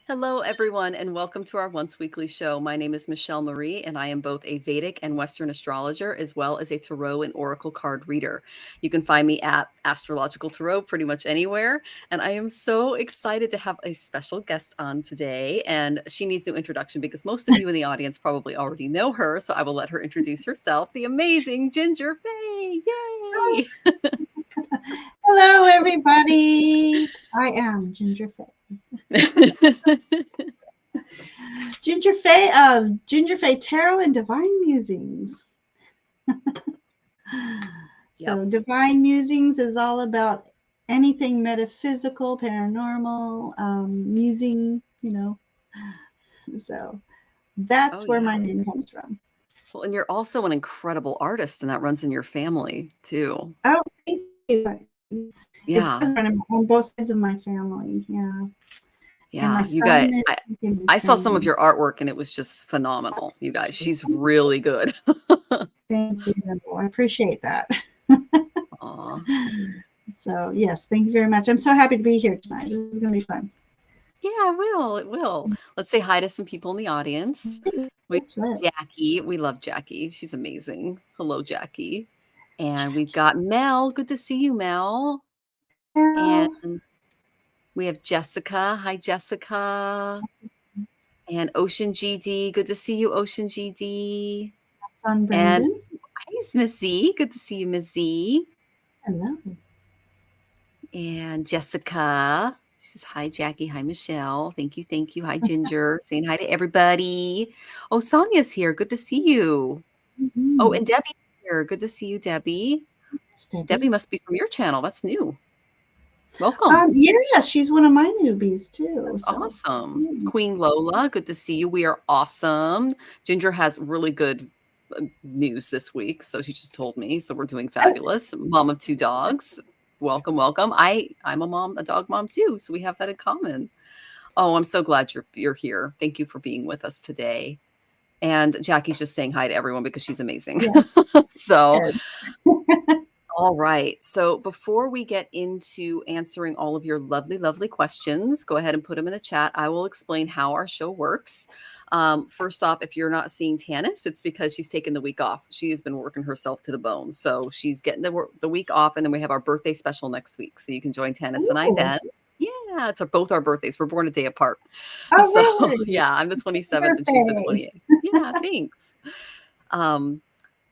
Hello, everyone, and welcome to our once weekly show. My name is Michelle Marie, and I am both a Vedic and Western astrologer, as well as a tarot and oracle card reader. You can find me at Astrological Tarot pretty much anywhere. And I am so excited to have a special guest on today. And she needs no introduction because most of you in the audience probably already know her. So I will let her introduce herself, the amazing Ginger Faye. Yay! Hello, everybody. I am Ginger Faye. Ginger Faye Tarot and Divine Musings. So, Divine Musings is all about anything metaphysical, paranormal, musing, So, that's where my name comes from. Well, and you're also an incredible artist, and that runs in your family too. Oh, thank you. Yeah. It does run on both sides of my family. Yeah. Yeah, you guys, I saw some of your artwork and it was just phenomenal. You guys, she's really good. Thank you. I appreciate that. Aw. So, yes, thank you very much. I'm so happy to be here tonight. This is going to be fun. Yeah, it will. It will. Let's say hi to some people in the audience. Jackie. We love Jackie. She's amazing. Hello, Jackie. And we've got Mel. Good to see you, Mel. And we have Jessica. Hi, Jessica. And Ocean GD. Good to see you, Ocean GD. Son Brandon. And hi, Missy. Good to see you, Missy. Hello. And Jessica. She says, hi, Jackie. Hi, Michelle. Thank you. Thank you. Hi, Ginger. Saying hi to everybody. Oh, Sonia's here. Good to see you. Mm-hmm. Oh, and Debbie's here. Good to see you, Debbie. Debbie must be from your channel. That's new. Welcome. Yeah, she's one of my newbies too. That's awesome. Queen Lola, good to see you. We are awesome. Ginger has really good news this week, so she just told me. So we're doing fabulous. Mom of 2 dogs. Welcome, welcome. I'm a dog mom too, so we have that in common. Oh, I'm so glad you're here. Thank you for being with us today. And Jackie's just saying hi to everyone because she's amazing. Yeah. So. All right. So before we get into answering all of your lovely, lovely questions, go ahead and put them in the chat. I will explain how our show works. First off, if you're not seeing Tanis, it's because she's taken the week off. She has been working herself to the bone. So she's getting the week off, and then we have our birthday special next week. So you can join Tanis and I then. Yeah, it's both our birthdays. We're born a day apart. Oh, so, really? Yeah, I'm the 27th and she's the 28th. Yeah, thanks.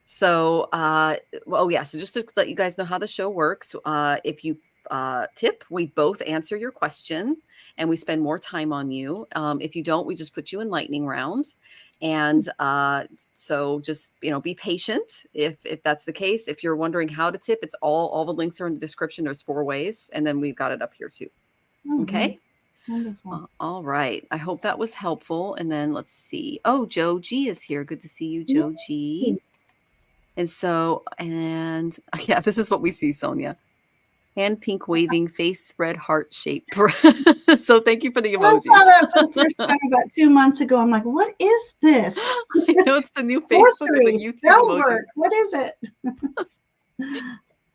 So just to let you guys know how the show works, if you tip, we both answer your question and we spend more time on you. If you don't, we just put you in lightning rounds. And so just, be patient if that's the case. If you're wondering how to tip, it's all the links are in the description. There's 4 ways. And then we've got it up here too. Mm-hmm. Okay. Wonderful. All right. I hope that was helpful. And then let's see. Oh, Joe G is here. Good to see you, Joe G. And so, yeah, this is what we see, Sonia. Hand pink waving face spread heart shape. So thank you for the emojis. I saw that for the first time about 2 months ago. I'm like, what is this? I know it's the new Facebook and the YouTube emojis. What is it?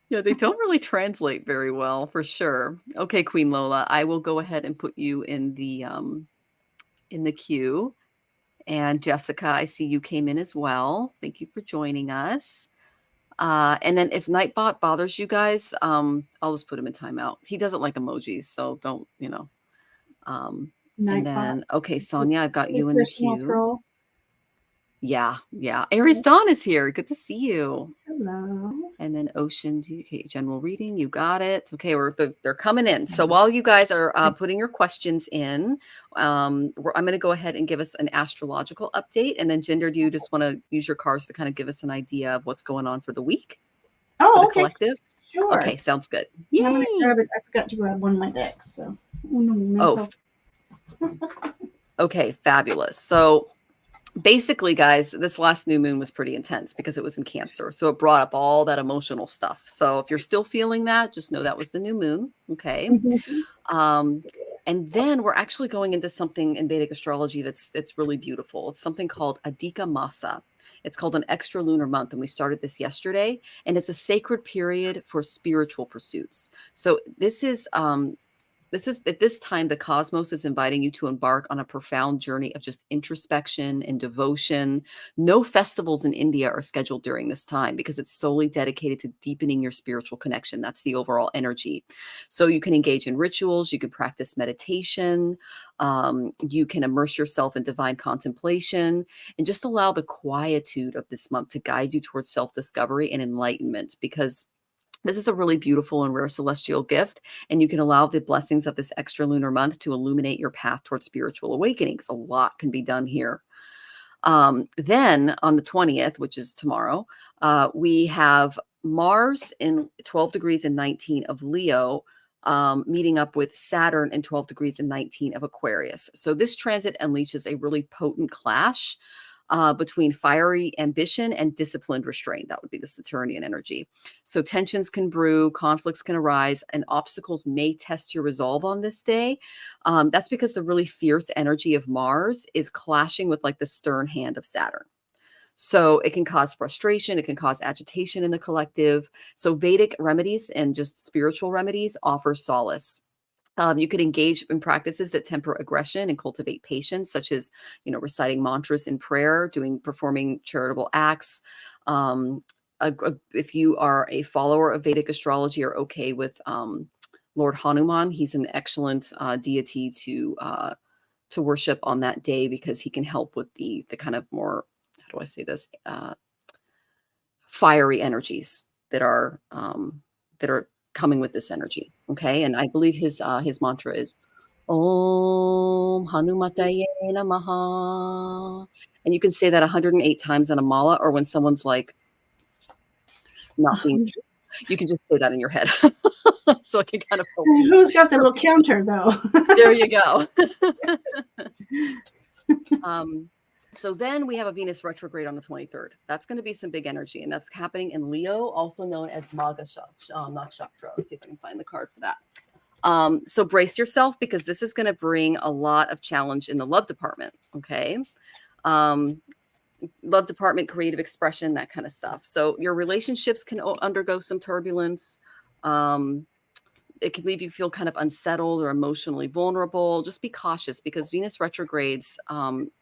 Yeah, they don't really translate very well, for sure. Okay, Queen Lola, I will go ahead and put you in the queue. And Jessica, I see you came in as well. Thank you for joining us. And then if Nightbot bothers you guys, I'll just put him in timeout. He doesn't like emojis, so don't, and then, okay, Sonia, I've got you in the queue. Troll. Yeah. Aries Dawn is here. Good to see you. Hello. And then Ocean, okay, general reading, you got it. Okay, they're coming in. So while you guys are putting your questions in, I'm going to go ahead and give us an astrological update. And then Ginger, do you just want to use your cards to kind of give us an idea of what's going on for the week? Oh, for the okay. Collective? Sure. Okay, sounds good. Yay. I'm going to grab it. I forgot to grab one of my decks. So. Okay, fabulous. So basically, guys, this last new moon was pretty intense because it was in Cancer. So it brought up all that emotional stuff. So if you're still feeling that, just know that was the new moon. Okay. And then we're actually going into something in Vedic astrology that's really beautiful. It's something called Adhika Masa. It's called an extra lunar month. And we started this yesterday. And it's a sacred period for spiritual pursuits. So this is This is at this time, the cosmos is inviting you to embark on a profound journey of just introspection and devotion. No festivals in India are scheduled during this time because it's solely dedicated to deepening your spiritual connection. That's the overall energy. So you can engage in rituals, you can practice meditation, you can immerse yourself in divine contemplation, and just allow the quietude of this month to guide you towards self-discovery and enlightenment, because this is a really beautiful and rare celestial gift, and you can allow the blessings of this extra lunar month to illuminate your path towards spiritual awakenings. A lot can be done here. Then on the 20th, which is tomorrow, we have Mars in 12 degrees and 19 of Leo, meeting up with Saturn in 12 degrees and 19 of Aquarius. So this transit unleashes a really potent clash between fiery ambition and disciplined restraint. That would be the Saturnian energy. So tensions can brew, conflicts can arise, and obstacles may test your resolve on this day. That's because the really fierce energy of Mars is clashing with like the stern hand of Saturn. So it can cause frustration, it can cause agitation in the collective. So Vedic remedies and just spiritual remedies offer solace. You could engage in practices that temper aggression and cultivate patience, such as, reciting mantras in prayer, performing charitable acts. If you are a follower of Vedic astrology, are okay with Lord Hanuman. He's an excellent deity to worship on that day, because he can help with the kind of more, how do I say this, fiery energies that are coming with this energy. Okay. And I believe his mantra is Om Hanumataye Namaha. And you can say that 108 times on a mala, or when someone's like not being, you can just say that in your head. So it can kind of help you. Who's got the little counter though? There you go. So then we have a Venus retrograde on the 23rd. That's going to be some big energy, and that's happening in Leo, also known as Magha Nakshatra. Let's see if I can find the card for that. So brace yourself, because this is going to bring a lot of challenge in the love department. Okay. Love department, creative expression, that kind of stuff. So your relationships can undergo some turbulence. It can leave you feel kind of unsettled or emotionally vulnerable. Just be cautious, because Venus retrogrades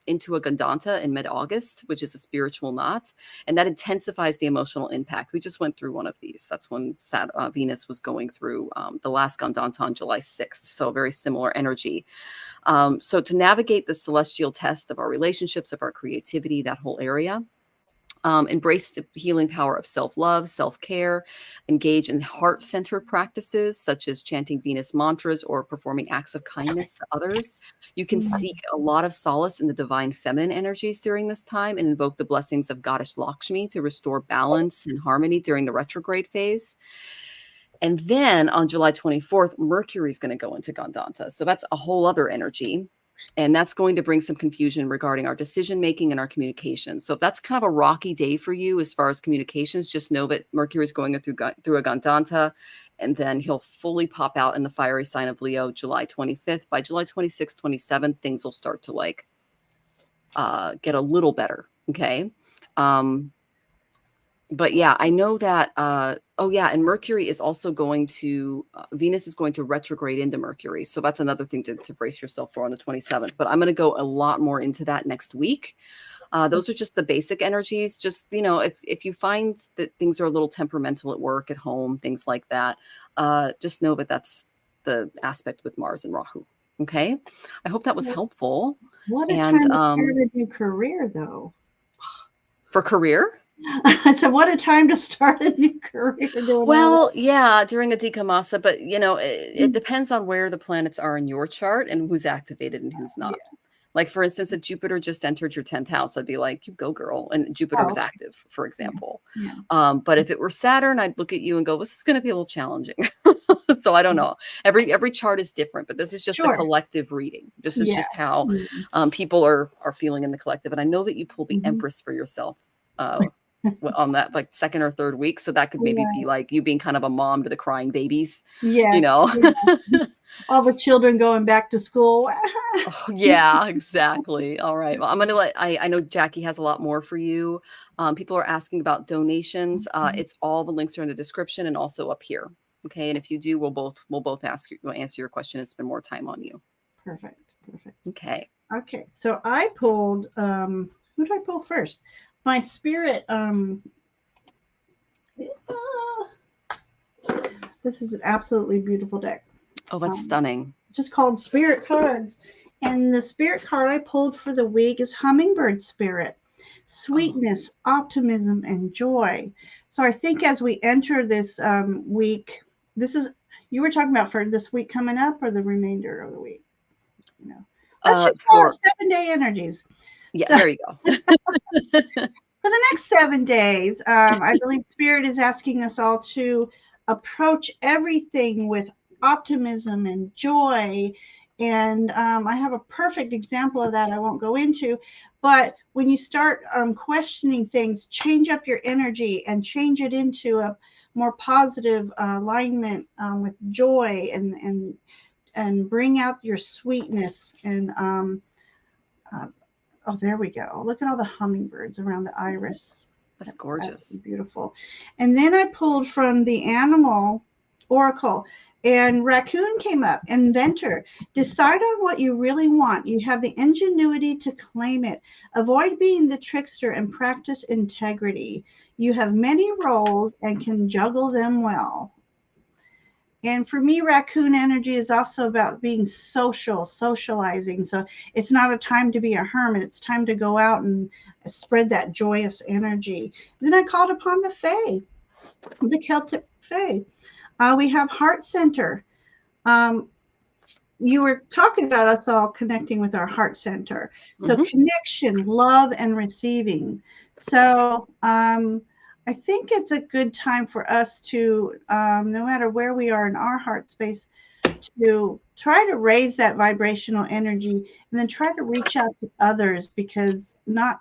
into a Gandanta in mid-August, which is a spiritual knot, and that intensifies the emotional impact. We just went through one of these. That's when Venus was going through the last Gandanta on July 6th. So a very similar energy. So to navigate the celestial test of our relationships, of our creativity, that whole area, embrace the healing power of self-love, self-care, engage in heart-centered practices such as chanting Venus mantras or performing acts of kindness to others. You can seek a lot of solace in the divine feminine energies during this time, and invoke the blessings of Goddess Lakshmi to restore balance and harmony during the retrograde phase. And then on July 24th, Mercury is going to go into Gandanta. So that's a whole other energy. And that's going to bring some confusion regarding our decision-making and our communication. So if that's kind of a rocky day for you as far as communications, just know that Mercury is going through a Gandanta, and then he'll fully pop out in the fiery sign of Leo July 25th. By July 26th, 27th, things will start to get a little better. Okay. But yeah, I know that, and Mercury is also going to, Venus is going to retrograde into Mercury. So that's another thing to brace yourself for on the 27th. But I'm going to go a lot more into that next week. Those are just the basic energies. Just, if you find that things are a little temperamental at work, at home, things like that, just know that that's the aspect with Mars and Rahu. Okay. I hope that was helpful. What a time to start a new career, though. For career? So what a time to start a new career. Well, yeah, during a Dikamasa, but it depends on where the planets are in your chart and who's activated and who's not. Yeah. Like, for instance, if Jupiter just entered your 10th house, I'd be like, you go, girl. And Jupiter was active, for example. Yeah. But if it were Saturn, I'd look at you and go, this is going to be a little challenging. So I don't know. Every chart is different, but this is just a collective reading. This is just how people are feeling in the collective. And I know that you pulled the Empress for yourself on that like second or third week. So that could maybe be like you being kind of a mom to the crying babies. Yeah. All the children going back to school. Oh, yeah, exactly. All right. Well, I'm going to I know Jackie has a lot more for you. People are asking about donations. It's all the links are in the description and also up here. Okay, and if you do, we'll both we'll answer your question and spend more time on you. Perfect. Perfect. Okay. Okay, so I pulled, who did I pull first? My spirit, this is an absolutely beautiful deck. Oh, that's Um, stunning. just called Spirit Cards. And the spirit card I pulled for the week is Hummingbird Spirit, sweetness, optimism, and joy. So I think as we enter this week, this is, you were talking about for this week coming up or the remainder of the week? You know, let's just call it For 7-day energies. yeah, So there you go. for the next 7 days, I believe Spirit is asking us all to approach everything with optimism and joy. And I have a perfect example of that I won't go into. But when you start questioning things, change up your energy and change it into a more positive alignment with joy and bring out your sweetness and uh, oh, there we go. Look at all the hummingbirds around the iris. That's That's gorgeous. absolutely beautiful. And then I pulled from the animal oracle, and raccoon came up. Inventor. Decide on what you really want. You have the ingenuity to claim it. Avoid being the trickster and practice integrity. You have many roles and can juggle them well. And for me, raccoon energy is also about being socializing. So it's not a time to be a hermit. It's time to go out and spread that joyous energy. Then I called upon the Fae, the Celtic Fae. We have Heart Center. Um, you were talking about us all connecting with our heart center. So Mm-hmm. connection, love, and receiving. So I think it's a good time for us to, no matter where we are in our heart space, to try to raise that vibrational energy and then try to reach out to others, because not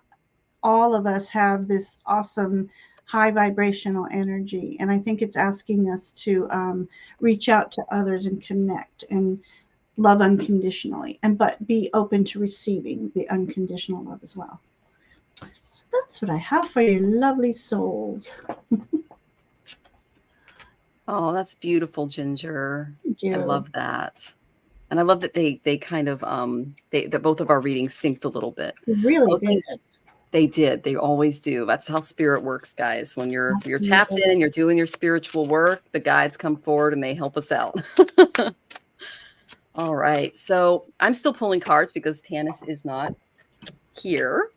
all of us have this awesome high vibrational energy. And I think it's asking us to reach out to others and connect and love unconditionally, and but be open to receiving the unconditional love as well. So that's what I have for your lovely souls. Oh, that's beautiful, Ginger. Thank I you. love that. And I love that they kind of that both of our readings synced a little bit. You really Oh, did. they did. They always do. That's how spirit works, guys. When you're tapped Absolutely. in and you're doing your spiritual work, the guides come forward and they help us out. All right. So I'm still pulling cards because Tanis is not here.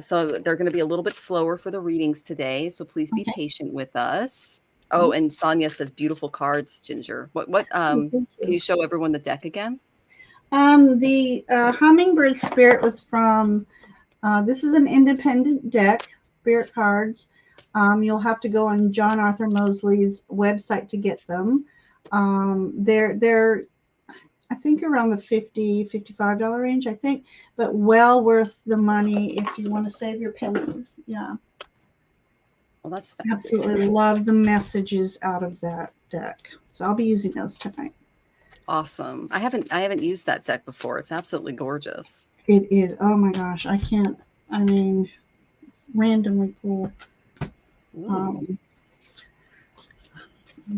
So they're going to be a little bit slower for the readings today. So please be Okay. patient with us. Oh, and Sonia says beautiful cards, Ginger. What Thank can you. you show everyone the deck again? The hummingbird spirit was from, this is an independent deck, spirit cards. You'll have to go on John Arthur Mosley's website to get them. They're I think around the $50-$55 range, I think, but well worth the money if you want to save your pennies. Yeah, Well, that's absolutely fabulous. love the messages out of that deck. So I'll be using those tonight. Awesome. I haven't used that deck before. It's absolutely gorgeous. It is. Oh my gosh, I can't. I mean, it's randomly cool. Ooh. Um,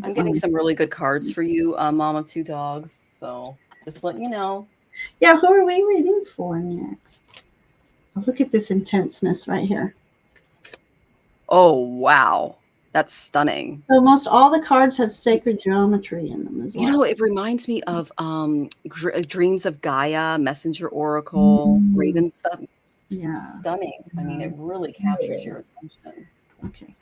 I'm getting some really good cards for you, Mom of Two Dogs. So just letting you know. yeah, who are we reading for next? Oh, look at this intenseness right here. Oh, wow. That's stunning. So most all the cards have sacred geometry in them as You well. know, it reminds me of Dreams of Gaia, Messenger Oracle, Mm, Raven stuff. It's yeah. stunning. I mean, Yeah, it really it captures your is. attention. Okay.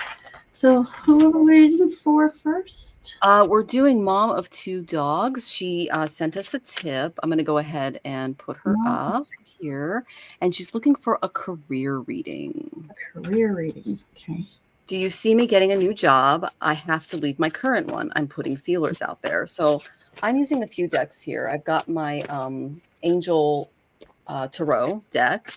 So who are we reading for first? We're doing Mom of Two Dogs. She sent us a tip. I'm going to go ahead and put her Not up here. And she's looking for a career reading. a career reading. Okay. Do you see me getting a new job? I have to leave my current one. I'm putting feelers out there. So I'm using a few decks here. I've got my Angel Tarot deck.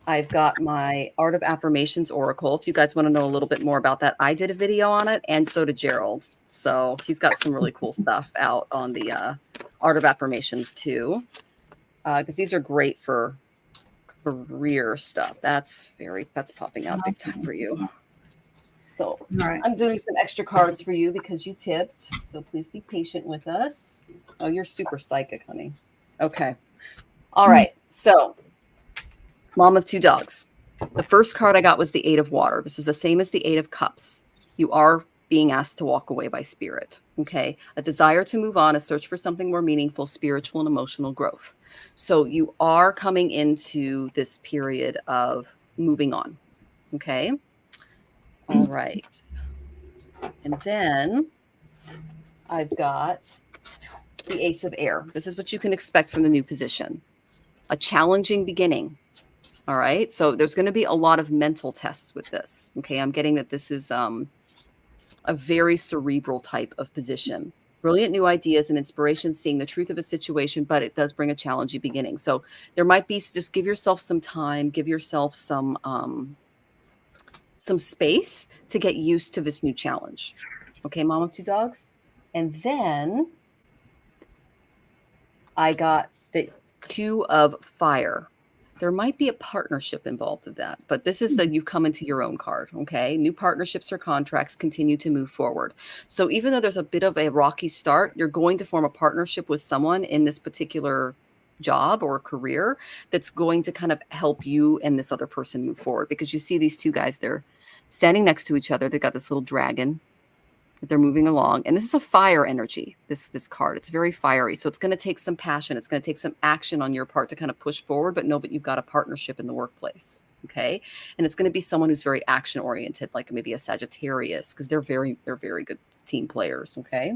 I've got my Art of Affirmations Oracle. If you guys want to know a little bit more about that, I did a video on it, and so did Gerald. So he's got some really cool stuff out on the Art of Affirmations too, because these are great for career stuff. That's popping out big time for you. So All right. I'm doing some extra cards for you because you tipped. So please be patient with us. Oh, you're super psychic, honey. Okay. All right. So, Mom of Two Dogs. The first card I got was the Eight of Water. This is the same as the Eight of Cups. You are being asked to walk away by spirit. Okay. A desire to move on, a search for something more meaningful, spiritual and emotional growth. So you are coming into this period of moving on. Okay. All right. And then I've got the Ace of Air. This is what you can expect from the new position. A challenging beginning. All right. So there's going to be a lot of mental tests with this. Okay. I'm getting that this is a very cerebral type of position. Brilliant new ideas and inspiration, seeing the truth of a situation, but it does bring a challenging beginning. So there might be, just give yourself some time, give yourself some space to get used to this new challenge. Okay, Mom of Two Dogs. And then I got the Two of Fire. There might be a partnership involved with that, but this is the you come into your own card, okay? New partnerships or contracts continue to move forward. So even though there's a bit of a rocky start, you're going to form a partnership with someone in this particular job or career that's going to kind of help you and this other person move forward, because you see these two guys, they're standing next to each other. They've got this little dragon that they're moving along. And this is a fire energy, this card. It's very fiery. So it's going to take some passion. It's going to take some action on your part to kind of push forward, but know that you've got a partnership in the workplace. Okay. And it's going to be someone who's very action oriented, like maybe a Sagittarius, because they're very good team players. Okay.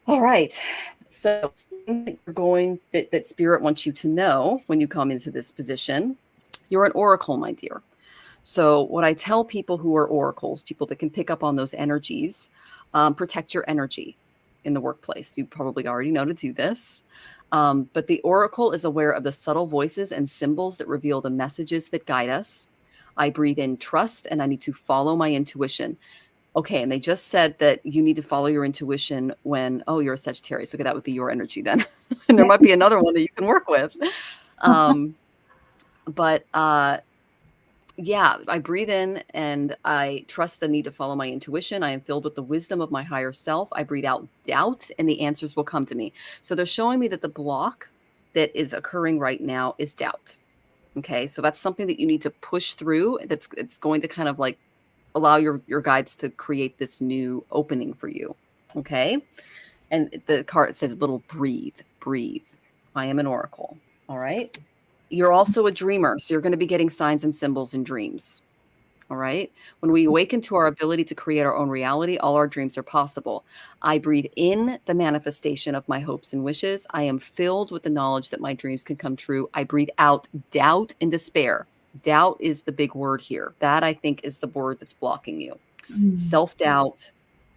All right. So that Spirit wants you to know when you come into this position, you're an oracle, my dear. So what I tell people who are oracles, people that can pick up on those energies, protect your energy in the workplace. You probably already know to do this. But the oracle is aware of the subtle voices and symbols that reveal the messages that guide us. I breathe in trust and I need to follow my intuition. Okay, and they just said that you need to follow your intuition when, oh, you're a Sagittarius. Okay, that would be your energy then. And there might be another one that you can work with. Yeah, I breathe in and I trust the need to follow my intuition. I am filled with the wisdom of my higher self. I breathe out doubt and the answers will come to me. So they're showing me that the block that is occurring right now is doubt. Okay, so that's something that you need to push through. It's going to kind of like allow your guides to create this new opening for you. Okay, and the card says little breathe. I am an oracle. All right. You're also a dreamer, so you're going to be getting signs and symbols in dreams. All right. When we awaken to our ability to create our own reality, all our dreams are possible. I breathe in the manifestation of my hopes and wishes. I am filled with the knowledge that my dreams can come true. I breathe out doubt and despair. Doubt is the big word here. That, I think, is the word that's blocking you. Self-doubt,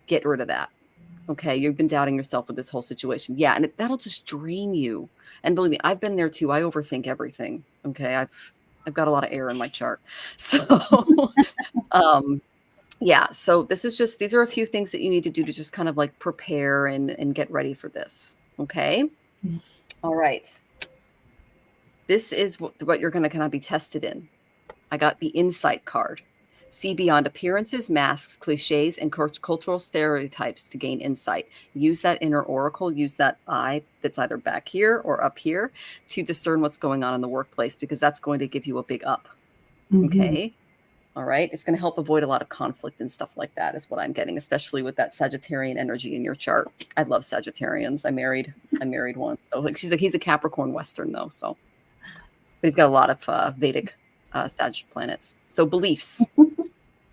get rid of that. Okay, you've been doubting yourself with this whole situation. Yeah, and that'll just drain you. And believe me, I've been there too. I overthink everything. Okay, I've got a lot of air in my chart. So, yeah. So these are a few things that you need to do to just kind of like prepare and get ready for this. Okay. All right. This is what you're going to kind of be tested in. I got the insight card. See beyond appearances, masks, cliches, and cultural stereotypes to gain insight. Use that inner oracle, use that eye that's either back here or up here to discern what's going on in the workplace, because that's going to give you a big up. Okay. All right. It's going to help avoid a lot of conflict and stuff like that is what I'm getting, especially with that Sagittarian energy in your chart. I love Sagittarians. I married one. So he's a Capricorn Western though. So, but he's got a lot of Vedic Sag planets. So beliefs.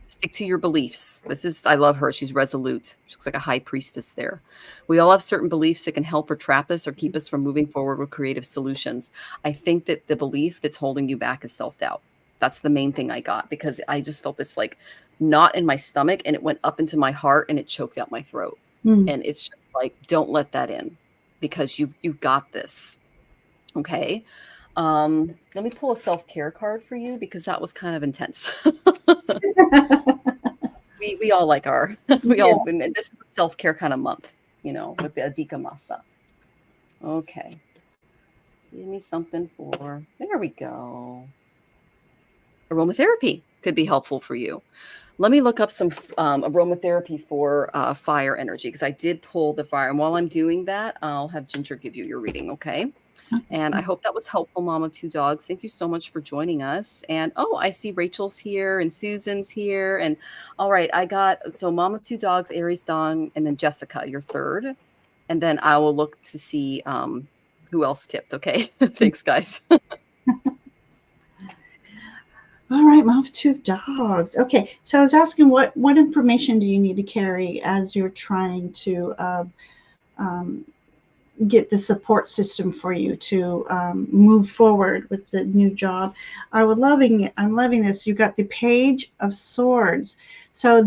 Stick to your beliefs. I love her. She's resolute. She looks like a high priestess there. We all have certain beliefs that can help or trap us or keep us from moving forward with creative solutions. I think that the belief that's holding you back is self-doubt. That's the main thing I got, because I just felt this like knot in my stomach and it went up into my heart and it choked out my throat. And it's just like, don't let that in, because you've got this. Okay. Let me pull a self-care card for you, because that was kind of intense. we all like all, and this is a self-care kind of month, with the Adhika Masa. Okay. Give me something there we go. Aromatherapy. could be helpful for you. Let me look up some aromatherapy for fire energy, because I did pull the fire. And while I'm doing that, I'll have Ginger give you your reading, okay? And I hope that was helpful, Mom of Two Dogs. Thank you so much for joining us. And oh, I see Rachel's here and Susan's here. And all right, I got so Mom of Two Dogs, Aries Dawn, and then Jessica, your third. And then I will look to see who else tipped. Okay. Thanks, guys. All right, Mom of Two Dogs. Okay, so I was asking what information do you need to carry as you're trying to um, get the support system for you to move forward with the new job. I'm loving this. You got the Page of Swords. So,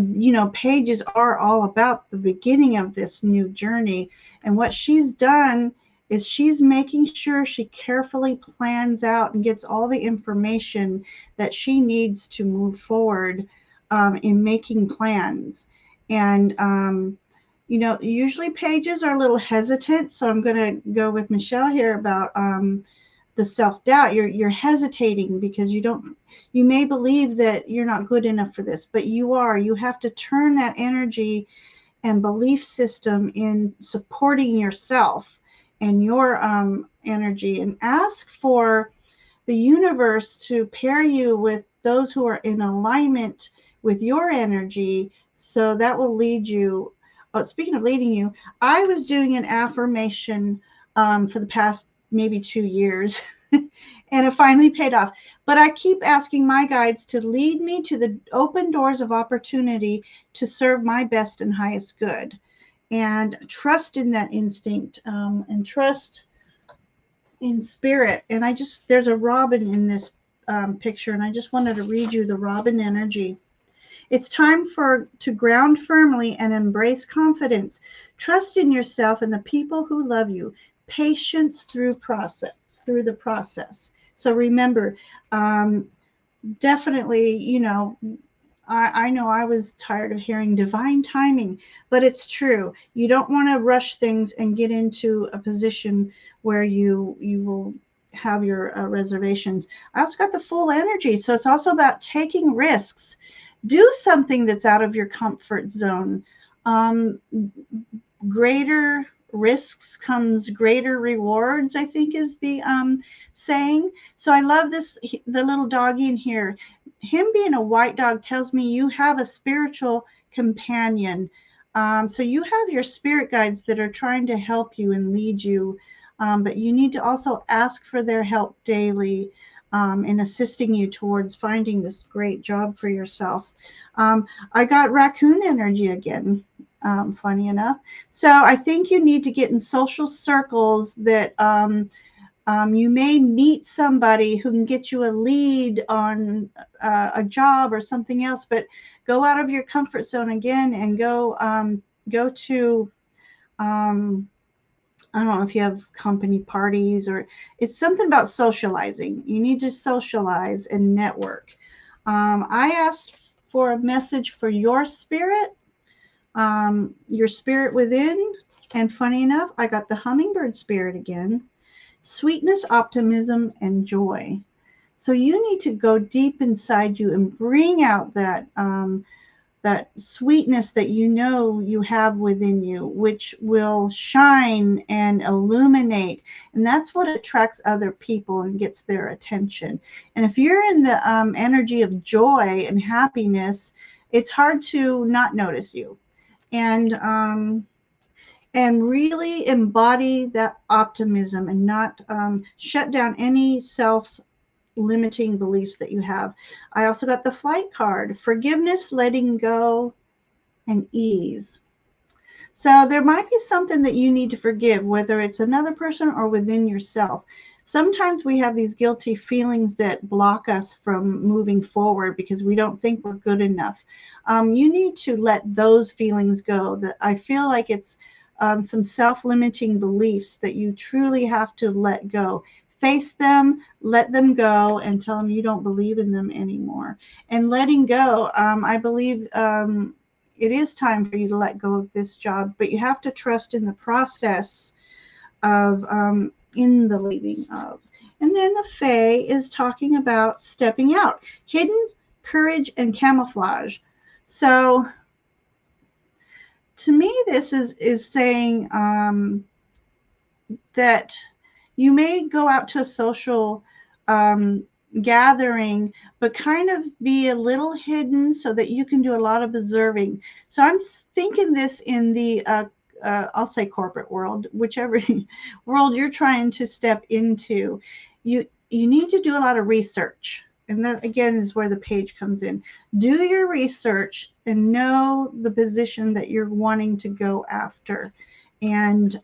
pages are all about the beginning of this new journey. And what she's done is she's making sure she carefully plans out and gets all the information that she needs to move forward in making plans. And usually pages are a little hesitant, so I'm going to go with Michelle here about the self-doubt. You're hesitating because you may believe that you're not good enough for this, but you are. You have to turn that energy and belief system in supporting yourself and your energy, and ask for the universe to pair you with those who are in alignment with your energy, so that will lead you. Oh, speaking of leading you, I was doing an affirmation for the past maybe 2 years, and it finally paid off. But I keep asking my guides to lead me to the open doors of opportunity to serve my best and highest good, and trust in that instinct, and trust in spirit. And there's a robin in this picture, and I just wanted to read you the robin energy. It's time to ground firmly and embrace confidence. Trust in yourself and the people who love you. Patience through the process. So remember, definitely, I know I was tired of hearing divine timing, but it's true. You don't want to rush things and get into a position where you will have your reservations. I also got the full energy, so it's also about taking risks. Do something that's out of your comfort zone. Greater risks comes greater rewards, I think is the saying. So I love this, the little doggy in here. Him being a white dog tells me you have a spiritual companion. So you have your spirit guides that are trying to help you and lead you, but you need to also ask for their help daily in assisting you towards finding this great job for yourself. I got raccoon energy again, funny enough. So I think you need to get in social circles that you may meet somebody who can get you a lead on a job or something else, but go out of your comfort zone again and go to I don't know if you have company parties, or it's something about socializing. You need to socialize and network. I asked for a message for your spirit within. And funny enough, I got the hummingbird spirit again. Sweetness, optimism, and joy. So you need to go deep inside you and bring out that sweetness that you have within you, which will shine and illuminate. And that's what attracts other people and gets their attention. And if you're in the energy of joy and happiness, it's hard to not notice you. And really embody that optimism and not shut down any self-limiting beliefs that you have. I also got the flight card, forgiveness, letting go, and ease. So there might be something that you need to forgive, whether it's another person or within yourself. Sometimes we have these guilty feelings that block us from moving forward because we don't think we're good enough. You need to let those feelings go. That I feel like it's some self-limiting beliefs that you truly have to let go. Face them, let them go, and tell them you don't believe in them anymore. And letting go, I believe it is time for you to let go of this job, but you have to trust in the process of in the leaving of. And then the Fae is talking about stepping out. Hidden courage, and camouflage. So to me, this is saying that you may go out to a social gathering, but kind of be a little hidden so that you can do a lot of observing. So I'm thinking this in the I'll say corporate world, whichever world you're trying to step into. You need to do a lot of research. And that again is where the page comes in. Do your research and know the position that you're wanting to go after. And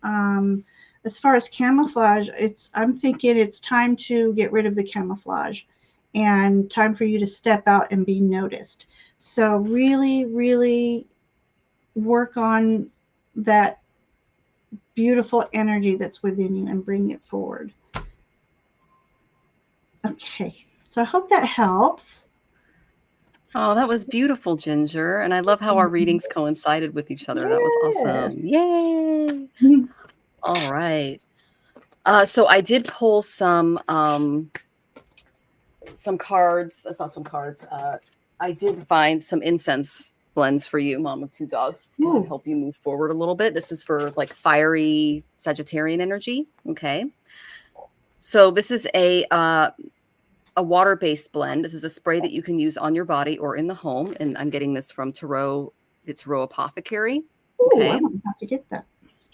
as far as camouflage, I'm thinking it's time to get rid of the camouflage and time for you to step out and be noticed. So really, really work on that beautiful energy that's within you and bring it forward. Okay, so I hope that helps. Oh, that was beautiful, Ginger. And I love how our readings coincided with each other. That was awesome. Yay. All right. So I did pull some cards. It's not some cards. I did find some incense blends for you, Mom of Two Dogs, to kind of help you move forward a little bit. This is for like fiery Sagittarian energy. Okay. So this is a water-based blend. This is a spray that you can use on your body or in the home. And I'm getting this from the Tarot Apothecary. Okay. I might have to get that.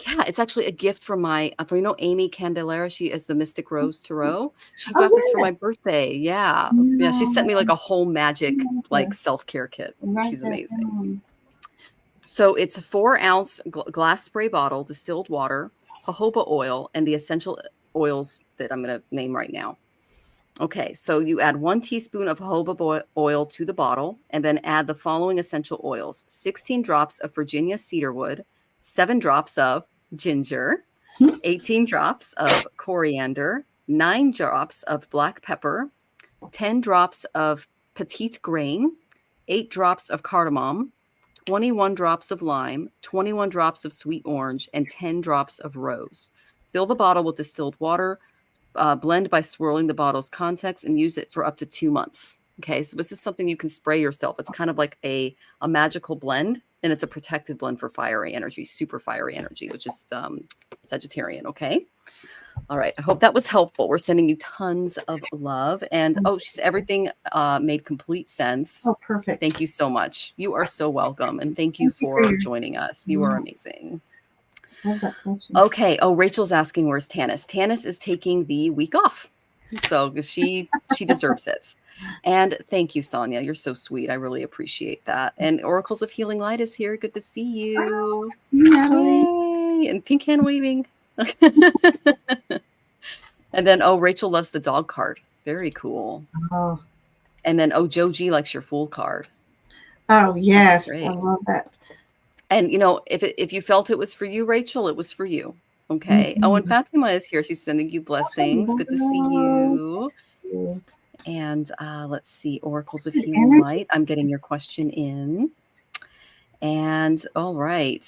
Yeah, it's actually a gift from Amy Candelera. She is the Mystic Rose Tarot. She got this for my birthday. Yeah. Yeah. She sent me like a whole magic, like self-care kit. She's amazing. So it's a 4-ounce glass spray bottle, distilled water, jojoba oil, and the essential oils that I'm going to name right now. Okay, so you add 1 teaspoon of jojoba oil to the bottle and then add the following essential oils: 16 drops of Virginia cedarwood, 7 drops of ginger, 18 drops of coriander, 9 drops of black pepper, 10 drops of petite grain, 8 drops of cardamom, 21 drops of lime, 21 drops of sweet orange, and 10 drops of rose. Fill the bottle with distilled water. Blend by swirling the bottle's contents and use it for up to 2 months. Okay, so this is something you can spray yourself. It's kind of like a magical blend, and it's a protective blend for fiery energy, super fiery energy, which is Sagittarian. Okay. All right. I hope that was helpful. We're sending you tons of love. And everything made complete sense. Oh, perfect. Thank you so much. You are so welcome. And thank you for joining us. You are amazing. Okay. Oh, Rachel's asking, where's Tanis? Tanis is taking the week off. So she deserves it. And thank you, Sonia. You're so sweet. I really appreciate that. And Oracles of Healing Light is here. Good to see you. Natalie. Yay. And pink hand waving. And then, Rachel loves the dog card. Very cool. Oh. And then, Joe G likes your Fool card. Oh, yes. I love that. And, if you felt it was for you, Rachel, it was for you. Okay. Mm-hmm. Oh, and Fatima is here. She's sending you blessings. Good to see you. And let's see. Oracles of Healing Light. I'm getting your question in. And all right.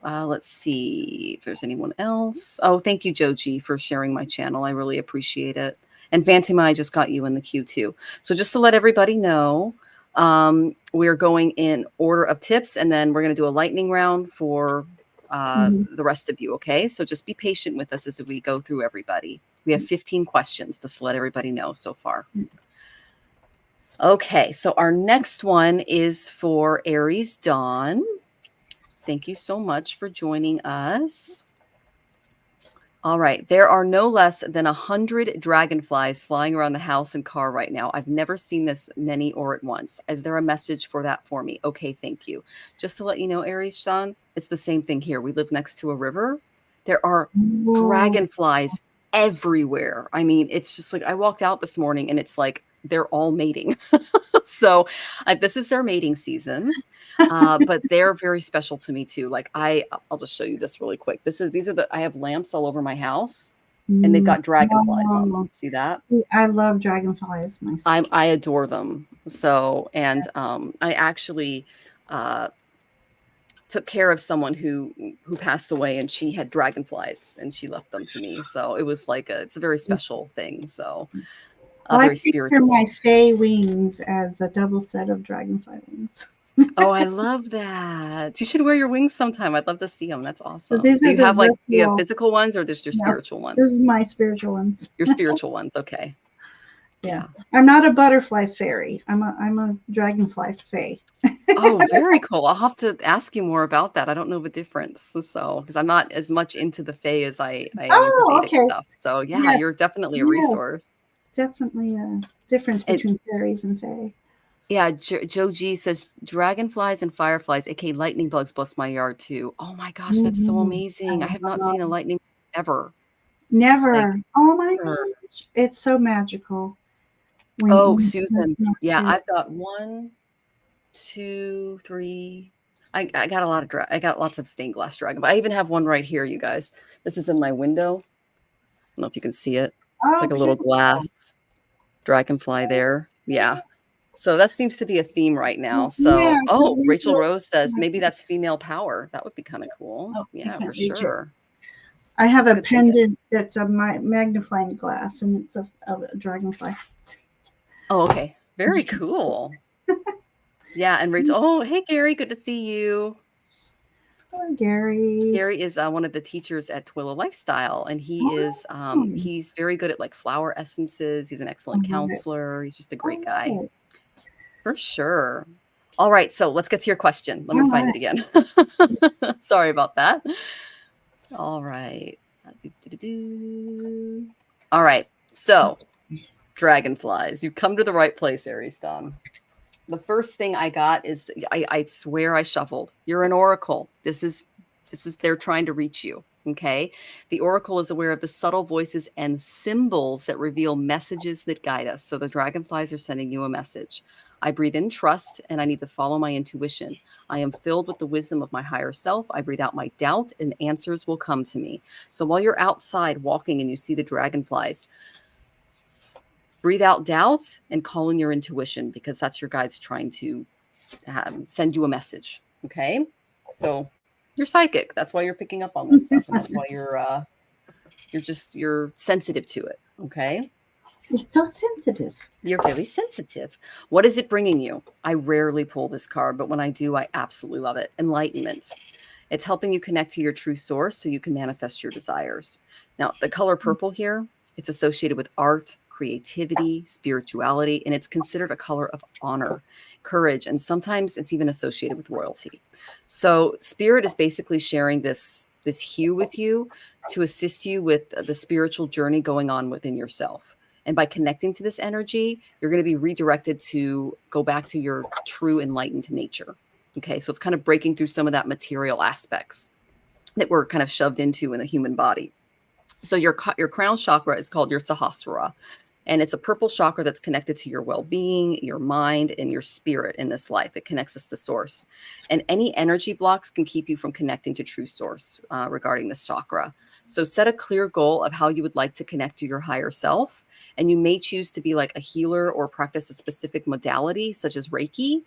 Let's see if there's anyone else. Oh, thank you, Joji, for sharing my channel. I really appreciate it. And Fatima, I just got you in the queue too. So just to let everybody know, we're going in order of tips, and then we're going to do a lightning round for the rest of you. Okay. So just be patient with us as we go through everybody. We have 15 questions just to let everybody know so far. Okay. So our next one is for Aries Dawn. Thank you so much for joining us. All right. There are no less than 100 dragonflies flying around the house and car right now. I've never seen this many or at once. Is there a message for that for me? Okay, thank you. Just to let you know, Aries Sean, it's the same thing here. We live next to a river. There are dragonflies everywhere. I mean, it's just like I walked out this morning and it's like they're all mating. So this is their mating season. But they're very special to me too. Like I'll just show you this really quick. I have lamps all over my house and they've got dragonflies on them. See that? I love dragonflies myself. I adore them. So, and I actually took care of someone who passed away, and she had dragonflies and she left them to me. So it was like it's a very special thing. So Well, I very picture spiritual. my Fey wings as a double set of dragonfly wings. Oh, I love that. You should wear your wings sometime. I'd love to see them. That's So awesome. these are the Do you have virtual. physical ones or just your No, spiritual this ones? is my spiritual ones. Your spiritual ones. Okay. Yeah, Yeah. I'm not a butterfly fairy. I'm a dragonfly fae. Oh, very cool. I'll have to ask you more about that. I don't know the difference. So, because I'm not as much into the Fae as I am into Oh, Vedic okay. stuff. So, yeah, you're Yes, definitely a yes, resource. definitely a difference And between fairies and fae. yeah, Joe G says dragonflies and fireflies, aka lightning bugs, bless my yard too. Oh my gosh, that's so amazing. I have not seen a lightning ever. Like, Never. Oh my er, gosh, it's so magical oh, when Susan. it's not Yeah, too. I've got 1, 2, 3. I got a lot of I got lots of stained glass dragon. But I even have one right here, you guys. This is in my window. I don't know if you can see it. It's Oh, like a little beautiful. glass dragonfly there. Yeah. So that seems to be a theme right now. Yeah, So, because oh, we Rachel feel Rose says maybe that's female power. That would be kind of cool. oh, you Yeah, for can't reach it. sure. I have That's a good thinking. pendant that's a magnifying glass, and it's a dragonfly. Oh, okay. Very cool. Yeah, and Rachel. Oh, hey Gary, good to see you. Oh, Gary. Gary is one of the teachers at Twilla Lifestyle, and Oh, he's very good at like flower essences. He's an I excellent love it. counselor. He's just a I great guy. love it. For sure. All right, so let's get to your question. Let me All find right. it again. Sorry about that. All right. Do. All right. So, dragonflies. You've come to the right place, Aries Dawn. The first thing I got is I swear I shuffled. You're an oracle. This is they're trying to reach you. Okay. The oracle is aware of the subtle voices and symbols that reveal messages that guide us. So the dragonflies are sending you a message. I breathe in trust and I need to follow my intuition. I am filled with the wisdom of my higher self. I breathe out my doubt and answers will come to me. So while you're outside walking and you see the dragonflies, breathe out doubt and call in your intuition because that's your guides trying to send you a message. Okay. So you're psychic. That's why you're picking up on this stuff. And that's why you're sensitive to it. Okay. You're so sensitive. You're very sensitive. What is it bringing you? I rarely pull this card, but when I do, I absolutely love it. Enlightenment. It's helping you connect to your true source so you can manifest your desires. Now, the color purple here, it's associated with art, creativity, spirituality, and it's considered a color of honor, courage, and sometimes it's even associated with royalty. So, spirit is basically sharing this hue with you to assist you with the spiritual journey going on within yourself. And by connecting to this energy, you're going to be redirected to go back to your true enlightened nature. Okay, so it's kind of breaking through some of that material aspects that we're kind of shoved into in the human body. So your crown chakra is called your Sahasrara, and it's a purple chakra that's connected to your well-being, your mind, and your spirit in this life. It connects us to source. And any energy blocks can keep you from connecting to true source regarding this chakra. So set a clear goal of how you would like to connect to your higher self. And you may choose to be like a healer or practice a specific modality, such as Reiki.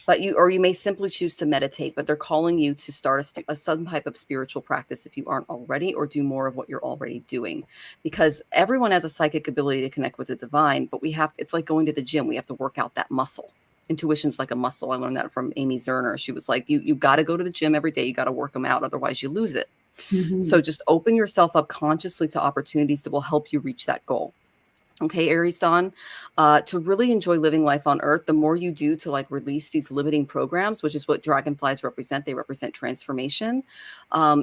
But you may simply choose to meditate, but they're calling you to start some type of spiritual practice if you aren't already, or do more of what you're already doing, because everyone has a psychic ability to connect with the divine, but it's like going to the gym. We have to work out that muscle. Intuition's like a muscle. I learned that from Amy Zerner. She was like, you got to go to the gym every day. You got to work them out. Otherwise you lose it. Mm-hmm. So just open yourself up consciously to opportunities that will help you reach that goal. Okay, Aries Dawn, to really enjoy living life on Earth, the more you do to like release these limiting programs, which is what dragonflies represent. They represent transformation.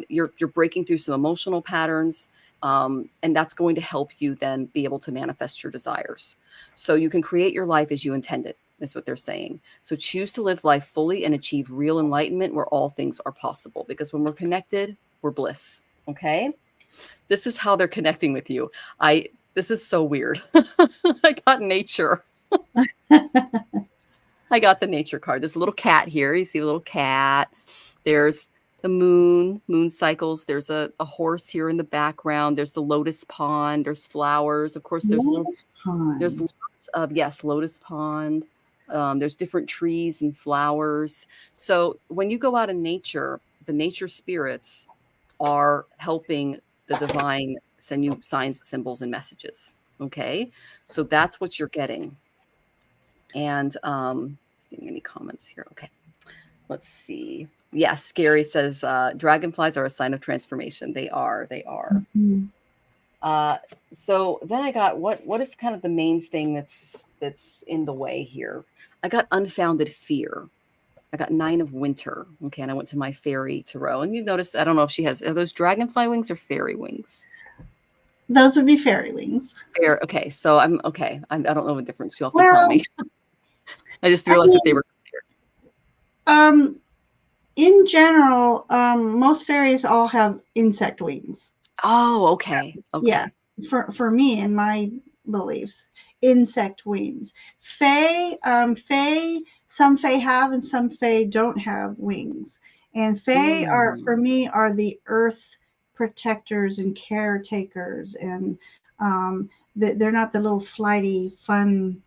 You're breaking through some emotional patterns, and that's going to help you then be able to manifest your desires. So you can create your life as you intended, is what they're saying. So choose to live life fully and achieve real enlightenment where all things are possible. Because when we're connected, we're bliss. Okay, this is how they're connecting with you. This is so weird. I got nature. I got the nature card. There's a little cat here. You see a little cat. There's the moon cycles. There's a horse here in the background. There's the lotus pond. There's flowers. Of course, there's Lotus there's pond. lots of, yes, lotus pond. There's different trees and flowers. So when you go out in nature, the nature spirits are helping the divine send you signs, symbols, and messages. Okay, so that's what you're getting. And seeing any comments here. Okay, let's see. Yes, Gary says dragonflies are a sign of transformation. They are. They are. Mhm. So then I got what is kind of the main thing that's in the way here? I got unfounded fear. I got 9 of winter. Okay, and I went to my fairy tarot. And you notice, I don't know if she has, are those dragonfly wings or fairy wings? Those would be fairy wings. Fair. Okay, so I'm okay. I don't know the difference. You'll have to tell Well, me. I just I realized that they mean, were. um, in general, most fairies all have insect wings. Oh, okay. Yeah, Okay. for me and my beliefs, insect wings. Fae, some fae have and some fae don't have wings. And fae are, for Mm. me, are the earth protectors and caretakers, and they're not the little flighty, fun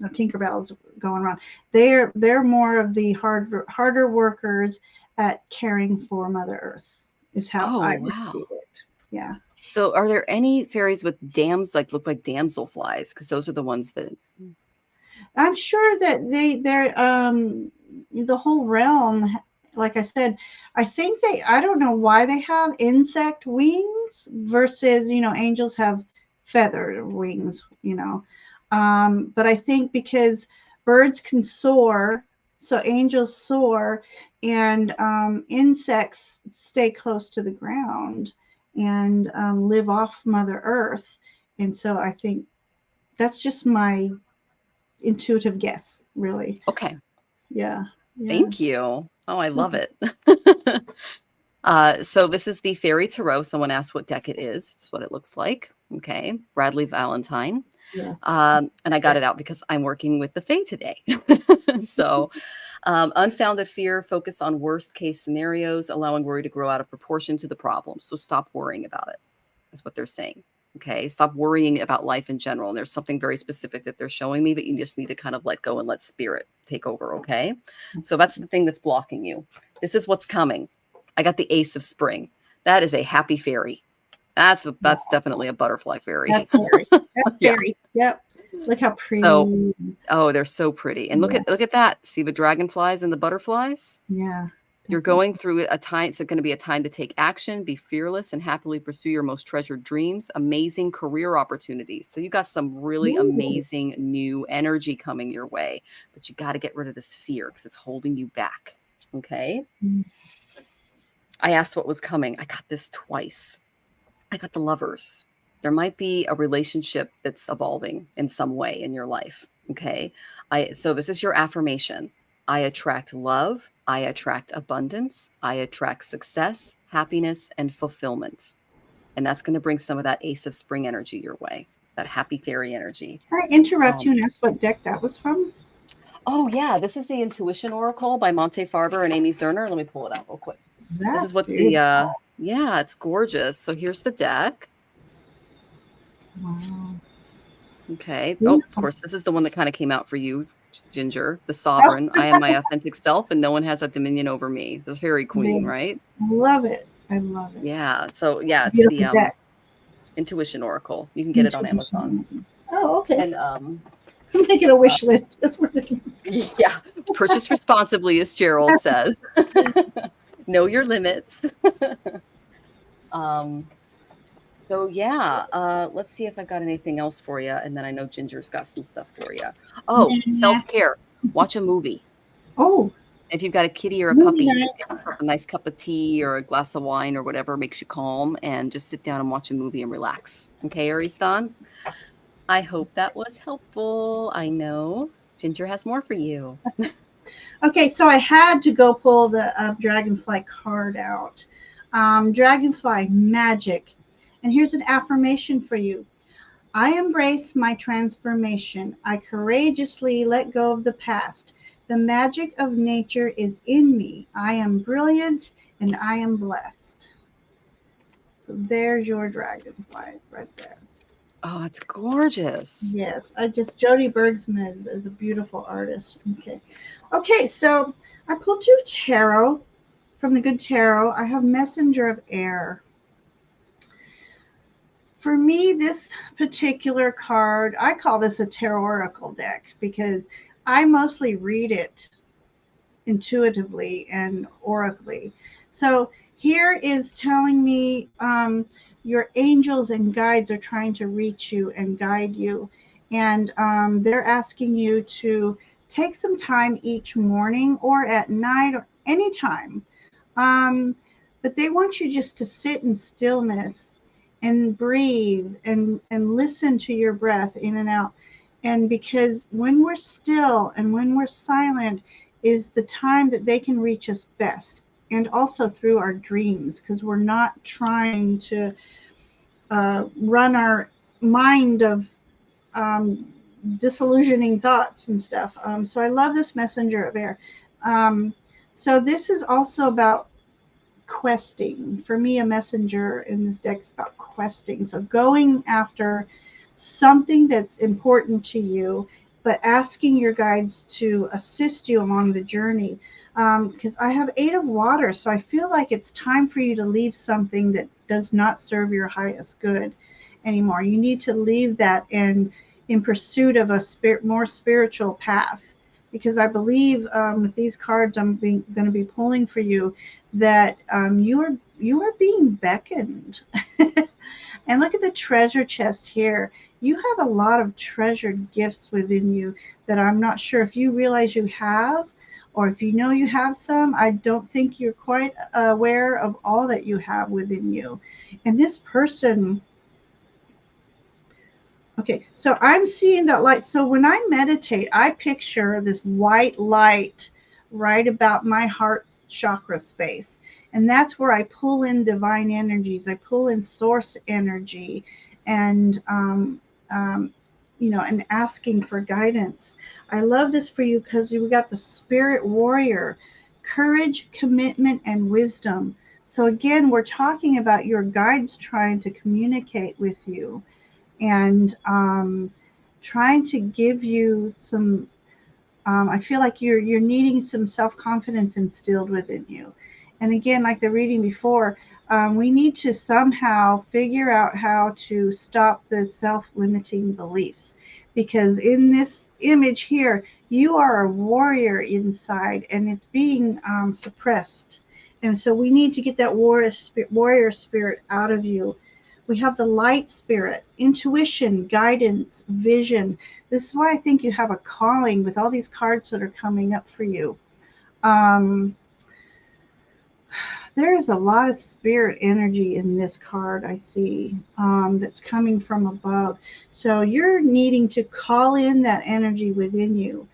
Tinkerbells going around. They're more of the harder workers at caring for Mother Earth. Is how Oh, I would wow. see it. Yeah. So are there any fairies with dams like look like damselflies? Because those are the ones that. I'm sure that they're the whole realm, like I said, I think I don't know why they have insect wings versus, angels have feather wings, but I think because birds can soar, so angels soar, and insects stay close to the ground and live off Mother Earth. And so I think that's just my intuitive guess, really. Okay. Yeah. Yeah. Thank you. Oh, I love it. So this is the Fairy Tarot. Someone asked what deck it is. It's what it looks like. Okay. Bradley Valentine. Yes. And I got it out because I'm working with the Fae today. So, unfounded fear, focus on worst case scenarios, allowing worry to grow out of proportion to the problem. So stop worrying about it, is what they're saying. Okay. Stop worrying about life in general. And there's something very specific that they're showing me that you just need to kind of let go and let spirit take over. Okay. So that's the thing that's blocking you. This is what's coming. I got the Ace of Spring. That is a happy fairy. That's definitely a butterfly fairy. That's fairy. That's Yeah. fairy. Yep. Look how So, pretty. oh, they're so pretty. And Yeah. look at that. See the dragonflies and the butterflies? Yeah. You're Definitely. going through a time. It's going to be a time to take action, be fearless, and happily pursue your most treasured dreams, amazing career opportunities. So you got some really Ooh. amazing new energy coming your way, but you got to get rid of this fear because it's holding you back. Okay. Mm. I asked what was coming. I got this twice. I got the Lovers. There might be a relationship that's evolving in some way in your life. Okay. So this is your affirmation. I attract love. I attract abundance. I attract success, happiness, and fulfillment. And that's going to bring some of that Ace of Spring energy your way, that happy fairy energy. Can I interrupt Um, you and ask what deck that was from? oh, yeah. This is the Intuition Oracle by Monte Farber and Amy Zerner. Let me pull it out real quick. This is That's what the, beautiful. yeah, it's gorgeous. So here's the deck. Wow. Okay. Oh, of Beautiful. course, this is the one that kind of came out for you, Ginger, the Oh, sovereign. I am my authentic self, and no one has a dominion over me. This fairy queen, babe. right? I love it. I love it. Yeah. So yeah, it's the Beautiful deck. Intuition Oracle. You can get it on Amazon. Intuition. Oh, okay. And I'm making a wish list. That's what it is. yeah, purchase responsibly, as Gerald says. Know your limits. um. So yeah, let's see if I've got anything else for you, and then I know Ginger's got some stuff for you. Oh, Nah. self-care. Watch a movie. Oh, If you've got a kitty or a movie puppy, night. just get yourself a nice cup of tea or a glass of wine or whatever makes you calm, and just sit down and watch a movie and relax. Okay, Aries Dawn? I hope that was helpful. I know Ginger has more for you. Okay, so I had to go pull the Dragonfly card out. Dragonfly magic. And here's an affirmation for you. I embrace my transformation. I courageously let go of the past. The magic of nature is in me. I am brilliant and I am blessed. So there's your dragonfly right there. Oh, it's gorgeous. Yes, Jody Bergsman is a beautiful artist. Okay. Okay, so I pulled you tarot from the Good Tarot. I have Messenger of Air. For me, this particular card, I call this a tarot oracle deck because I mostly read it intuitively and oracally. So here is telling me your angels and guides are trying to reach you and guide you. And they're asking you to take some time each morning or at night or anytime. Um, but they want you just to sit in stillness and breathe and listen to your breath in and out. And because when we're still and when we're silent is the time that they can reach us best. And also through our dreams, because we're not trying to run our mind of um, disillusioning thoughts and stuff. So I love this messenger of air. So this is also about questing. For me, a messenger in this deck is about questing. So going after something that's important to you, but asking your guides to assist you along the journey. Because I have 8 of water, so I feel like it's time for you to leave something that does not serve your highest good anymore. You need to leave that in pursuit of a more spiritual path. Because I believe with these cards I'm going to be pulling for you, that you are being beckoned. And look at the treasure chest here. You have a lot of treasured gifts within you that I'm not sure if you realize you have, or if you know you have some. I don't think you're quite aware of all that you have within you. And this person, okay, so I'm seeing that light. So when I meditate, I picture this white light right about my heart chakra space. And that's where I pull in divine energies. I pull in source energy and, and asking for guidance. I love this for you because we got the spirit warrior, courage, commitment, and wisdom. So again, we're talking about your guides trying to communicate with you and trying to give you some. I feel like you're needing some self-confidence instilled within you. And again, like the reading before, we need to somehow figure out how to stop the self-limiting beliefs. Because in this image here, you are a warrior inside, and it's being suppressed. And so we need to get that warrior spirit out of you. We have the light spirit, intuition, guidance, vision. This is why I think you have a calling with all these cards that are coming up for you. There is a lot of spirit energy in this card, I see, that's coming from above. So you're needing to call in that energy within you.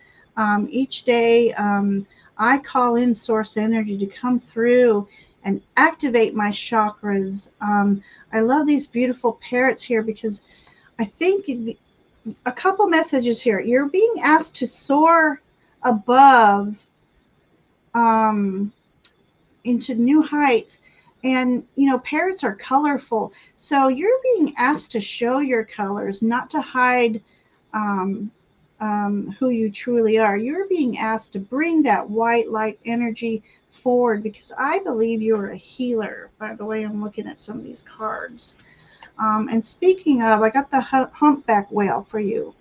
Each day, I call in source energy to come through and activate my chakras. I love these beautiful parrots here because I think a couple messages here. You're being asked to soar above into new heights. And, parrots are colorful. So you're being asked to show your colors, not to hide um, who you truly are. You're being asked to bring that white light energy forward because I believe you're a healer, by the way I'm looking at some of these cards. And speaking of, I got the humpback whale for you.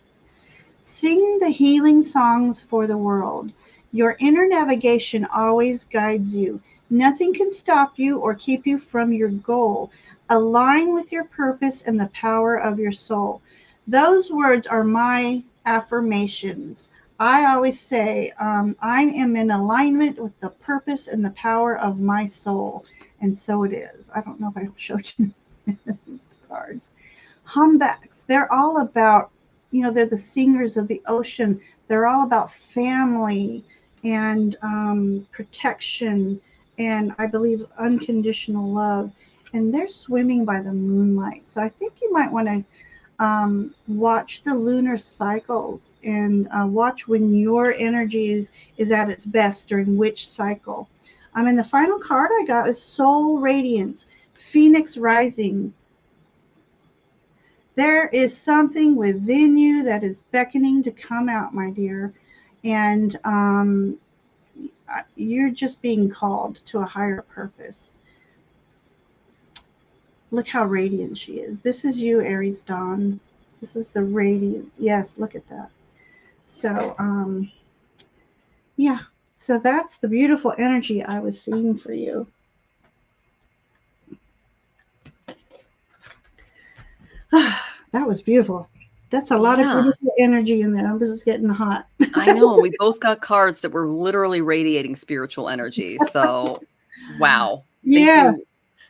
Sing the healing songs for the world. Your inner navigation always guides you. Nothing can stop you or keep you from your goal. Align with your purpose and the power of your soul. Those words are my affirmations. I always say, I am in alignment with the purpose and the power of my soul. And so it is. I don't know if I showed you the cards. Humbacks, they're all about, they're the singers of the ocean. They're all about family and protection and I believe unconditional love. And they're swimming by the moonlight. So I think you might want to watch the lunar cycles and watch when your energy is at its best during which cycle. And the final card I got is Soul Radiance, Phoenix Rising. There is something within you that is beckoning to come out, my dear. And you're just being called to a higher purpose. Look how radiant she is. This is you, Aries Dawn. This is the radiance. Yes, look at that. So, yeah. So that's the beautiful energy I was seeing for you. That was beautiful. That's a lot of Yeah. beautiful energy in there. I'm just getting hot. I know. We both got cards that were literally radiating spiritual energy. So, wow. Thank Yes. you.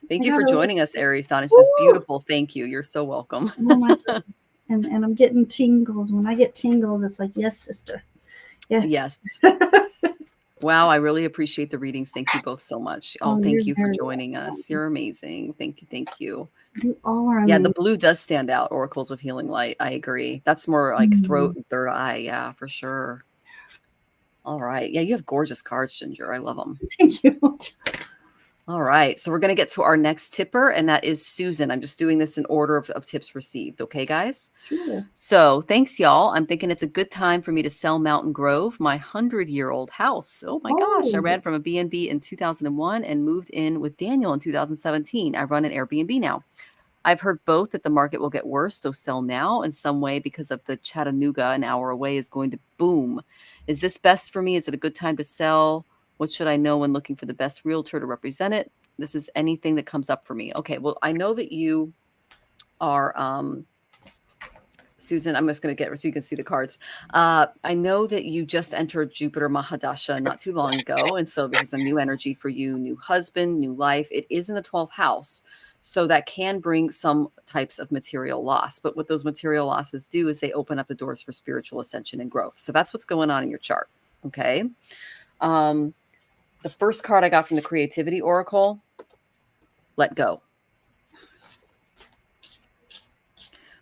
Thank I you got for a joining us, Aries Dawn. It's just woo. beautiful. Thank you. You're so welcome. Oh my God. And I'm getting tingles. When I get tingles, it's like, yes, sister. Yes. Yes. Wow, I really appreciate the readings. Thank you both so much. Oh, Oh, you're thank you for very joining us. welcome. You're amazing. Thank you. Thank you. You all are Yeah, the amazing. blue does stand out, Oracles of Healing Light. I agree. That's more like throat and third eye. Yeah, for sure. All right. Yeah, you have gorgeous cards, Ginger. I love them. Thank you. All right. So we're going to get to our next tipper, and that is Susan. I'm just doing this in order of tips received. Okay, guys? Sure. So thanks, y'all. I'm thinking it's a good time for me to sell Mountain Grove, my 100-year-old house. Oh my gosh. I Oh, ran from a B&B in 2001 and moved in with Daniel in 2017. I run an Airbnb now. I've heard both that the market will get worse, so sell now in some way because of the Chattanooga an hour away is going to boom. Is this best for me? Is it a good time to sell? What should I know when looking for the best realtor to represent it? This is anything that comes up for me. Okay, well, I know that you are Susan, I'm just going to get so you can see the cards. I know that you just entered Jupiter Mahadasha not too long ago. And so this is a new energy for you, new husband, new life. It is in the 12th house. So that can bring some types of material loss. But what those material losses do is they open up the doors for spiritual ascension and growth. So that's what's going on in your chart. Okay. The first card I got from the Creativity Oracle, let go.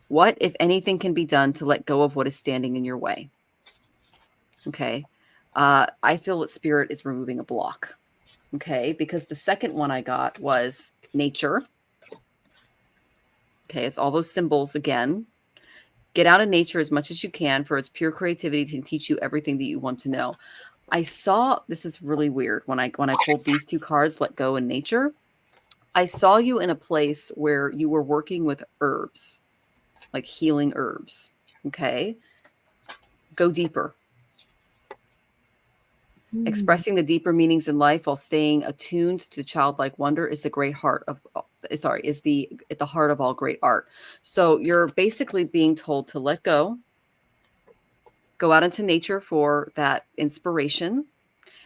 What, if anything, can be done to let go of what is standing in your way? Okay. I feel that spirit is removing a block. Okay. Because the second one I got was nature. Okay. It's all those symbols again. Get out of nature as much as you can, for its pure creativity can teach you everything that you want to know. I saw, this is really weird. When I pulled these two cards, let go and nature, I saw you in a place where you were working with herbs, like healing herbs. Okay. Go deeper. Expressing the deeper meanings in life while staying attuned to childlike wonder is the great heart of, is at the heart of all great art. So you're basically being told to let go out into nature for that inspiration,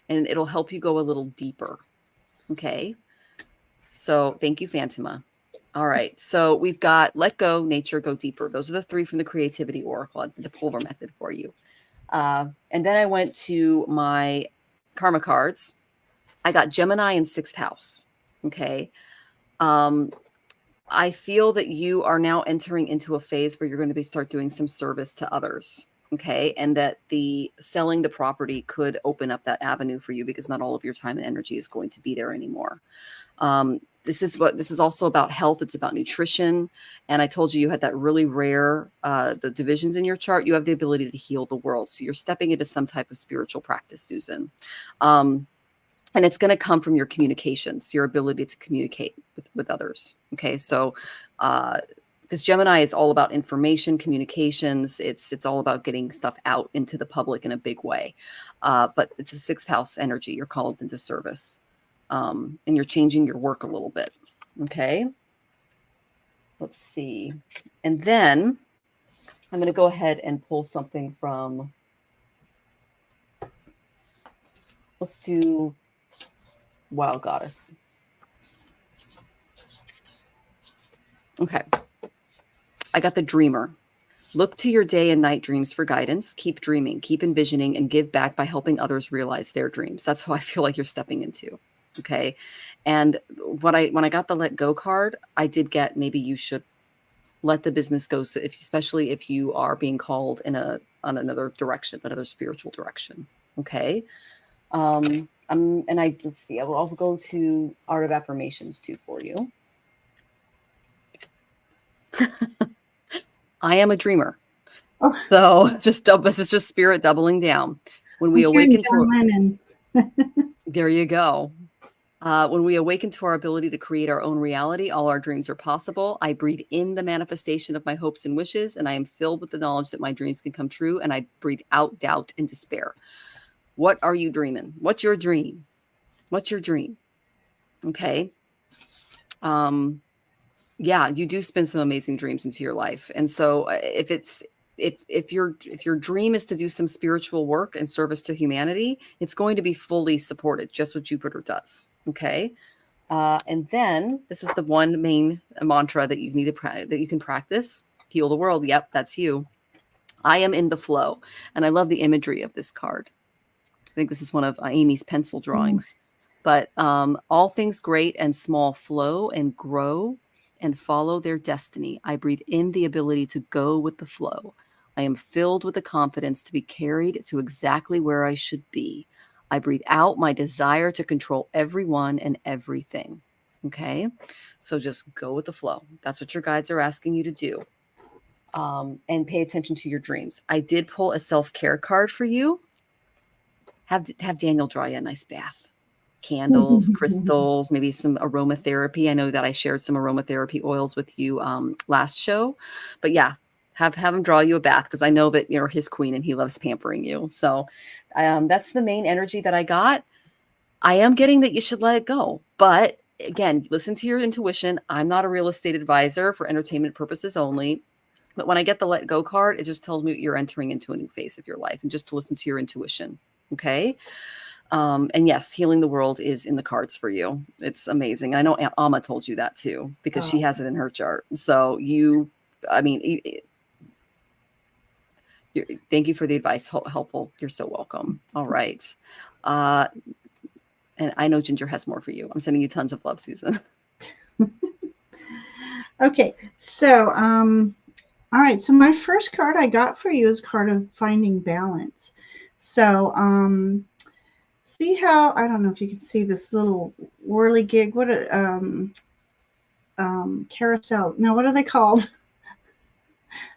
and it'll help you go a little deeper. Okay. So thank you, Phantima. All right. So we've got let go, nature, go deeper. Those are the three from the Creativity Oracle. I did the polar method for you. And then I went to my karma cards. I got Gemini in 6th house. Okay. I feel that you are now entering into a phase where you're going to start doing some service to others. Okay. And that the selling the property could open up that avenue for you, because not all of your time and energy is going to be there anymore. This is also about health. It's about nutrition. And I told you, you had that really rare, the divisions in your chart. You have the ability to heal the world. So you're stepping into some type of spiritual practice, Susan. And it's going to come from your communications, your ability to communicate with others. Okay. So, because Gemini is all about information, communications. It's all about getting stuff out into the public in a big way. But it's a 6th house energy. You're called into service. And you're changing your work a little bit. Okay. Let's see. And then I'm going to go ahead and pull something from, let's do Wild Goddess. Okay. I got the Dreamer. Look to your day and night dreams for guidance. Keep dreaming, keep envisioning, and give back by helping others realize their dreams. That's how I feel like you're stepping into. Okay. And when I got the let go card, I did get, maybe you should let the business go. So especially if you are being called on another direction, another spiritual direction. Okay. Let's see, I'll go to Art of Affirmations too for you. I am a dreamer. Oh. So this is just spirit doubling down. When we I'm hearing awaken John to Lennon. There you go. When we awaken to our ability to create our own reality, all our dreams are possible. I breathe in the manifestation of my hopes and wishes, and I am filled with the knowledge that my dreams can come true, and I breathe out doubt and despair. What are you dreaming? What's your dream? What's your dream? Okay. Yeah, you do spin some amazing dreams into your life. And so if your dream is to do some spiritual work and service to humanity, it's going to be fully supported, just what Jupiter does. Okay. And then this is the one main mantra that you need to that you can practice. Heal the world. Yep, that's you. I am in the flow. And I love the imagery of this card. I think this is one of Amy's pencil drawings. But all things great and small flow and grow and follow their destiny. I breathe in the ability to go with the flow. I am filled with the confidence to be carried to exactly where I should be. I breathe out my desire to control everyone and everything. Okay, so just go with the flow. That's what your guides are asking you to do. And pay attention to your dreams. I did pull a self-care card for you. Have Daniel draw you a nice bath. Candles, crystals, maybe some aromatherapy. I know that I shared some aromatherapy oils with you last show. But yeah, have him draw you a bath, because I know that you're his queen and he loves pampering you. So that's the main energy that I got. I am getting that you should let it go. But again, listen to your intuition. I'm not a real estate advisor, for entertainment purposes only. But when I get the let go card, it just tells me you're entering into a new phase of your life, and just to listen to your intuition. Okay. And yes, healing the world is in the cards for you. It's amazing. And I know Aunt Alma told you that too, because she has it in her chart. So thank you for the advice. Helpful. You're so welcome. All right. And I know Ginger has more for you. I'm sending you tons of love, Susan. Okay. So, all right. So my first card I got for you is a card of finding balance. So, see how, I don't know if you can see this little whirligig. What carousel? No, what are they called?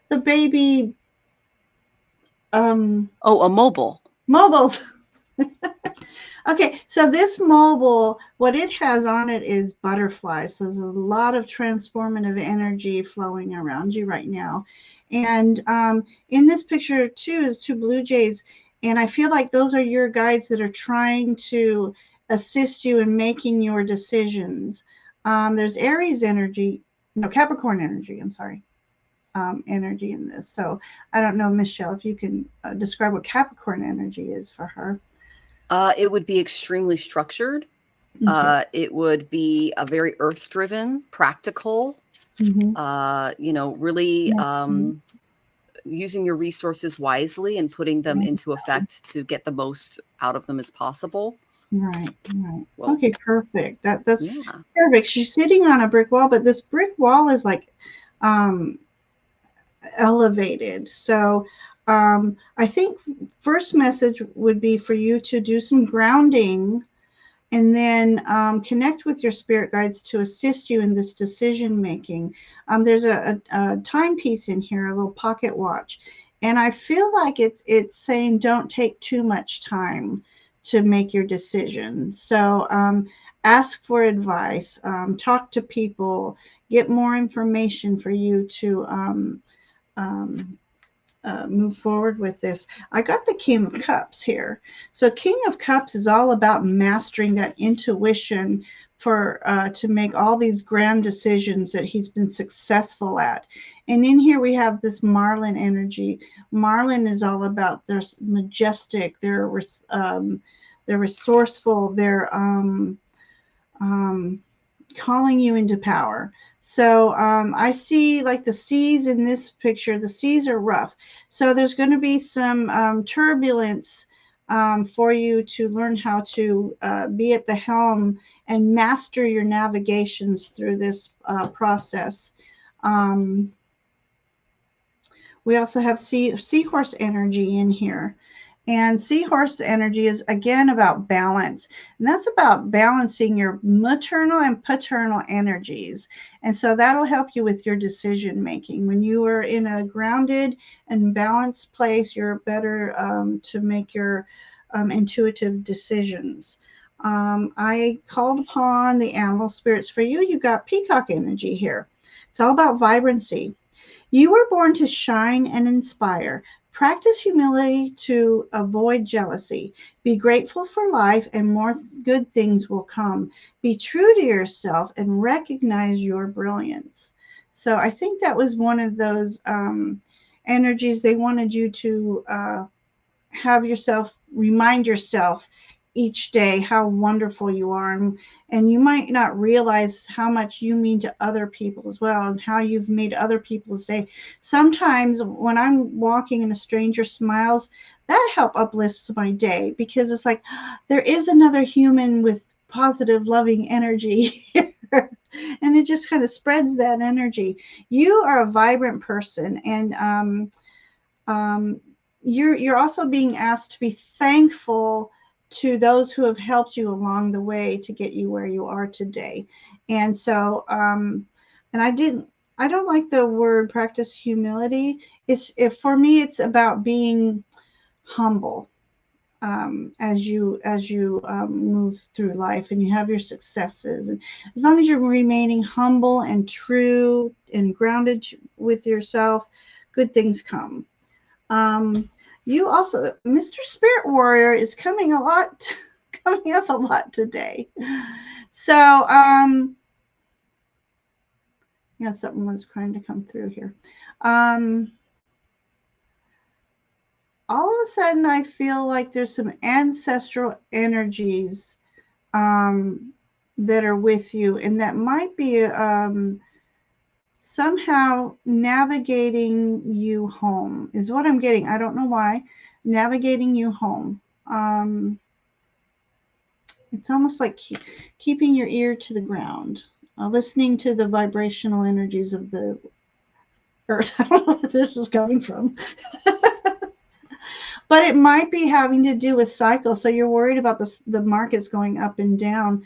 The baby. A mobile. Mobiles. Okay, so this mobile, what it has on it is butterflies. So there's a lot of transformative energy flowing around you right now. And in this picture too is two blue jays. And I feel like those are your guides that are trying to assist you in making your decisions. There's Aries energy, no, Capricorn energy, I'm sorry, energy in this. So I don't know, Michelle, if you can describe what Capricorn energy is for her. It would be extremely structured. Okay. It would be a very earth-driven, practical, really using your resources wisely and putting them into effect to get the most out of them as possible. Right. Well, okay, perfect. That's perfect. She's sitting on a brick wall, but this brick wall is like elevated. So I think first message would be for you to do some grounding, and then connect with your spirit guides to assist you in this decision making. There's a timepiece in here, a little pocket watch, and I feel like it's saying don't take too much time to make your decision. So ask for advice, talk to people, get more information for you to move forward with this. I got the King of Cups here. So King of Cups is all about mastering that intuition for to make all these grand decisions that he's been successful at. And in here we have this Marlin energy. Marlin is all about they're majestic, they're resourceful, they're calling you into power. So I see like the seas in this picture, the seas are rough. So there's going to be some turbulence for you to learn how to be at the helm and master your navigations through this process. We also have seahorse energy in here. And seahorse energy is again about balance. And that's about balancing your maternal and paternal energies. And so that'll help you with your decision making. When you are in a grounded and balanced place, you're better to make your intuitive decisions. I called upon the animal spirits for you. You got peacock energy here. It's all about vibrancy. You were born to shine and inspire. Practice humility to avoid jealousy. Be grateful for life, and more good things will come. Be true to yourself and recognize your brilliance. So I think that was one of those energies they wanted you to have yourself remind yourself each day how wonderful you are, and you might not realize how much you mean to other people as well, and how you've made other people's day. Sometimes when I'm walking and a stranger smiles, that help uplifts my day, because it's like there is another human with positive loving energy and it just kind of spreads that energy. You are a vibrant person, and um, you're also being asked to be thankful to those who have helped you along the way to get you where you are today. And so, and I don't like the word practice humility. It's if for me, it's about being humble as you move through life and you have your successes. And as long as you're remaining humble and true and grounded with yourself, good things come. You also, Mr. Spirit Warrior is coming a lot, coming up a lot today. So, yeah, something was trying to come through here. All of a sudden, I feel like there's some ancestral energies that are with you, and that might be somehow navigating you home is what I'm getting. I don't know why. Navigating you home. It's almost like keeping your ear to the ground, listening to the vibrational energies of the earth. I don't know where this is coming from. But it might be having to do with cycles. So you're worried about the markets going up and down.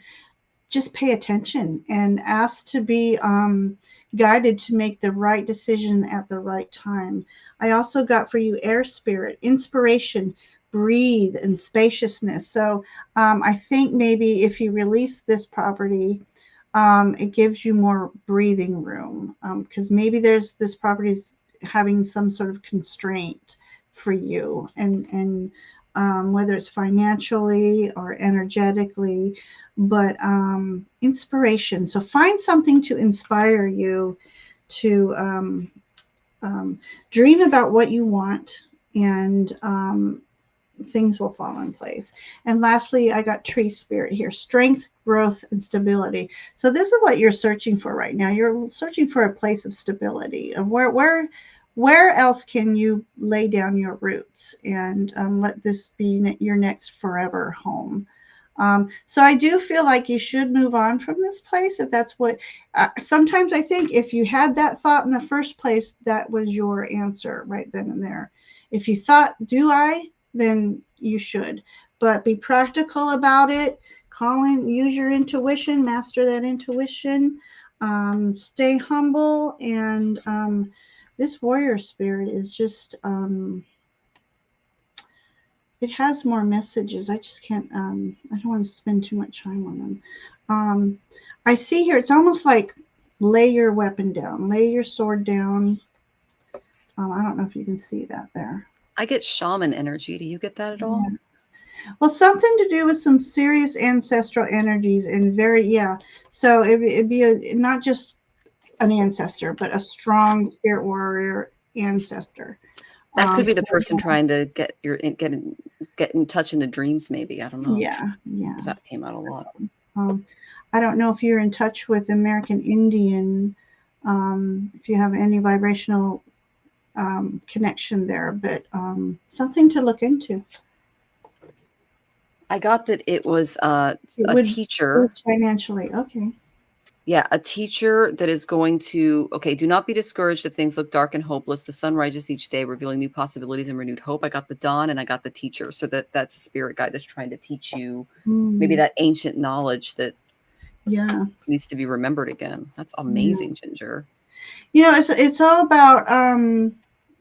Just pay attention and ask to be guided to make the right decision at the right time. I also got for you air spirit, inspiration, breathe, and spaciousness. So I think maybe if you release this property, it gives you more breathing room, because maybe there's this property having some sort of constraint for you, and whether it's financially or energetically, but inspiration. So find something to inspire you to dream about what you want, and things will fall in place. And lastly, I got tree spirit here, strength, growth, and stability. So this is what you're searching for right now. You're searching for a place of stability, of where else can you lay down your roots and let this be your next forever home. So I do feel like you should move on from this place, if that's what sometimes I think if you had that thought in the first place, that was your answer right then and there. If you thought, do I, then you should, but be practical about it. Call in, use your intuition, master that intuition, stay humble, and this warrior spirit is just it has more messages. I just can't I don't want to spend too much time on them. I see here it's almost like lay your weapon down, lay your sword down. I don't know if you can see that there. I get shaman energy. Do you get that at all? Yeah. Well, something to do with some serious ancestral energies, and yeah. So it'd be not just an ancestor, but a strong spirit warrior ancestor. That could be the person trying to get in touch in the dreams. Maybe, I don't know. Yeah. That came out a lot. I don't know if you're in touch with American Indian, if you have any vibrational connection there, but something to look into. I got that it was a teacher. Financially, okay. Yeah, a teacher that is going to, okay, do not be discouraged if things look dark and hopeless. The sun rises each day, revealing new possibilities and renewed hope. I got the dawn and I got the teacher. So that's a spirit guide that's trying to teach you maybe that ancient knowledge that needs to be remembered again. That's amazing, Ginger. You know, it's all about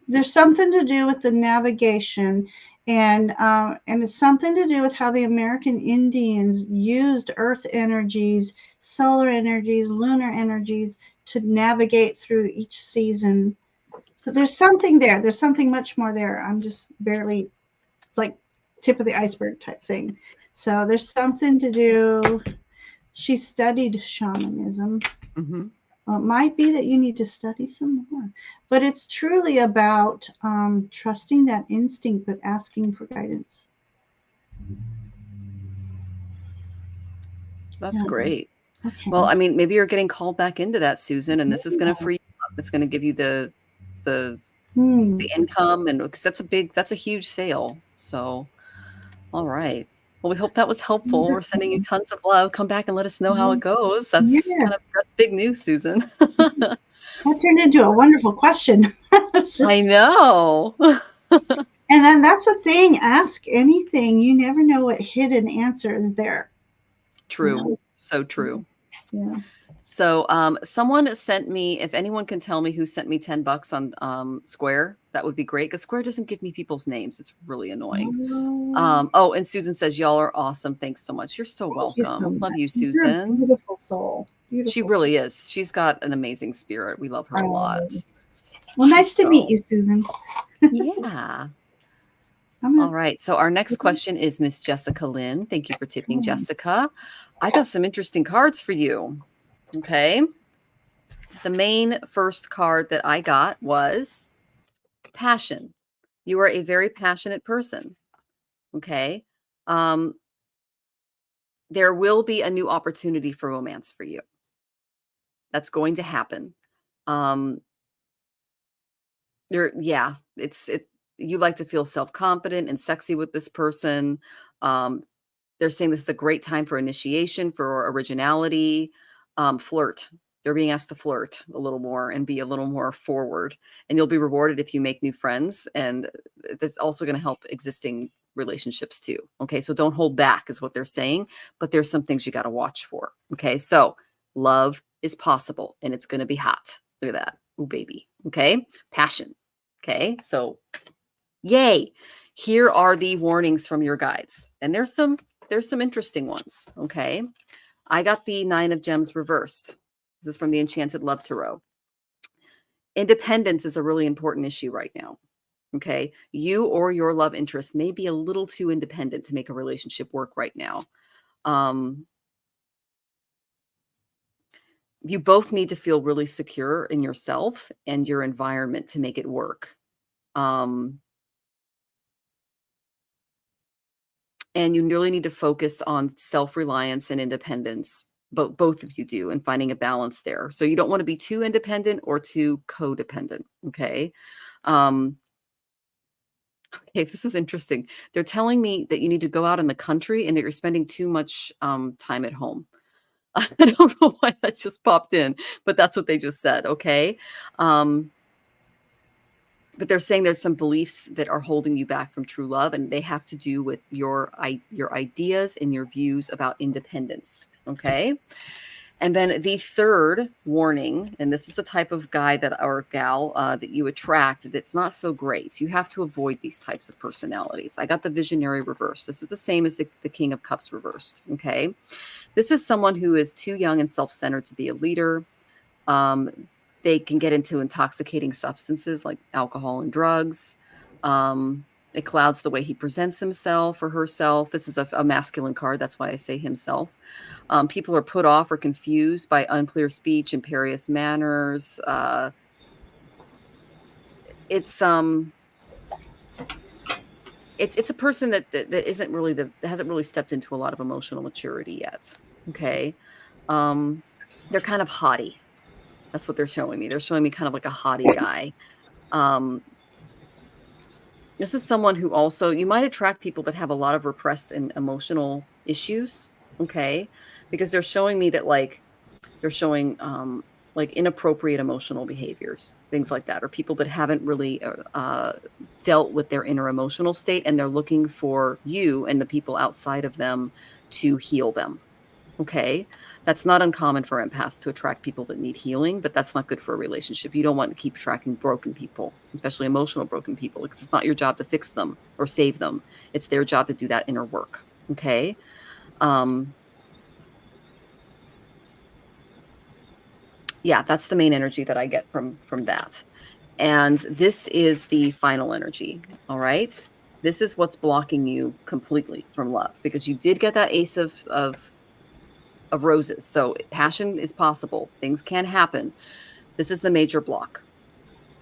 there's something to do with the navigation, And it's something to do with how the American Indians used earth energies, solar energies, lunar energies to navigate through each season. So there's something there. There's something much more there. I'm just barely like tip of the iceberg type thing. So there's something to do. She studied shamanism. Mm-hmm. Well, it might be that you need to study some more, but it's truly about trusting that instinct, but asking for guidance. That's Yeah. great. Okay. Well, I mean, maybe you're getting called back into that, Susan, and this is going to free you up. It's going to give you the income, and because that's a huge sale. So, all right. Well, we hope that was helpful. We're sending you tons of love. Come back and let us know how it goes. That's Yeah, that's big news, Susan. that turned into a wonderful question. I know. And then that's the thing. Ask anything. You never know what hidden answer is there. True. You know? So true. Yeah. So, someone sent me, if anyone can tell me who sent me $10 on Square, that would be great because Square doesn't give me people's names. It's really annoying. Oh, and Susan says, y'all are awesome. Thanks so much. You're so Thank you so welcome. Love much. you, You're a Susan. beautiful soul. She Beautiful. really is. She's got an amazing spirit. We love her a lot. Well, nice to meet So, you, Susan. yeah. I'm All right. So our next question is Miss Jessica Lynn. Thank you for tipping, Jessica. I got some interesting cards for you. Okay. The main first card that I got was passion. You are a very passionate person. Okay. Um, there will be a new opportunity for romance for you. That's going to happen. Yeah, you like to feel self-confident and sexy with this person. Um, they're saying this is a great time for initiation, for originality, flirt. They're being asked to flirt a little more and be a little more forward, and you'll be rewarded if you make new friends, and that's also going to help existing relationships too. Okay, so don't hold back is what they're saying, but there's some things you got to watch for. Okay, so love is possible and it's going to be hot. Look at that. Ooh, baby. Okay, passion. Okay, so yay. Here are the warnings from your guides, and there's some interesting ones. Okay, I got the 9 of Gems reversed. This is from the Enchanted Love Tarot. Independence is a really important issue right now. Okay, you or your love interest may be a little too independent to make a relationship work right now. You both need to feel really secure in yourself and your environment to make it work. And you really need to focus on self-reliance and independence. But both of you do, and finding a balance there. So you don't want to be too independent or too codependent. Okay. Okay, this is interesting. They're telling me that you need to go out in the country and that you're spending too much time at home. I don't know why that just popped in, but that's what they just said. Okay. But they're saying there's some beliefs that are holding you back from true love, and they have to do with your ideas and your views about independence. Okay. And then the third warning, and this is the type of guy or gal that you attract that's not so great. You have to avoid these types of personalities. I got the Visionary reversed. This is the same as the King of Cups reversed. Okay. This is someone who is too young and self-centered to be a leader. They can get into intoxicating substances like alcohol and drugs. It clouds the way he presents himself or herself. This is a masculine card. That's why I say himself. People are put off or confused by unclear speech, imperious manners. It's a person that isn't really that hasn't really stepped into a lot of emotional maturity yet. Okay. They're kind of haughty. That's what they're showing me. They're showing me kind of like a haughty guy. This is someone who also you might attract people that have a lot of repressed and emotional issues. Okay. Because they're showing me that they're showing like inappropriate emotional behaviors, things like that, or people that haven't really dealt with their inner emotional state, and they're looking for you and the people outside of them to heal them. Okay. That's not uncommon for empaths to attract people that need healing, but that's not good for a relationship. You don't want to keep attracting broken people, especially emotional broken people, because it's not your job to fix them or save them. It's their job to do that inner work. Okay. Um, yeah, that's the main energy that I get from that. And this is the final energy. All right. This is what's blocking you completely from love, because you did get that ace of roses. So passion is possible. Things can happen. This is the major block.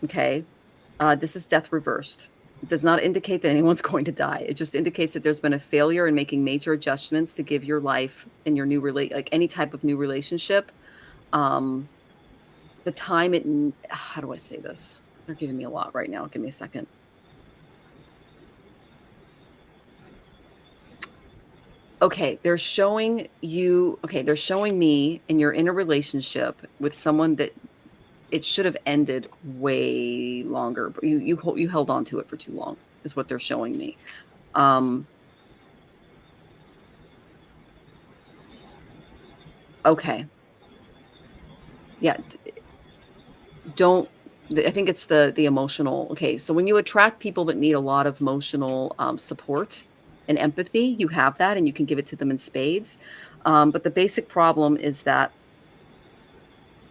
Okay. This is death reversed. It does not indicate that anyone's going to die. It just indicates that there's been a failure in making major adjustments to give your life and your new like any type of new relationship, um, the time how do I say this? They're giving me a lot right now. Give me a second. Okay, they're showing you. Okay, they're showing me, and you're in a relationship with someone that it should have ended way longer, but you held on to it for too long, is what they're showing me. Okay. Yeah, don't I think it's the emotional. Okay, so when you attract people that need a lot of emotional, support and empathy, you have that, and you can give it to them in spades, but the basic problem is that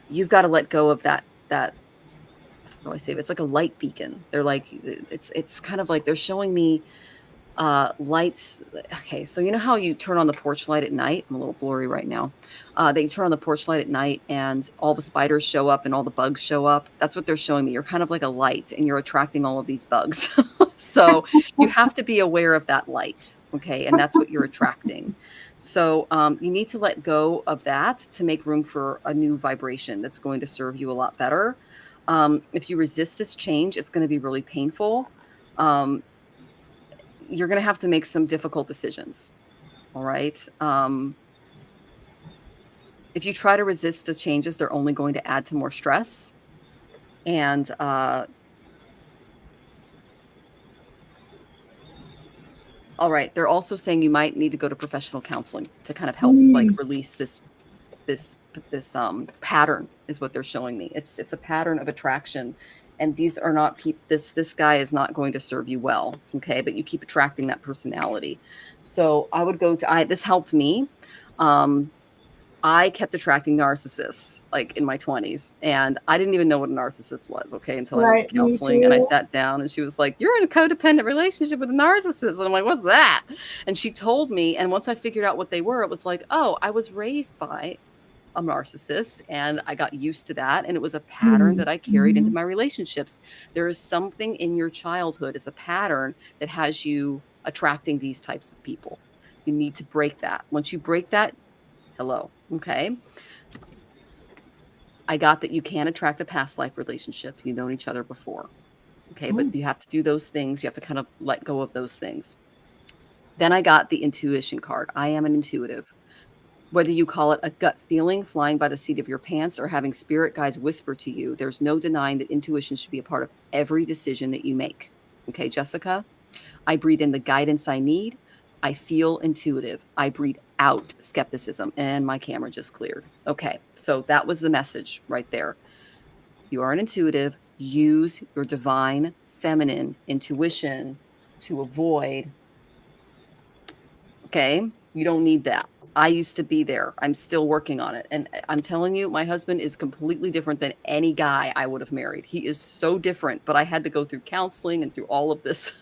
you've gotta let go of that how do I say it? It's like a light beacon. They're like, it's kind of like they're showing me lights. Okay, so you know how you turn on the porch light at night? I'm a little blurry right now. That you turn on the porch light at night and all the spiders show up and all the bugs show up. That's what they're showing me. You're kind of like a light and you're attracting all of these bugs. So you have to be aware of that light. Okay, and that's what you're attracting. So you need to let go of that to make room for a new vibration that's going to serve you a lot better. If you resist this change, it's going to be really painful. Um, you're gonna have to make some difficult decisions, all right? If you try to resist the changes, they're only going to add to more stress, and, all right, they're also saying you might need to go to professional counseling to kind of help, like, Mm, release this pattern is what they're showing me. It's a pattern of attraction, and these are not this guy is not going to serve you well, okay? But you keep attracting that personality. So I would go to I this helped me. Um, I kept attracting narcissists, like, in my 20s, and I didn't even know what a narcissist was, okay, until I went to right, me counseling, and I too. sat down, and she was like, "You're in a codependent relationship with a narcissist," and I'm like, "What's that?" And she told me, and once I figured out what they were, it was like, "Oh, I was raised by a narcissist, and I got used to that, and it was a pattern Mm, that I carried into mhm. my relationships." There is something in your childhood as a pattern that has you attracting these types of people. You need to break that. Once you break that, hello, okay? I got that you can attract a past life relationship. You've known each other before. Okay. But Mm, you have to do those things. You have to kind of let go of those things. Then I got the intuition card. I am an intuitive. Whether you call it a gut feeling, flying by the seat of your pants, or having spirit guides whisper to you, there's no denying that intuition should be a part of every decision that you make. Okay, Jessica? I breathe in the guidance I need. I feel intuitive. I breathe out skepticism. And my camera just cleared. Okay, so that was the message right there. You are an intuitive. Use your divine feminine intuition to avoid, okay? You don't need that. I used to be there. I'm still working on it. And I'm telling you, my husband is completely different than any guy I would have married. He is so different, but I had to go through counseling and through all of this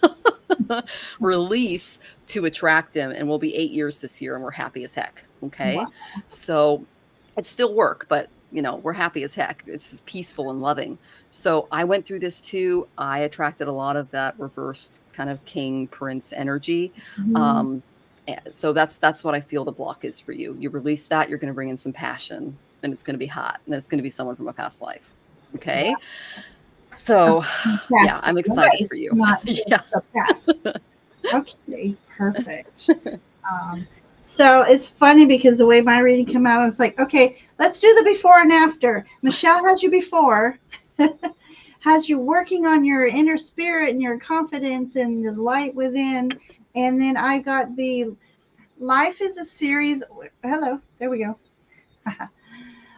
release to attract him. And we'll be 8 years this year and we're happy as heck. wow. Okay. So it's still work, but we're happy as heck. It's peaceful and loving. So I went through this too. I attracted a lot of that reversed kind of king prince energy. Mhm. Um, so that's what I feel the block is for you. You release that, you're going to bring in some passion, and it's going to be hot, and it's going to be someone from a past life. Okay. So, That's yeah, fantastic I'm excited life, for you. not just Yeah. the past. Okay, perfect. Um, so it's funny because the way my reading came out, I was like, okay, let's do the before and after. Michelle has you before, has you working on your inner spirit and your confidence and the light within. And then I got the Life is a series. Hello, there we go.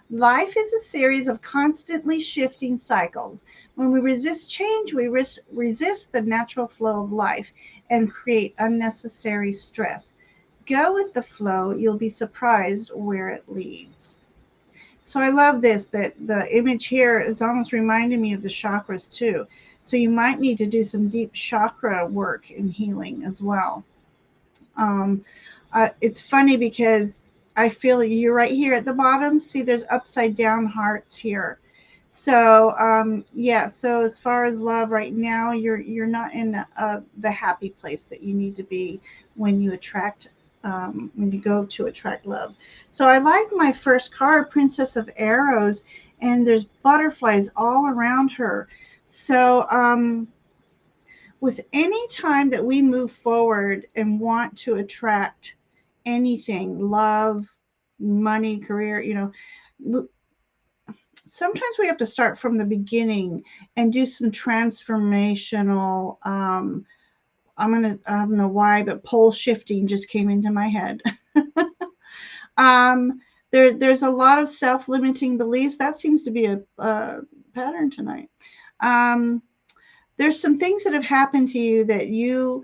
Life is a series of constantly shifting cycles. When we resist change, we resist the natural flow of life and create unnecessary stress. Go with the flow, you'll be surprised where it leads. So I love this, that the image here is almost reminding me of the chakras too. So you might need to do some deep chakra work and healing as well. Um, it's funny because I feel you're right here at the bottom. See, there's upside down hearts here. So yeah. So as far as love right now, you're not in the happy place that you need to be when you attract when you go to attract love. So I like my first card, Princess of Arrows, and there's butterflies all around her. So with any time that we move forward and want to attract anything, love, money, career, sometimes we have to start from the beginning and do some transformational I don't know why, but pole shifting just came into my head. There's a lot of self-limiting beliefs. That seems to be a pattern tonight. um, there's some things that have happened to you that you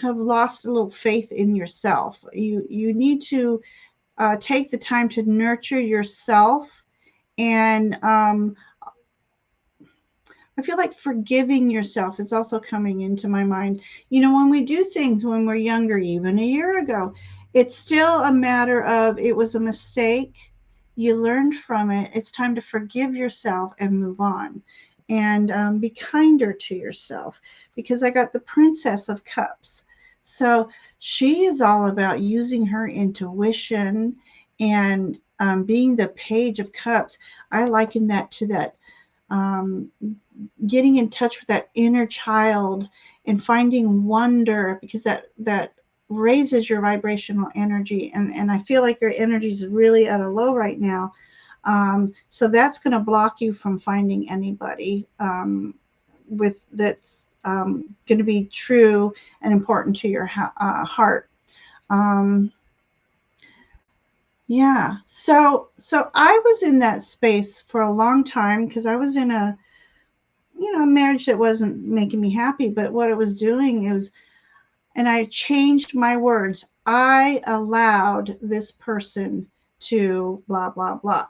have lost a little faith in yourself. You need to take the time to nurture yourself, and I feel like forgiving yourself is also coming into my mind. When we do things when we're younger, even a year ago, it's still a matter of it was a mistake. You learned from it. It's time to forgive yourself and move on, and be kinder to yourself, because I got the Princess of Cups. So she is all about using her intuition and being the Page of Cups. I liken that to that um, getting in touch with that inner child and finding wonder, because that raises your vibrational energy, and I feel like your energy is really at a low right now. So that's going to block you from finding anybody with that's going to be true and important to your heart. um, yeah, so I was in that space for a long time because I was in a marriage that wasn't making me happy, but what it was doing is, and I changed my words. I allowed this person to blah, blah, blah.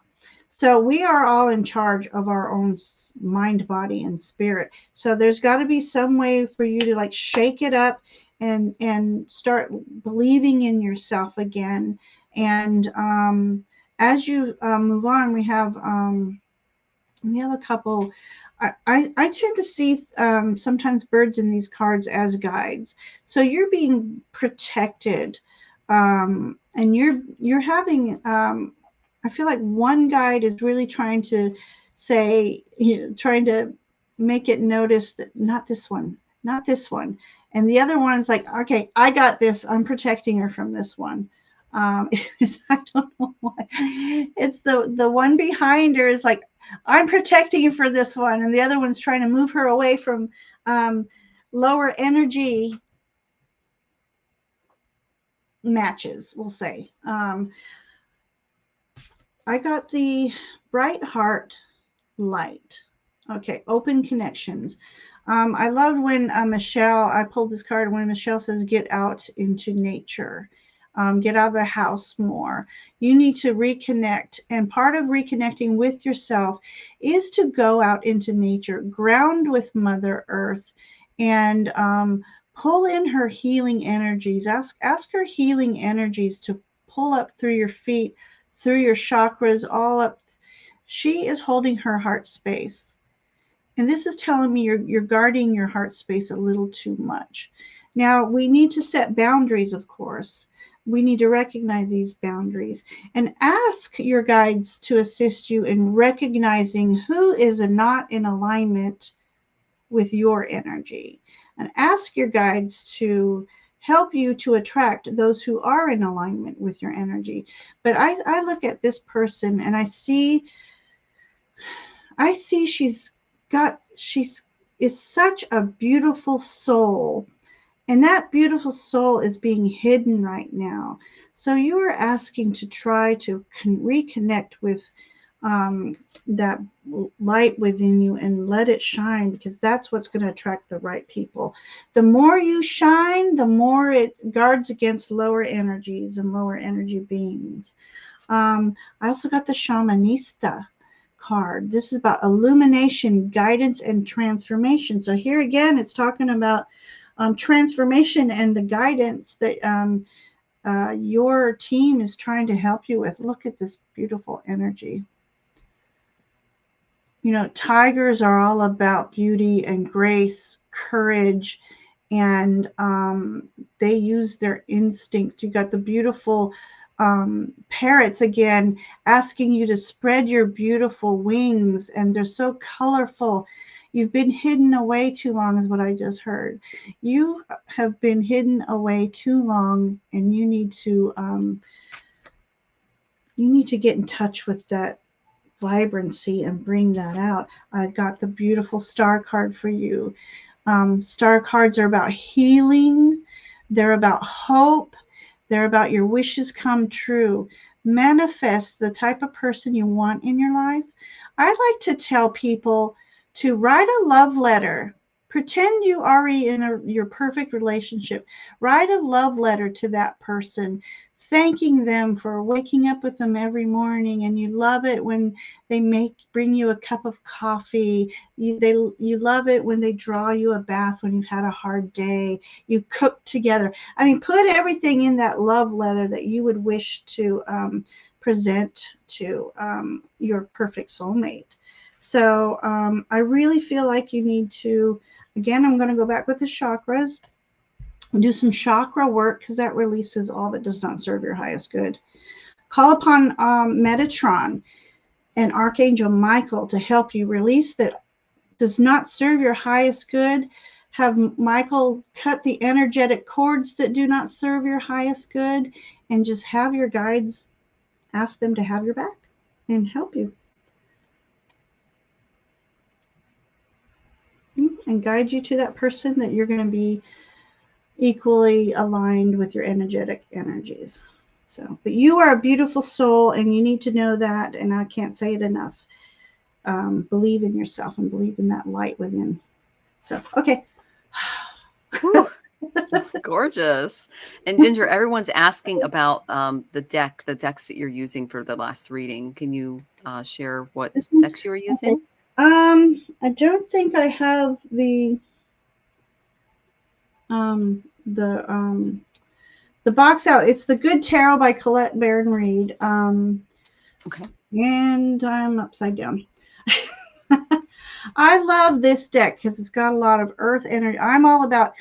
So we are all in charge of our own mind, body, and spirit. So there's got to be some way for you to like shake it up and start believing in yourself again. And as you move on, we have a couple. I tend to see sometimes birds in these cards as guides. So you're being protected, and you're having. I feel like one guide is really trying to say, trying to make it notice that not this one, not this one, and the other one's like, okay, I got this. I'm protecting her from this one. I don't know why. It's the one behind her is like, I'm protecting you for this one, and the other one's trying to move her away from um, lower energy matches, we'll say. I got the bright heart light. Okay, open connections. I loved when I pulled this card when Michelle says, get out into nature. Get out of the house more. You need to reconnect. And part of reconnecting with yourself is to go out into nature, ground with Mother Earth, and pull in her healing energies. Ask her healing energies to pull up through your feet, through your chakras, all up. She is holding her heart space. And this is telling me you're guarding your heart space a little too much. Now, we need to set boundaries, of course. We need to recognize these boundaries and ask your guides to assist you in recognizing who is not in alignment with your energy. And ask your guides to help you to attract those who are in alignment with your energy. But I look at this person and I see she's is such a beautiful soul, And that beautiful soul is being hidden right now. So you are asking to try to reconnect with that light within you and let it shine, because that's what's going to attract the right people. The more you shine, the more it guards against lower energies and lower energy beings. I also got the Shamanista card. This is about illumination, guidance, and transformation. So here again, it's talking about transformation and the guidance that your team is trying to help you with. Look at this beautiful energy. You know, tigers are all about beauty and grace, courage, and they use their instinct. You got the beautiful parrots again asking you to spread your beautiful wings, and they're so colorful. You've been hidden away too long, is what I just heard. You have been hidden away too long, and you need to get in touch with that vibrancy and bring that out. I got the beautiful star card for you. Star cards are about healing. They're about hope. They're about your wishes come true. Manifest the type of person you want in your life. I like to tell people to write a love letter. Pretend you already in your perfect relationship. Write a love letter to that person, thanking them for waking up with them every morning, and you love it when they bring you a cup of coffee. You love it when they draw you a bath when you've had a hard day. You cook together. I mean, put everything in that love letter that you would wish to present to your perfect soulmate. So I really feel like you need to, again, I'm going to go back with the chakras, do some chakra work, because that releases all that does not serve your highest good. Call upon Metatron and Archangel Michael to help you release that does not serve your highest good. Have Michael cut the energetic cords that do not serve your highest good, and just have your guides ask them to have your back and help you. And guide you to that person that you're going to be equally aligned with your energetic energies. So, but you are a beautiful soul, and you need to know that, and I can't say it enough. Believe in yourself and believe in that light within. So, okay. Gorgeous. And Ginger, everyone's asking about the decks that you're using for the last reading. Can you share what decks you were using? Okay. I don't think I have the box out. It's the Good Tarot by Colette Baron Reed. Okay. And I'm upside down. I love this deck because it's got a lot of earth energy. I'm all about,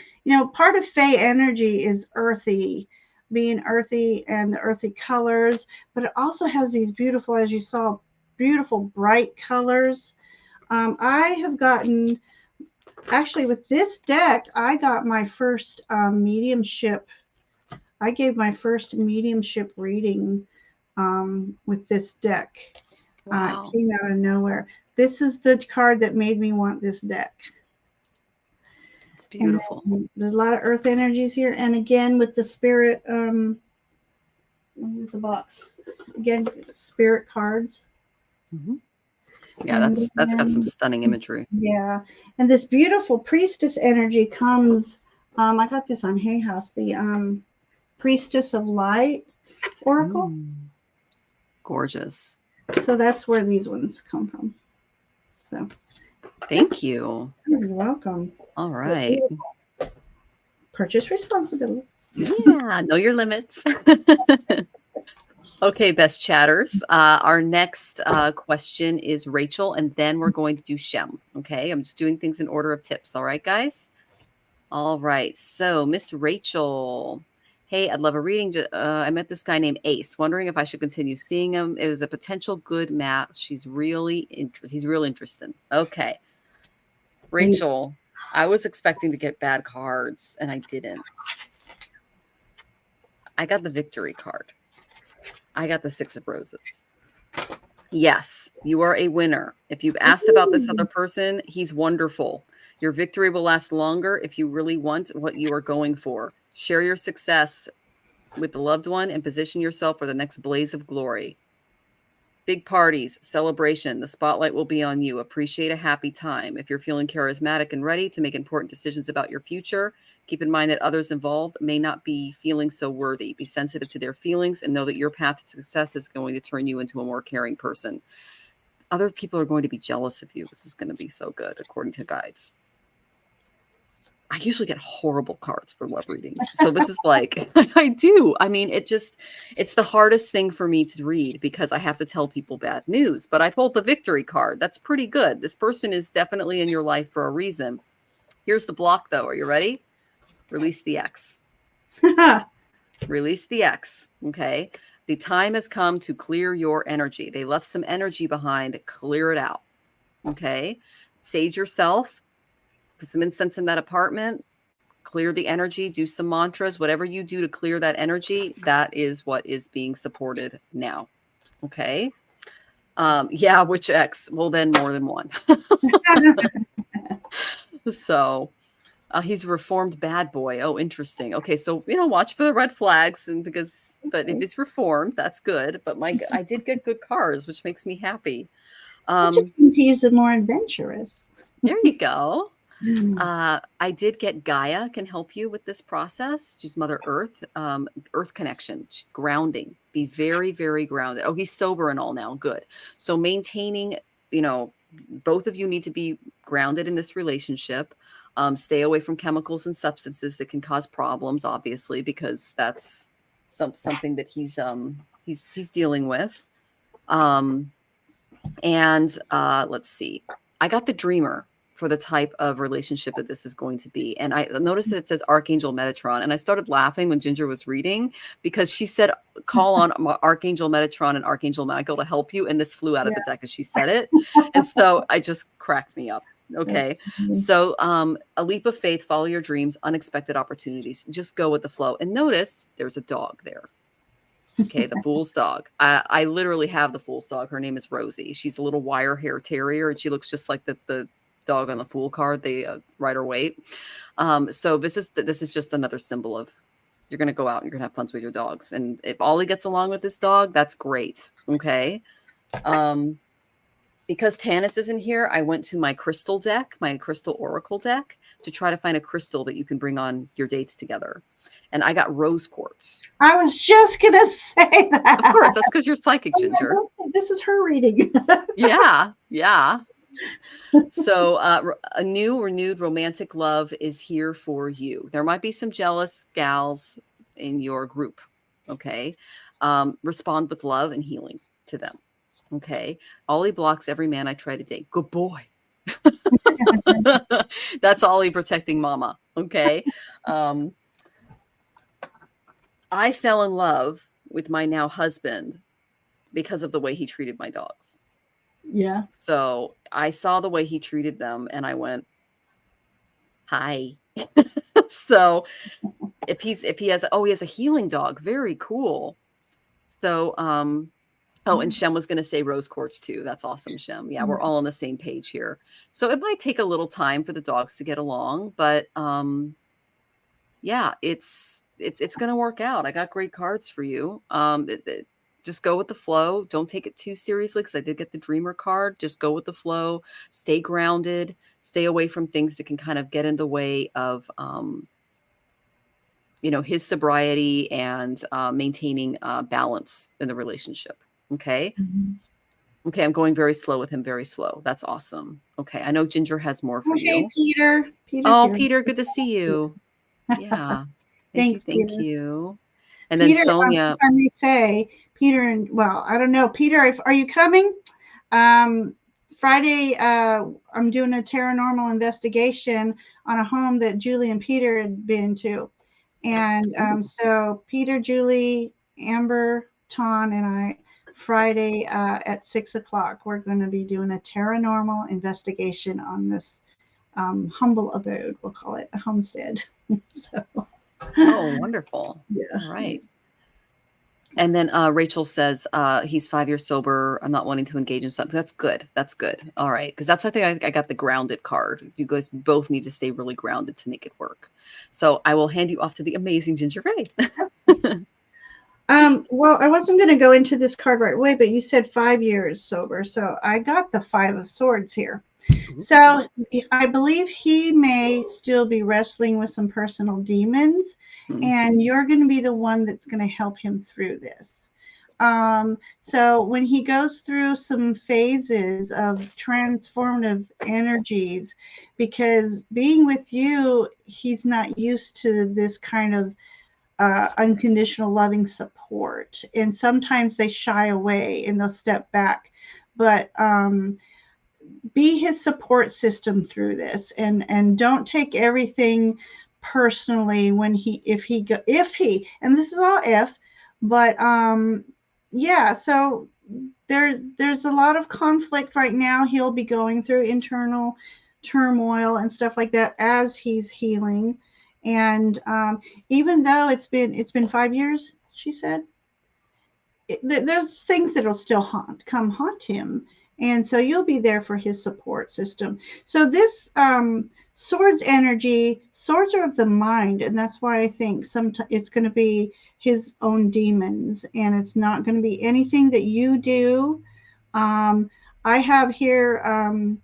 part of Fae energy is earthy, being earthy and the earthy colors, but it also has these beautiful, as you saw, beautiful bright colors. I have gotten, actually with this deck, I got my first mediumship. I gave my first mediumship reading with this deck. Wow. It came out of nowhere. This is the card that made me want this deck. It's beautiful. There's a lot of earth energies here. And again, with the spirit, with the box. Again, spirit cards. Mm-hmm. Yeah, that's got some stunning imagery. Yeah. And this beautiful priestess energy comes, I got this on Hay House, the Priestess of Light Oracle. Gorgeous. So that's where these ones come from. So thank you. You're welcome. All right. Purchase responsibility. Yeah, know your limits. Okay, best chatters. Our next question is Rachel, and then we're going to do Shem. Okay, I'm just doing things in order of tips. All right, guys? All right. So, Miss Rachel. Hey, I'd love a reading. I met this guy named Ace, wondering if I should continue seeing him. It was a potential good match. He's real interesting. Okay. Rachel, I was expecting to get bad cards, and I didn't. I got the victory card. I got the 6 of Roses. Yes, you are a winner. If you've asked about this other person, he's wonderful. Your victory will last longer if you really want what you are going for. Share your success with the loved one and position yourself for the next blaze of glory. Big parties, celebration, the spotlight will be on you. Appreciate a happy time. If you're feeling charismatic and ready to make important decisions about your future, keep in mind that others involved may not be feeling so worthy. Be sensitive to their feelings and know that your path to success is going to turn you into a more caring person. Other people are going to be jealous of you. This is going to be so good, according to guides. I usually get horrible cards for love readings. So this is like, I do. I mean, it's the hardest thing for me to read because I have to tell people bad news. But I pulled the victory card. That's pretty good. This person is definitely in your life for a reason. Here's the block, though. Are you ready? Release the X. Release the X. Okay. The time has come to clear your energy. They left some energy behind. Clear it out. Okay. Sage yourself. Put some incense in that apartment, clear the energy, do some mantras, whatever you do to clear that energy, that is what is being supported now. Okay. Yeah, which X? Well, then more than one. So he's a reformed bad boy. Oh, interesting. Okay, so watch for the red flags, and but if it's reformed, that's good. But I did get good cards, which makes me happy. It just means he is more adventurous. There you go. I did get Gaia can help you with this process. She's Mother Earth, Earth connection, grounding. Be very, very grounded. Oh, he's sober and all now. Good. So maintaining, both of you need to be grounded in this relationship. Stay away from chemicals and substances that can cause problems, obviously, because that's something that he's dealing with. Let's see. I got the Dreamer for the type of relationship that this is going to be. And I noticed that it says Archangel Metatron. And I started laughing when Ginger was reading because she said, call on Archangel Metatron and Archangel Michael to help you. And this flew out of the deck as she said it. And so I just cracked me up. Okay. So a leap of faith, follow your dreams, unexpected opportunities. Just go with the flow. And notice there's a dog there. Okay, the Fool's dog. I literally have the Fool's dog. Her name is Rosie. She's a little wire hair terrier, and she looks just like the dog on the Fool card, the Rider-Waite. So this is just another symbol of you're going to go out and you're going to have fun with your dogs. And if Ollie gets along with this dog, that's great. Okay. Because Tanis isn't here, I went to my crystal deck, my crystal oracle deck, to try to find a crystal that you can bring on your dates together. And I got rose quartz. I was just going to say that. Of course, that's because you're psychic, Ginger. This is her reading. Yeah. So a new, renewed romantic love is here for you. There might be some jealous gals in your group. Okay. Respond with love and healing to them. Okay. Ollie blocks every man I try to date. Good boy. That's Ollie protecting mama. Okay. I fell in love with my now husband because of the way he treated my dogs. Yeah. So I saw the way he treated them and I went, hi. So he has a healing dog. Very cool. So, and Shem was going to say rose quartz too. That's awesome, Shem. Yeah, we're all on the same page here. So it might take a little time for the dogs to get along, but yeah, it's going to work out. I got great cards for you. Just go with the flow. Don't take it too seriously because I did get the Dreamer card. Just go with the flow. Stay grounded. Stay away from things that can kind of get in the way of, his sobriety and maintaining balance in the relationship. Okay. Mm-hmm. Okay. I'm going very slow with him. Very slow. That's awesome. Okay. I know Ginger has more for you. Okay, Peter. Peter, good to see you. Yeah. Thank you. And then Peter, Sonia. if I may say, Peter, I don't know. Peter, are you coming? Friday, I'm doing a paranormal investigation on a home that Julie and Peter had been to. And so Peter, Julie, Amber, Ton, and I, Friday at 6:00, we're going to be doing a paranormal investigation on this humble abode. We'll call it a homestead. So. Oh, wonderful. Yeah. All right. And then Rachel says he's 5 years sober. I'm not wanting to engage in something. That's good. That's good. All right. Because that's, I think I got the grounded card. You guys both need to stay really grounded to make it work. So I will hand you off to the amazing Ginger Ray. Well, I wasn't going to go into this card right away, but you said 5 years sober. So I got the Five of Swords here. So I believe he may still be wrestling with some personal demons, and you're going to be the one that's going to help him through this. So when he goes through some phases of transformative energies, because being with you, he's not used to this kind of unconditional loving support, and sometimes they shy away and they'll step back, but be his support system through this, and don't take everything personally when if he and this is all if, but yeah, so there's a lot of conflict right now. He'll be going through internal turmoil and stuff like that as he's healing. And even though it's been 5 years, she said, there's things that'll still haunt him, and so you'll be there for his support system. So this swords energy, swords are of the mind, and that's why I think sometimes it's going to be his own demons, and it's not going to be anything that you do. I have here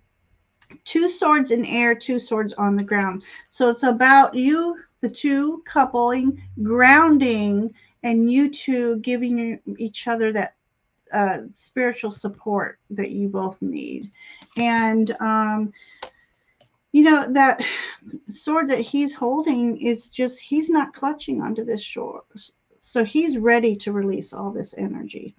2 swords in air, 2 swords on the ground. So it's about you, the two coupling, grounding, and you two giving each other that spiritual support that you both need. And that sword that he's holding is just, he's not clutching onto this sword. So he's ready to release all this energy.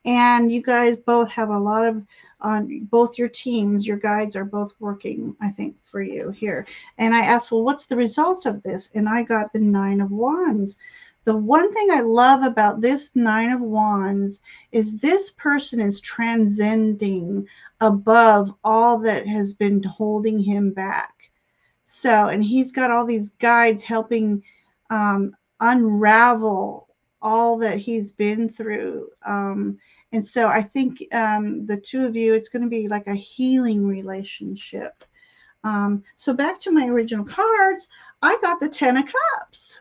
And you guys both have a lot of, on both your teams, your guides are both working, I think, for you here. And I asked, well, what's the result of this? And I got the 9 of Wands. The one thing I love about this 9 of Wands is this person is transcending above all that has been holding him back. So, and he's got all these guides helping unravel all that he's been through. And so I think the two of you, it's going to be like a healing relationship. So back to my original cards, I got the 10 of Cups.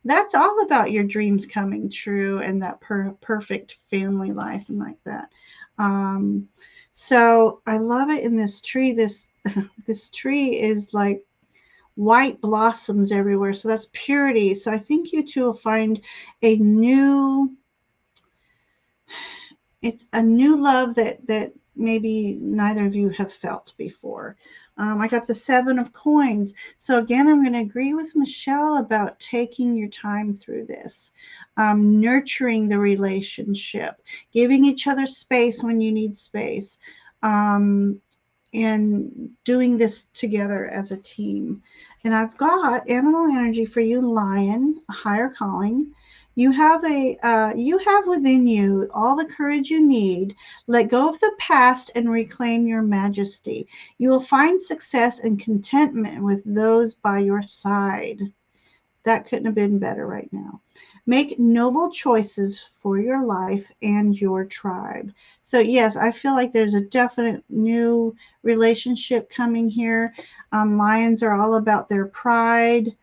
That's all about your dreams coming true and that perfect family life and like that. So I love it in this tree. This tree is like white blossoms everywhere. So that's purity. So I think you two will find it's a new love that maybe neither of you have felt before. I got the 7 of Coins. So again, I'm going to agree with Michelle about taking your time through this, nurturing the relationship, giving each other space when you need space, and doing this together as a team. And I've got animal energy for you, Lion, a higher calling. You have within you all the courage you need. Let go of the past and reclaim your majesty. You will find success and contentment with those by your side. That couldn't have been better right now. Make noble choices for your life and your tribe. So yes, I feel like there's a definite new relationship coming here. Lions are all about their pride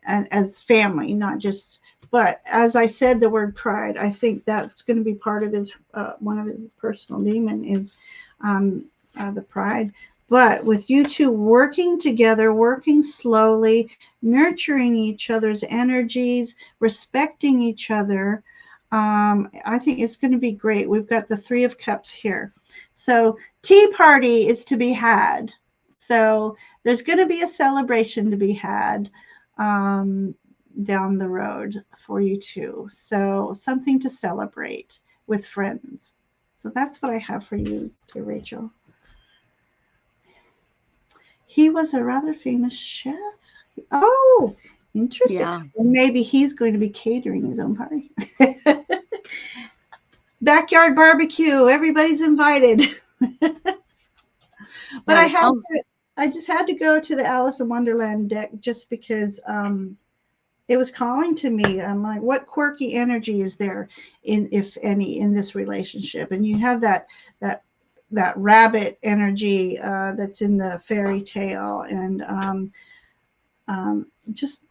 and as family, not just. But as I said, the word pride, I think that's going to be part of his, one of his personal demon is the pride. But with you two working together, working slowly, nurturing each other's energies, respecting each other, I think it's going to be great. We've got the 3 of Cups here. So tea party is to be had. So there's going to be a celebration to be had. Down the road for you two. So something to celebrate with friends. So that's what I have for you, dear Rachel. He was a rather famous chef. Oh, interesting. Yeah. Well, maybe he's going to be catering his own party. Backyard barbecue. Everybody's invited. But I just had to go to the Alice in Wonderland deck just because it was calling to me. I'm like, what quirky energy is there if any, in this relationship? And you have that rabbit energy that's in the fairy tale, and just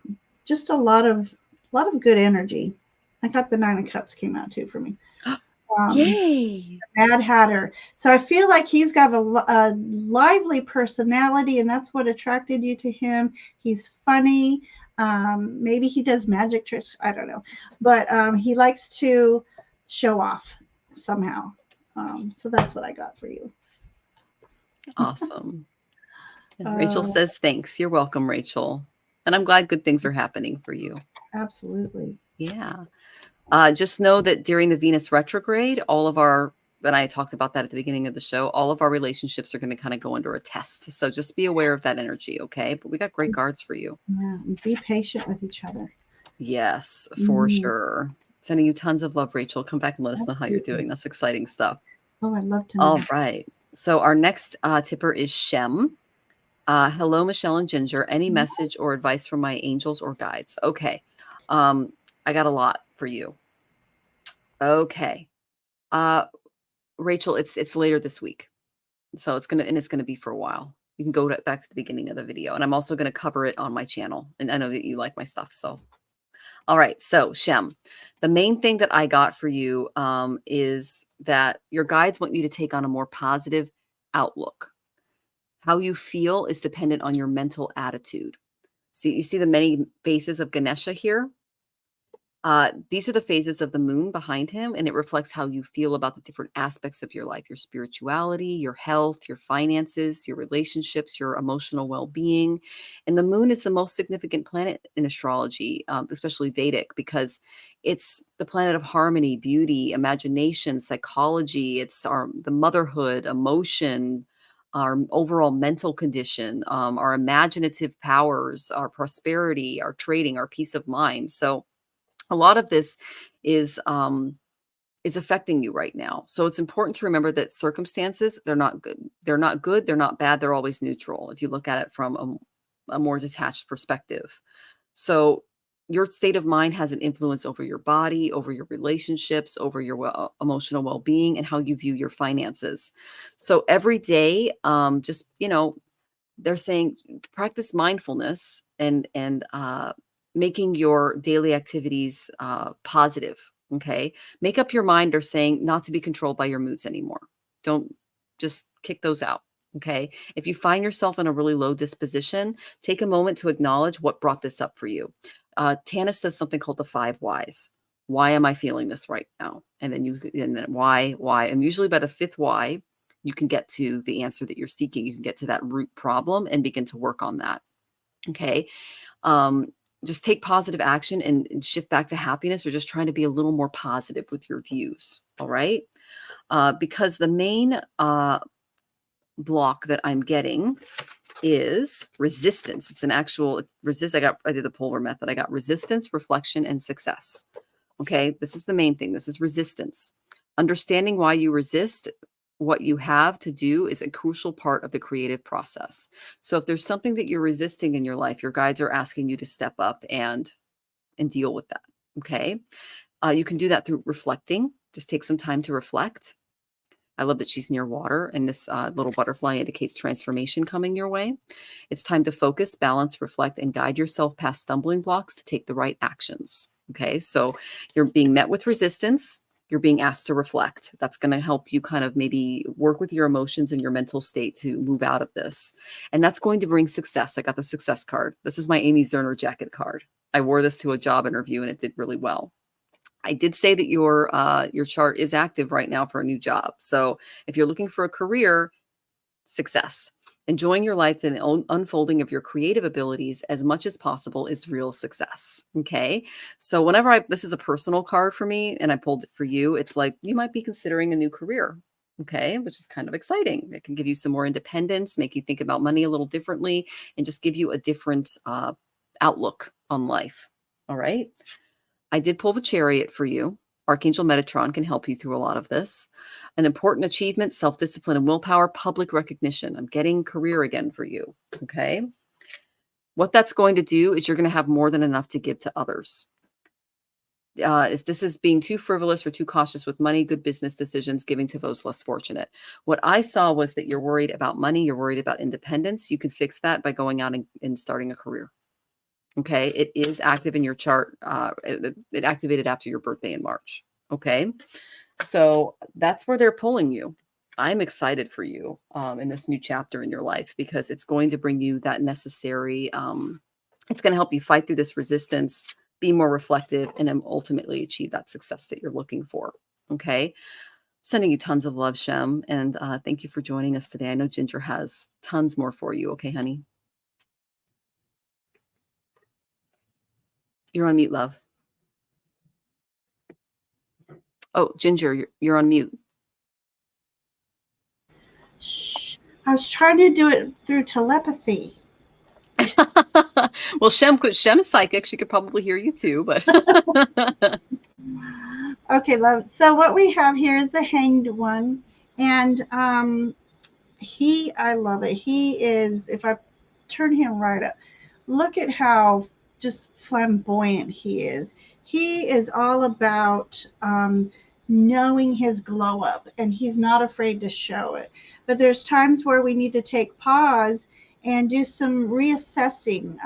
a lot of good energy. I thought the Nine of Cups came out too for me. Yay. Mad Hatter. So I feel like he's got a lively personality, and that's what attracted you to him. He's funny. Maybe he does magic tricks. I don't know, but he likes to show off somehow. So that's what I got for you. Awesome. And Rachel says, thanks. You're welcome, Rachel. And I'm glad good things are happening for you. Absolutely. Yeah. Just know that during the Venus retrograde, and I talked about that at the beginning of the show, all of our relationships are going to kind of go under a test. So just be aware of that energy, okay? But we got great cards for you. Yeah, and be patient with each other. Yes, for sure. Sending you tons of love, Rachel. Come back and let us know how you're doing. That's exciting stuff. Oh, I'd love to know. All right. So our next tipper is Shem. Hello, Michelle and Ginger. Any message or advice from my angels or guides? Okay. I got a lot for you. Okay. Rachel, it's later this week. So it's gonna be for a while. You can go back to the beginning of the video. And I'm also gonna cover it on my channel. And I know that you like my stuff. So all right. So Shem, the main thing that I got for you is that your guides want you to take on a more positive outlook. How you feel is dependent on your mental attitude. See, you see the many faces of Ganesha here? These are the phases of the moon behind him, and it reflects how you feel about the different aspects of your life, your spirituality, your health, your finances, your relationships, your emotional well-being. And the moon is the most significant planet in astrology, especially Vedic, because it's the planet of harmony, beauty, imagination, psychology. It's the motherhood, emotion, our overall mental condition, our imaginative powers, our prosperity, our trading, our peace of mind. So a lot of this is affecting you right now. So it's important to remember that circumstances, they're not good. They're not good. They're not bad. They're always neutral if you look at it from a more detached perspective. So your state of mind has an influence over your body, over your relationships, over your emotional well-being, and how you view your finances. So every day, just, they're saying practice mindfulness and making your daily activities positive. Okay. Make up your mind, or saying not to be controlled by your moods anymore. Don't just kick those out. Okay. If you find yourself in a really low disposition, take a moment to acknowledge what brought this up for you. Tanis does something called the 5 whys. Why am I feeling this right now? And then why, and usually by the 5th why, you can get to the answer that you're seeking. You can get to that root problem and begin to work on that. Okay. Just take positive action and shift back to happiness, or just trying to be a little more positive with your views. All right. Because the main block that I'm getting is resistance. It's an actual resist. I did the polar method. I got resistance, reflection, and success. Okay. This is the main thing. This is resistance. Understanding why you resist what you have to do is a crucial part of the creative process. So if there's something that you're resisting in your life, your guides are asking you to step up and deal with that. Okay. You can do that through reflecting. Just take some time to reflect. I love that she's near water, and this little butterfly indicates transformation coming your way. It's time to focus, balance, reflect, and guide yourself past stumbling blocks to take the right actions. Okay. So you're being met with resistance. You're being asked to reflect. That's going to help you kind of maybe work with your emotions and your mental state to move out of this. And that's going to bring success. I got the success card. This is my Amy Zerner jacket card. I wore this to a job interview and it did really well. I did say that your chart is active right now for a new job. So if you're looking for a career, success. Enjoying your life and the unfolding of your creative abilities as much as possible is real success. Okay. So whenever this is a personal card for me and I pulled it for you, it's like you might be considering a new career. Okay. Which is kind of exciting. It can give you some more independence, make you think about money a little differently, and just give you a different outlook on life. All right. I did pull the Chariot for you. Archangel Metatron can help you through a lot of this. An important achievement, self-discipline and willpower, public recognition. I'm getting career again for you. Okay. What that's going to do is you're going to have more than enough to give to others. If this is being too frivolous or too cautious with money, good business decisions, giving to those less fortunate. What I saw was that you're worried about money, you're worried about independence. You can fix that by going out and starting a career. Okay, it is active in your chart. It activated after your birthday in March. Okay, so that's where they're pulling you. I'm excited for you in this new chapter in your life because it's going to bring you that necessary. It's going to help you fight through this resistance, be more reflective, and then ultimately achieve that success that you're looking for. Okay, sending you tons of love, Shem, and thank you for joining us today. I know Ginger has tons more for you. Okay, honey, you're on mute, love. Oh, Ginger, you're on mute. Shh. I was trying to do it through telepathy. Well, Shem's psychic. She could probably hear you too, but Okay, love. So what we have here is the Hanged One, and I love it. He is, if I turn him right up, look at how just flamboyant he is. He is all about knowing his glow up, and he's not afraid to show it. But there's times where we need to take pause and do some reassessing.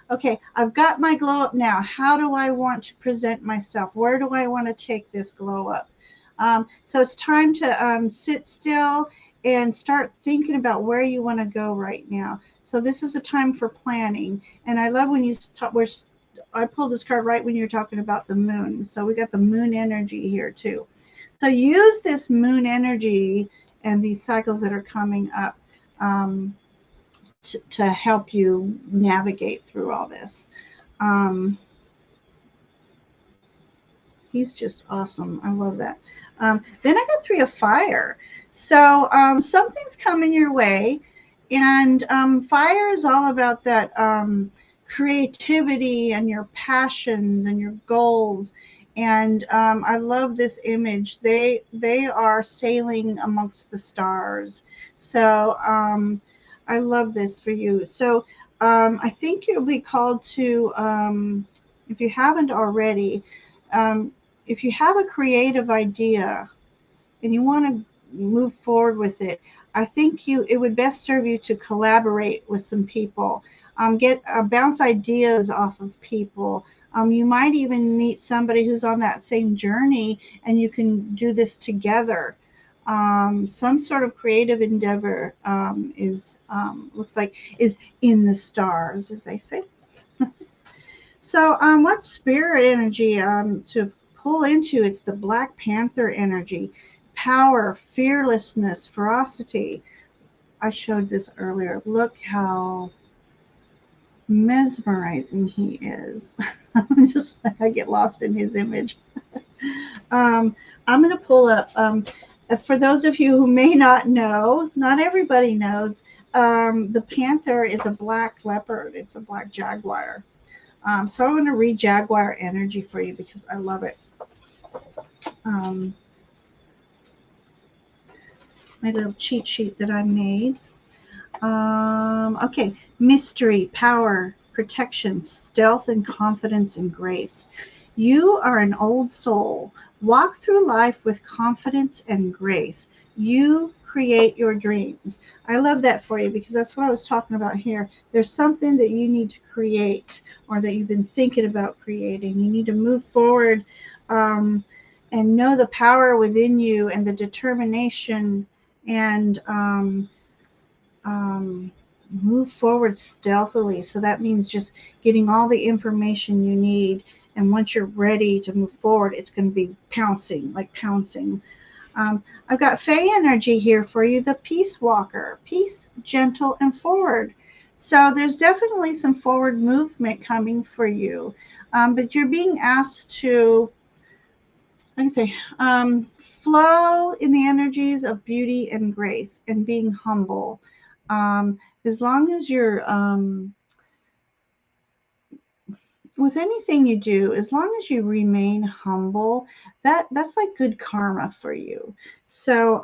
Okay, I've got my glow up now. How do I want to present myself? Where do I want to take this glow up? So it's time to sit still and start thinking about where you want to go right now. So this is a time for planning. And I love when you talk, I pulled this card right when you're talking about the moon. So we got the moon energy here too. So use this moon energy and these cycles that are coming up to help you navigate through all this. He's just awesome. I love that. Then I got 3 of fire. So something's coming your way. And fire is all about that creativity and your passions and your goals. And I love this image. They are sailing amongst the stars. So I love this for you. So I think you'll be called to, if you haven't already, if you have a creative idea and you want to move forward with it, I think it would best serve you to collaborate with some people, get bounce ideas off of people. You might even meet somebody who's on that same journey, and you can do this together. Some sort of creative endeavor is looks like is in the stars, as they say. So, what spirit energy to pull into? It's the Black Panther energy, power, fearlessness, ferocity. I showed this earlier. Look how mesmerizing he is. I get lost in his image. I'm going to pull up. For those of you who may not know, not everybody knows, the panther is a black leopard. It's a black jaguar. So I'm going to read Jaguar energy for you because I love it. My little cheat sheet that I made. Okay, mystery, power, protection, stealth, and confidence and grace. You are an old soul. Walk through life with confidence and grace. You create your dreams. I love that for you because that's what I was talking about here. There's something that you need to create or that you've been thinking about creating. You need to move forward and know the power within you and the determination and move forward stealthily. So that means just getting all the information you need. And once you're ready to move forward, it's going to be pouncing, like pouncing. I've got Fae energy here for you, the Peace Walker. Peace, gentle, and forward. So there's definitely some forward movement coming for you. But you're being asked to, I can say, flow in the energies of beauty and grace and being humble. As long as you're with anything you do, as long as you remain humble, that's like good karma for you. So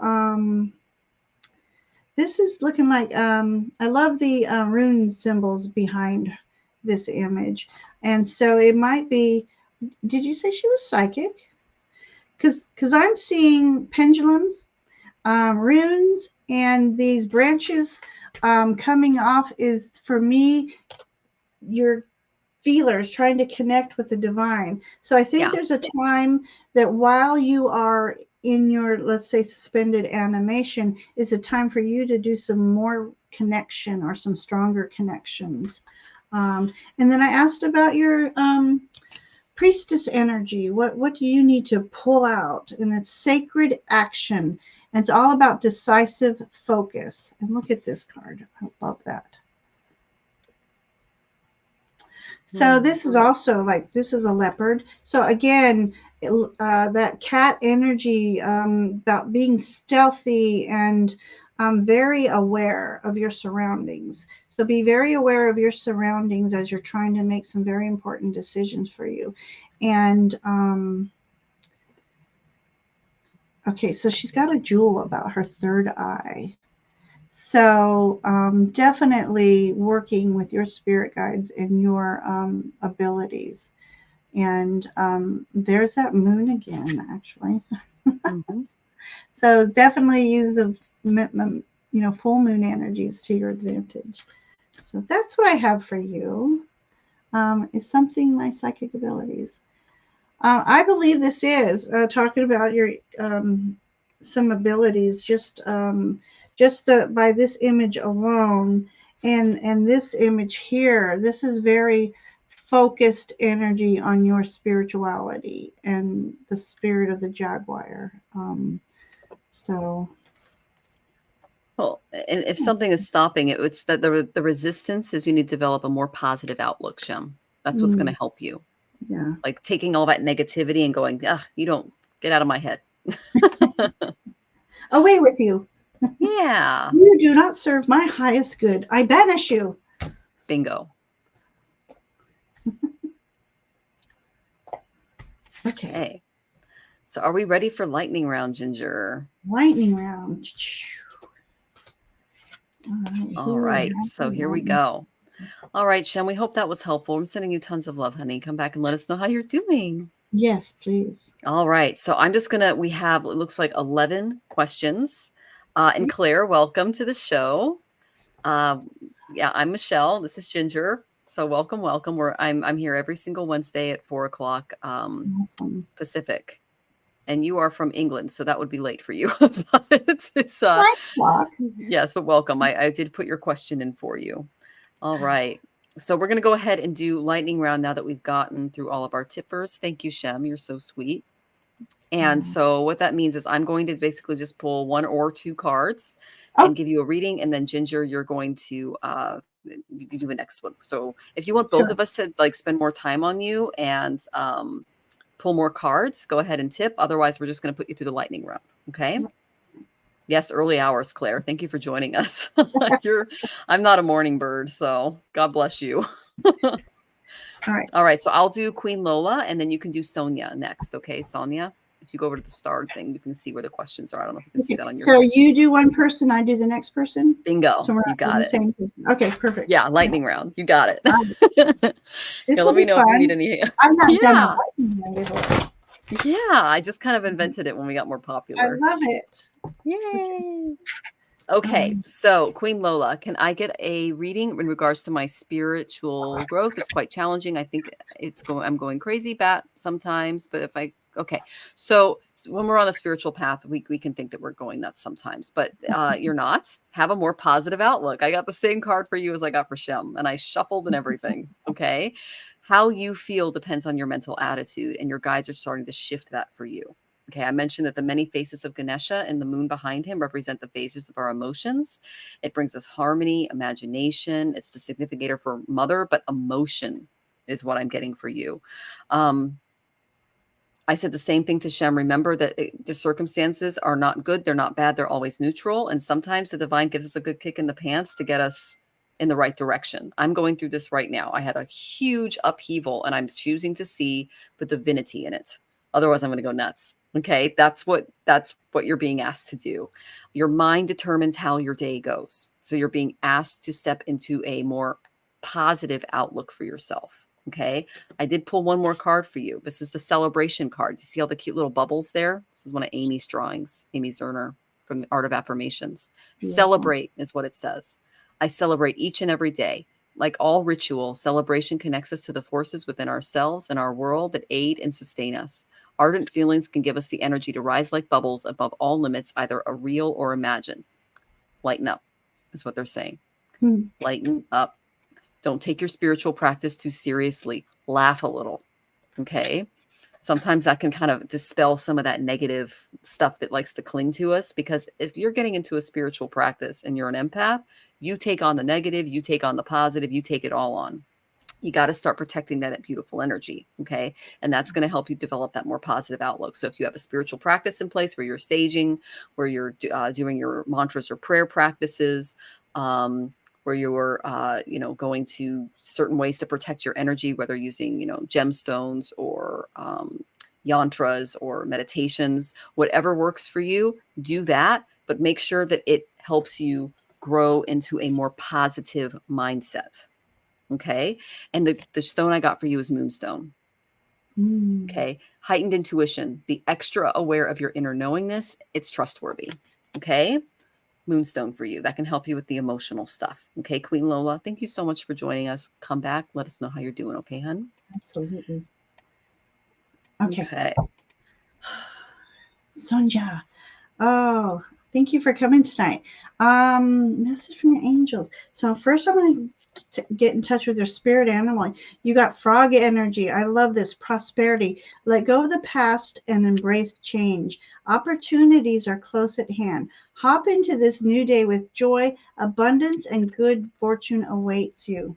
This is looking like, I love the rune symbols behind this image. And so it might be, did you say she was psychic? Because I'm seeing pendulums, runes, and these branches coming off is, for me, your feelers trying to connect with the divine. So I think there's a time that while you are in your, let's say, suspended animation, is a time for you to do some more connection or some stronger connections. And then I asked about your priestess energy. What do you need to pull out? And it's sacred action. And it's all about decisive focus. And look at this card. I love that. So this is also like, this is a leopard. So again, that cat energy, about being stealthy and very aware of your surroundings. So be very aware of your surroundings as you're trying to make some very important decisions for you. And okay, so she's got a jewel about her third eye. So definitely working with your spirit guides and your abilities. And there's that moon again, actually. So definitely use the full moon energies to your advantage. So that's what I have for you. Is something my psychic abilities. I believe this is talking about your some abilities, just by this image alone, and this image here. This is very focused energy on your spirituality and the spirit of the jaguar. So. Well, and if something is stopping it, it's that the resistance is you need to develop a more positive outlook, Shem. That's what's going to help you. Yeah. Like taking all that negativity and going, you don't get out of my head. Away with you. Yeah. You do not serve my highest good. I banish you. Bingo. Okay. So are we ready for lightning round, Ginger? Lightning round. All right. So here we go. All right, Shem, we hope that was helpful. I'm sending you tons of love, honey. Come back and let us know how you're doing. Yes, please. All right. So I'm just going to, we have, it looks like 11 questions. And Claire, welcome to the show. Yeah, I'm Michelle. This is Ginger. So welcome. I'm here every single Wednesday at 4:00 awesome. Pacific. And you are from England, so that would be late for you. But it's, yes, but welcome. I did put your question in for you. All right. So we're going to go ahead and do lightning round now that we've gotten through all of our tippers. Thank you, Shem. You're so sweet. And so what that means is I'm going to basically just pull 1 or 2 cards and give you a reading. And then Ginger, you're going to you do the next one. So if you want both of us to like spend more time on you and pull more cards, go ahead and tip. Otherwise, we're just going to put you through the lightning round. Okay. Yes, early hours, Claire. Thank you for joining us. I'm not a morning bird, so God bless you. All right. So I'll do Queen Lola, and then you can do Sonia next. Okay, Sonia. If you go over to the starred thing, you can see where the questions are. I don't know if you can see that on your. So you do one person, I do the next person. Bingo. So you got it. Same person. Okay, perfect. Yeah, lightning round. You got it. Yeah, let me know if you need any. I've not done a lightning round before. Yeah, I just kind of invented it when we got more popular. I love it. Yay. Okay, so Queen Lola, can I get a reading in regards to my spiritual growth? It's quite challenging. I think I'm going crazy bat sometimes, but okay. So when we're on a spiritual path, we can think that we're going nuts sometimes, but you're not. Have a more positive outlook. I got the same card for you as I got for Shem, and I shuffled and everything. Okay. How you feel depends on your mental attitude, and your guides are starting to shift that for you. Okay, I mentioned that the many faces of Ganesha and the moon behind him represent the phases of our emotions. It brings us harmony, imagination. It's the significator for mother, but emotion is what I'm getting for you. I said the same thing to Shem. Remember that the circumstances are not good. They're not bad. They're always neutral. And sometimes the divine gives us a good kick in the pants to get us in the right direction. I'm going through this right now. I had a huge upheaval and I'm choosing to see the divinity in it. Otherwise, I'm going to go nuts. Okay, that's what you're being asked to do. Your mind determines how your day goes. So you're being asked to step into a more positive outlook for yourself. Okay. I did pull one more card for you. This is the celebration card. You see all the cute little bubbles there? This is one of Amy's drawings, Amy Zerner from the Art of Affirmations. Beautiful. Celebrate is what it says. I celebrate each and every day. Like all ritual, celebration connects us to the forces within ourselves and our world that aid and sustain us. Ardent feelings can give us the energy to rise like bubbles above all limits, either a real or imagined. Lighten up is what they're saying. Hmm. Lighten up. Don't take your spiritual practice too seriously. Laugh a little. Okay. Sometimes that can kind of dispel some of that negative stuff that likes to cling to us, because if you're getting into a spiritual practice and you're an empath, you take on the negative, you take on the positive, you take it all on. You got to start protecting that beautiful energy. Okay. And that's going to help you develop that more positive outlook. So if you have a spiritual practice in place where you're saging, where you're doing your mantras or prayer practices, where you're, going to certain ways to protect your energy, whether using, gemstones or yantras or meditations, whatever works for you, do that, but make sure that it helps you grow into a more positive mindset. Okay. And the stone I got for you is moonstone. Mm. Okay. Heightened intuition, be extra aware of your inner knowingness. It's trustworthy. Okay. Moonstone for you. That can help you with the emotional stuff. Okay. Queen Lola, thank you so much for joining us. Come back. Let us know how you're doing. Okay, hun? Absolutely. Okay. Okay. Sonja. Oh, thank you for coming tonight. Message from your angels. So first I want to get in touch with your spirit animal. You got frog energy. I love this. Prosperity. Let go of the past and embrace change. Opportunities are close at hand. Hop into this new day with joy, abundance, and good fortune awaits you.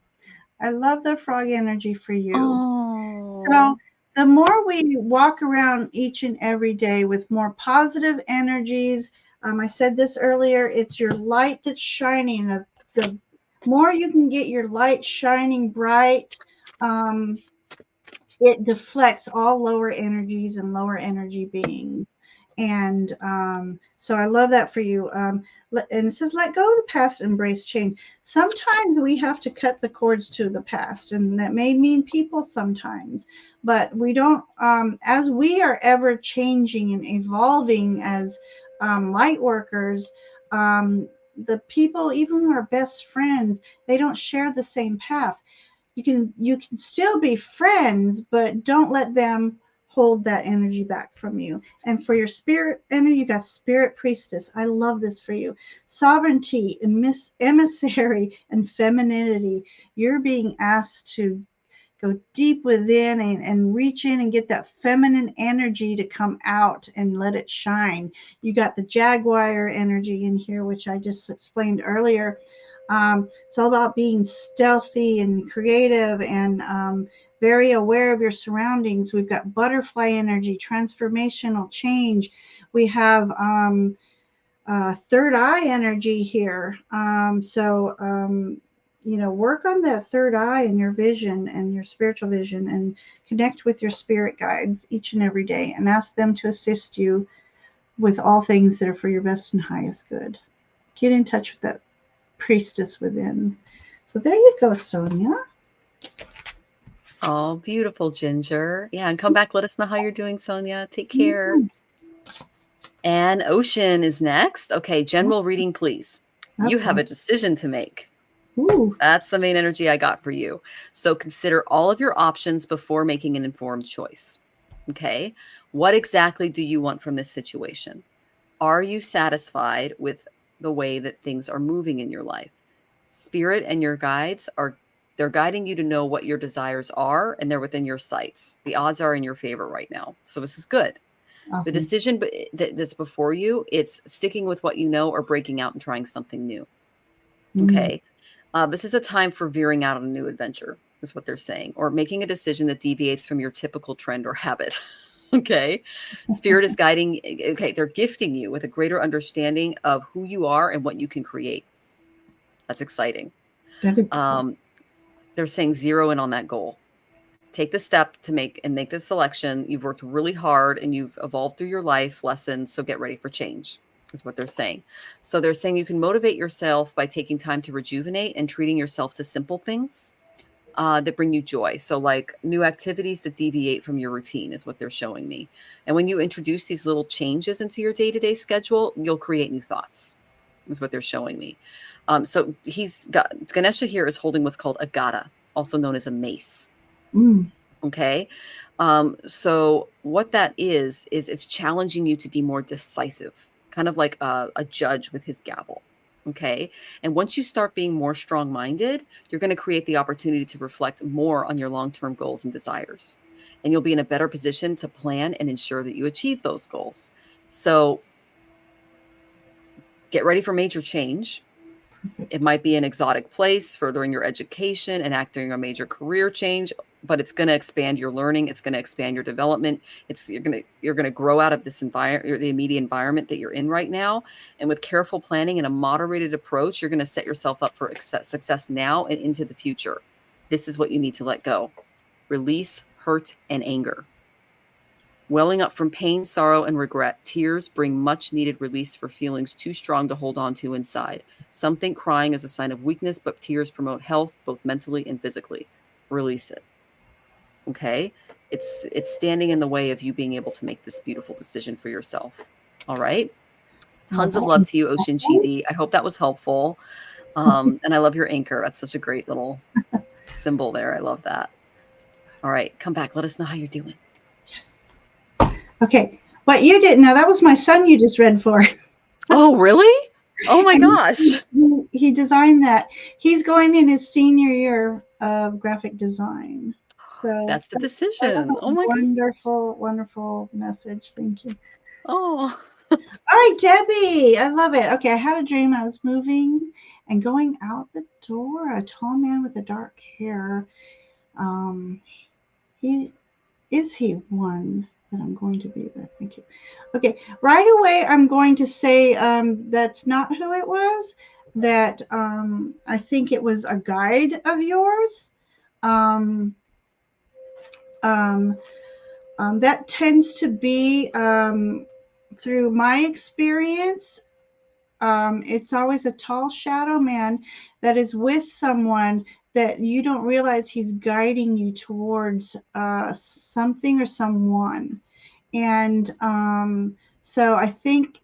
I love the frog energy for you. So Oh. the more we walk around each and every day with more positive energies, I said this earlier, it's your light that's shining. The more you can get your light shining bright, um, it deflects all lower energies and lower energy beings. And so I love that for you. And it says, let go of the past, embrace change. Sometimes we have to cut the cords to the past, and that may mean people sometimes, but we don't, as we are ever changing and evolving as light workers, the people, even our best friends, they don't share the same path. You can still be friends, but don't let them hold that energy back from you. And for your spirit energy, you got spirit priestess. I love this for you. Sovereignty, emissary, and femininity. You're being asked to go deep within and reach in and get that feminine energy to come out and let it shine. You got the jaguar energy in here, which I just explained earlier. It's all about being stealthy and creative and very aware of your surroundings. We've got butterfly energy, transformational change. We have third eye energy here. Work on that third eye and your vision and your spiritual vision, and connect with your spirit guides each and every day and ask them to assist you with all things that are for your best and highest good. Get in touch with that priestess within. So there you go, Sonia. Oh, beautiful, Ginger. Yeah. And come back. Let us know how you're doing, Sonia. Take care. And Ocean is next. Okay. General reading, please. You have a decision to make. Ooh. That's the main energy I got for you. So consider all of your options before making an informed choice. Okay. What exactly do you want from this situation? Are you satisfied with the way that things are moving in your life? Spirit and your guides they're guiding you to know what your desires are, and they're within your sights. The odds are in your favor right now. So this is good. Awesome. The decision that's before you, it's sticking with what you know or breaking out and trying something new. Okay. This is a time for veering out on a new adventure, is what they're saying, or making a decision that deviates from your typical trend or habit. Okay. Spirit is guiding. Okay. They're gifting you with a greater understanding of who you are and what you can create. That's exciting. That is They're saying zero in on that goal. take the step to make the selection. You've worked really hard and you've evolved through your life lessons. So get ready for change, is what they're saying. So they're saying you can motivate yourself by taking time to rejuvenate and treating yourself to simple things that bring you joy. So, like new activities that deviate from your routine, is what they're showing me. And when you introduce these little changes into your day to day schedule, you'll create new thoughts, is what they're showing me. So, he's got Ganesha here is holding what's called a gada, also known as a mace. Mm. Okay. So what that is it's challenging you to be more decisive, kind of like a judge with his gavel. Okay. And once you start being more strong minded, you're going to create the opportunity to reflect more on your long term goals and desires. And you'll be in a better position to plan and ensure that you achieve those goals. So get ready for major change. It might be an exotic place, furthering your education, enacting a major career change, but it's going to expand your learning. It's going to expand your development. You're going to grow out of this environment, the immediate environment that you're in right now. And with careful planning and a moderated approach, you're going to set yourself up for success now and into the future. This is what you need to let go. Release hurt and anger. Welling up from pain, sorrow, and regret, tears bring much needed release for feelings too strong to hold on to inside. Some think crying is a sign of weakness, but tears promote health, both mentally and physically. Release it. Okay? It's standing in the way of you being able to make this beautiful decision for yourself. All right? Tons of love to you, Ocean Chidi. I hope that was helpful. And I love your anchor. That's such a great little symbol there. I love that. All right, come back. Let us know how you're doing. Yes. Okay. What you didn't know, that was my son you just read for. Oh, really? Oh my gosh. He designed that. He's going in his senior year of graphic design. So that's the decision. Oh my wonderful, wonderful message. Thank you. Oh. All right, Debbie. I love it. Okay, I had a dream I was moving and going out the door. A tall man with a dark hair. He one that I'm going to be with. Thank you. Okay, right away I'm going to say that's not who it was. That I think it was a guide of yours. That tends to be through my experience. It's always a tall shadow man that is with someone that you don't realize he's guiding you towards something or someone. And so I think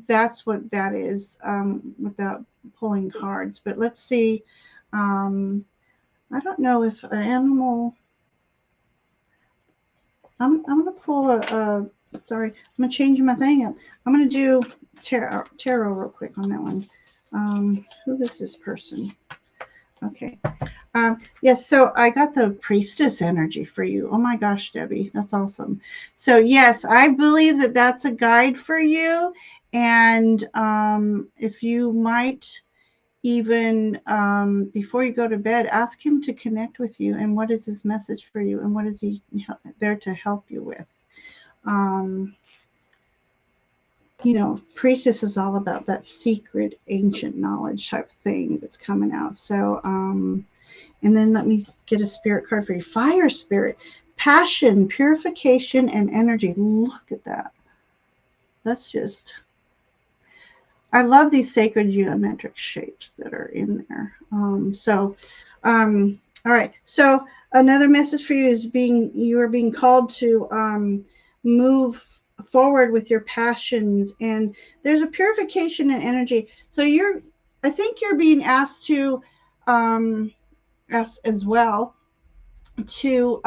that's what that is without pulling cards. But let's see. I don't know if an animal. I'm going to pull sorry, I'm going to change my thing up. I'm going to do tarot real quick on that one. Who is this person? Okay. Yes, so I got the priestess energy for you. Oh my gosh, Debbie, that's awesome. So yes, I believe that that's a guide for you. And if you might even before you go to bed, ask him to connect with you and what is his message for you and what is he there to help you with. Priestess is all about that secret ancient knowledge type thing that's coming out. So and then let me get a spirit card for you. Fire spirit, passion, purification, and energy. Look at that. That's just, I love these sacred geometric shapes that are in there. All right. So another message for you is you are being called to move forward with your passions, and there's a purification in energy. So I think you're being asked to as well to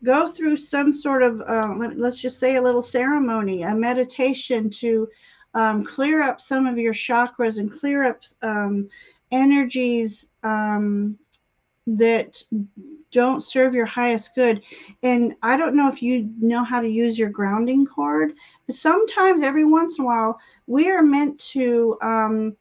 go through some sort of let's just say a little ceremony, a meditation to clear up some of your chakras and clear up energies that don't serve your highest good. And I don't know if you know how to use your grounding cord, but sometimes every once in a while we are meant to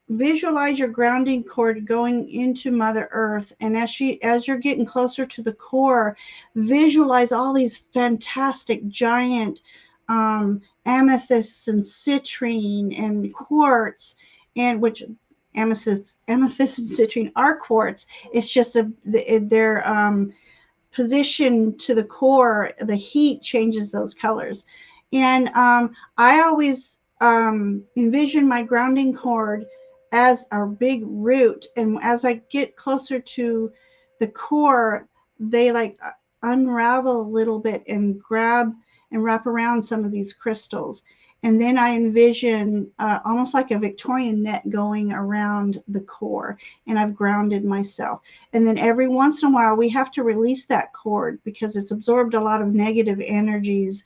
visualize your grounding cord going into Mother Earth, and as you're getting closer to the core, visualize all these fantastic giant amethysts and citrine and quartz, and which amethyst and citrine are quartz. It's just they're position to the core, the heat changes those colors. And I always envision my grounding cord as a big root. And as I get closer to the core, they like unravel a little bit and grab and wrap around some of these crystals. And then I envision almost like a Victorian net going around the core, and I've grounded myself. And then every once in a while, we have to release that cord because it's absorbed a lot of negative energies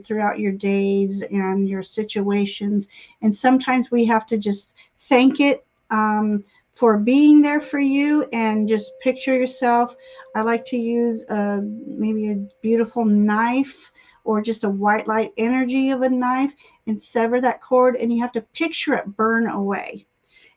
throughout your days and your situations. And sometimes we have to just thank it for being there for you, and just picture yourself. I like to use maybe a beautiful knife or just a white light energy of a knife and sever that cord, and you have to picture it burn away.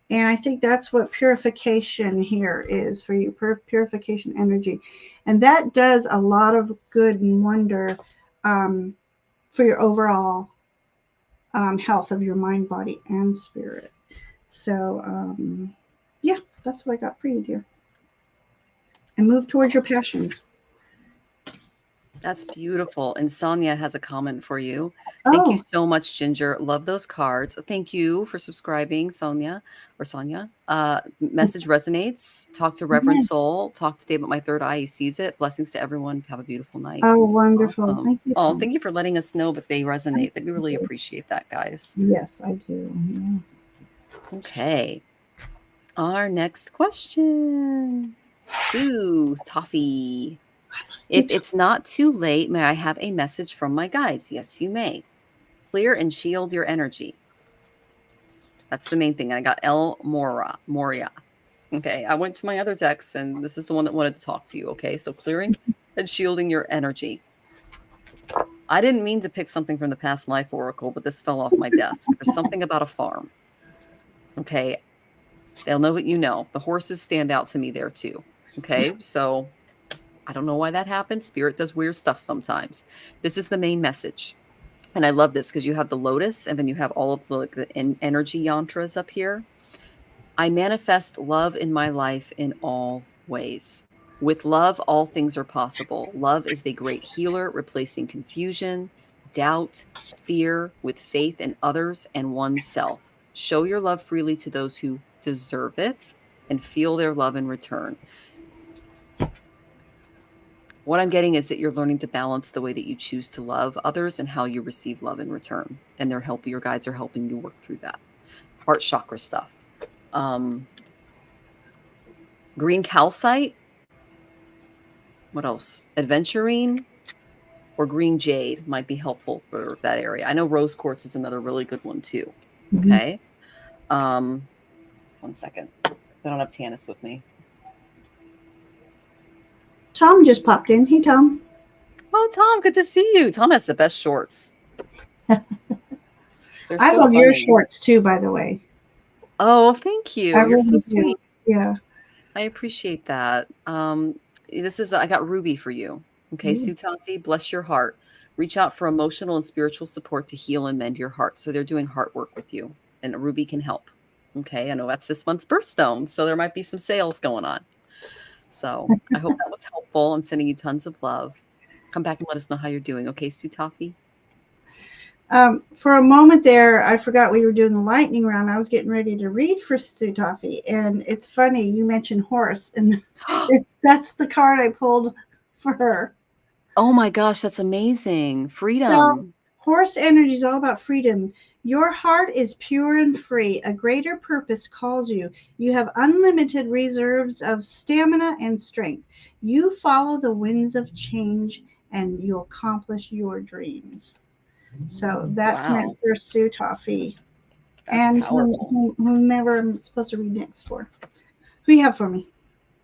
And I think that's what purification here is for you, purification energy. And that does a lot of good and wonder for your overall health of your mind, body, and spirit. So, yeah, that's what I got for you, dear. And move towards your passions. That's beautiful. And Sonia has a comment for you. Thank you Oh, so much, Ginger. Love those cards. Thank you for subscribing, Sonia or Sonia. Message resonates. Talk to Reverend yeah. Soul. Talk today about my third eye. He sees it. Blessings to everyone. Have a beautiful night. Oh, That's wonderful. awesome. Thank you Oh, so much. thank you for letting us know that they resonate. That we really appreciate that, guys. Yes, I do. Yeah. Okay. Our next question. Sue Toffee. If it's not too late, may I have a message from my guides? Yes, you may. Clear and shield your energy. That's the main thing. I got El Moria. Okay, I went to my other decks, and this is the one that wanted to talk to you. Okay, so clearing and shielding your energy. I didn't mean to pick something from the past life oracle, but this fell off my desk. There's something about a farm. Okay, they'll know what you know. The horses stand out to me there too. Okay, so I don't know why that happened. Spirit does weird stuff sometimes. This is the main message. And I love this because you have the lotus, and then you have all of the energy yantras up here. I manifest love in my life in all ways. With love, all things are possible. Love is the great healer, replacing confusion, doubt, fear with faith in others and oneself. Show your love freely to those who deserve it and feel their love in return. What I'm getting is that you're learning to balance the way that you choose to love others and how you receive love in return. And your guides are helping you work through that. Heart chakra stuff. Green calcite. What else? Adventurine or green jade might be helpful for that area. I know rose quartz is another really good one too. Okay. 1 second. I don't have Tanis with me. Tom just popped in. Hey, Tom. Oh, Tom, good to see you. Tom has the best shorts. They're I so love your funny. shorts too, by the way. Oh, thank you. I You're really so do. sweet. Yeah. I appreciate that. I got Ruby for you. Okay, Ooh. Sutafi, bless your heart. Reach out for emotional and spiritual support to heal and mend your heart. So they're doing heart work with you, and Ruby can help. Okay, I know that's this month's birthstone, so there might be some sales going on. So I hope that was helpful. I'm sending you tons of love. Come back and let us know how you're doing. Okay, Sutafi? For a moment there, I forgot we were doing the lightning round. I was getting ready to read for Stu Toffee, and it's funny you mentioned horse, and that's the card I pulled for her. Oh my gosh, that's amazing. So, Freedom. horse energy is all about freedom. Your heart is pure and free. A greater purpose calls you. You have unlimited reserves of stamina and strength. You follow the winds of change, and you'll accomplish your dreams. So that's meant Wow, for Sue Toffee that's and powerful. whomever I'm supposed to read next for. Who you have for me?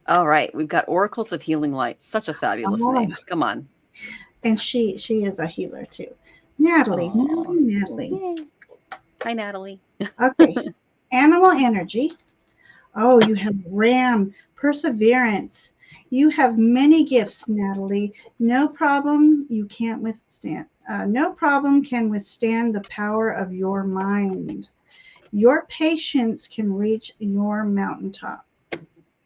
All right, we've got Oracles of Healing Light. Such a fabulous Oh, name. Come on. and she is a healer too. Natalie, Oh, Natalie. yay. Hi, Natalie. Okay. Animal energy. Oh, you have Ram, perseverance. You have many gifts, Natalie. No problem you can't withstand. No problem can withstand the power of your mind. Your patience can reach your mountaintop.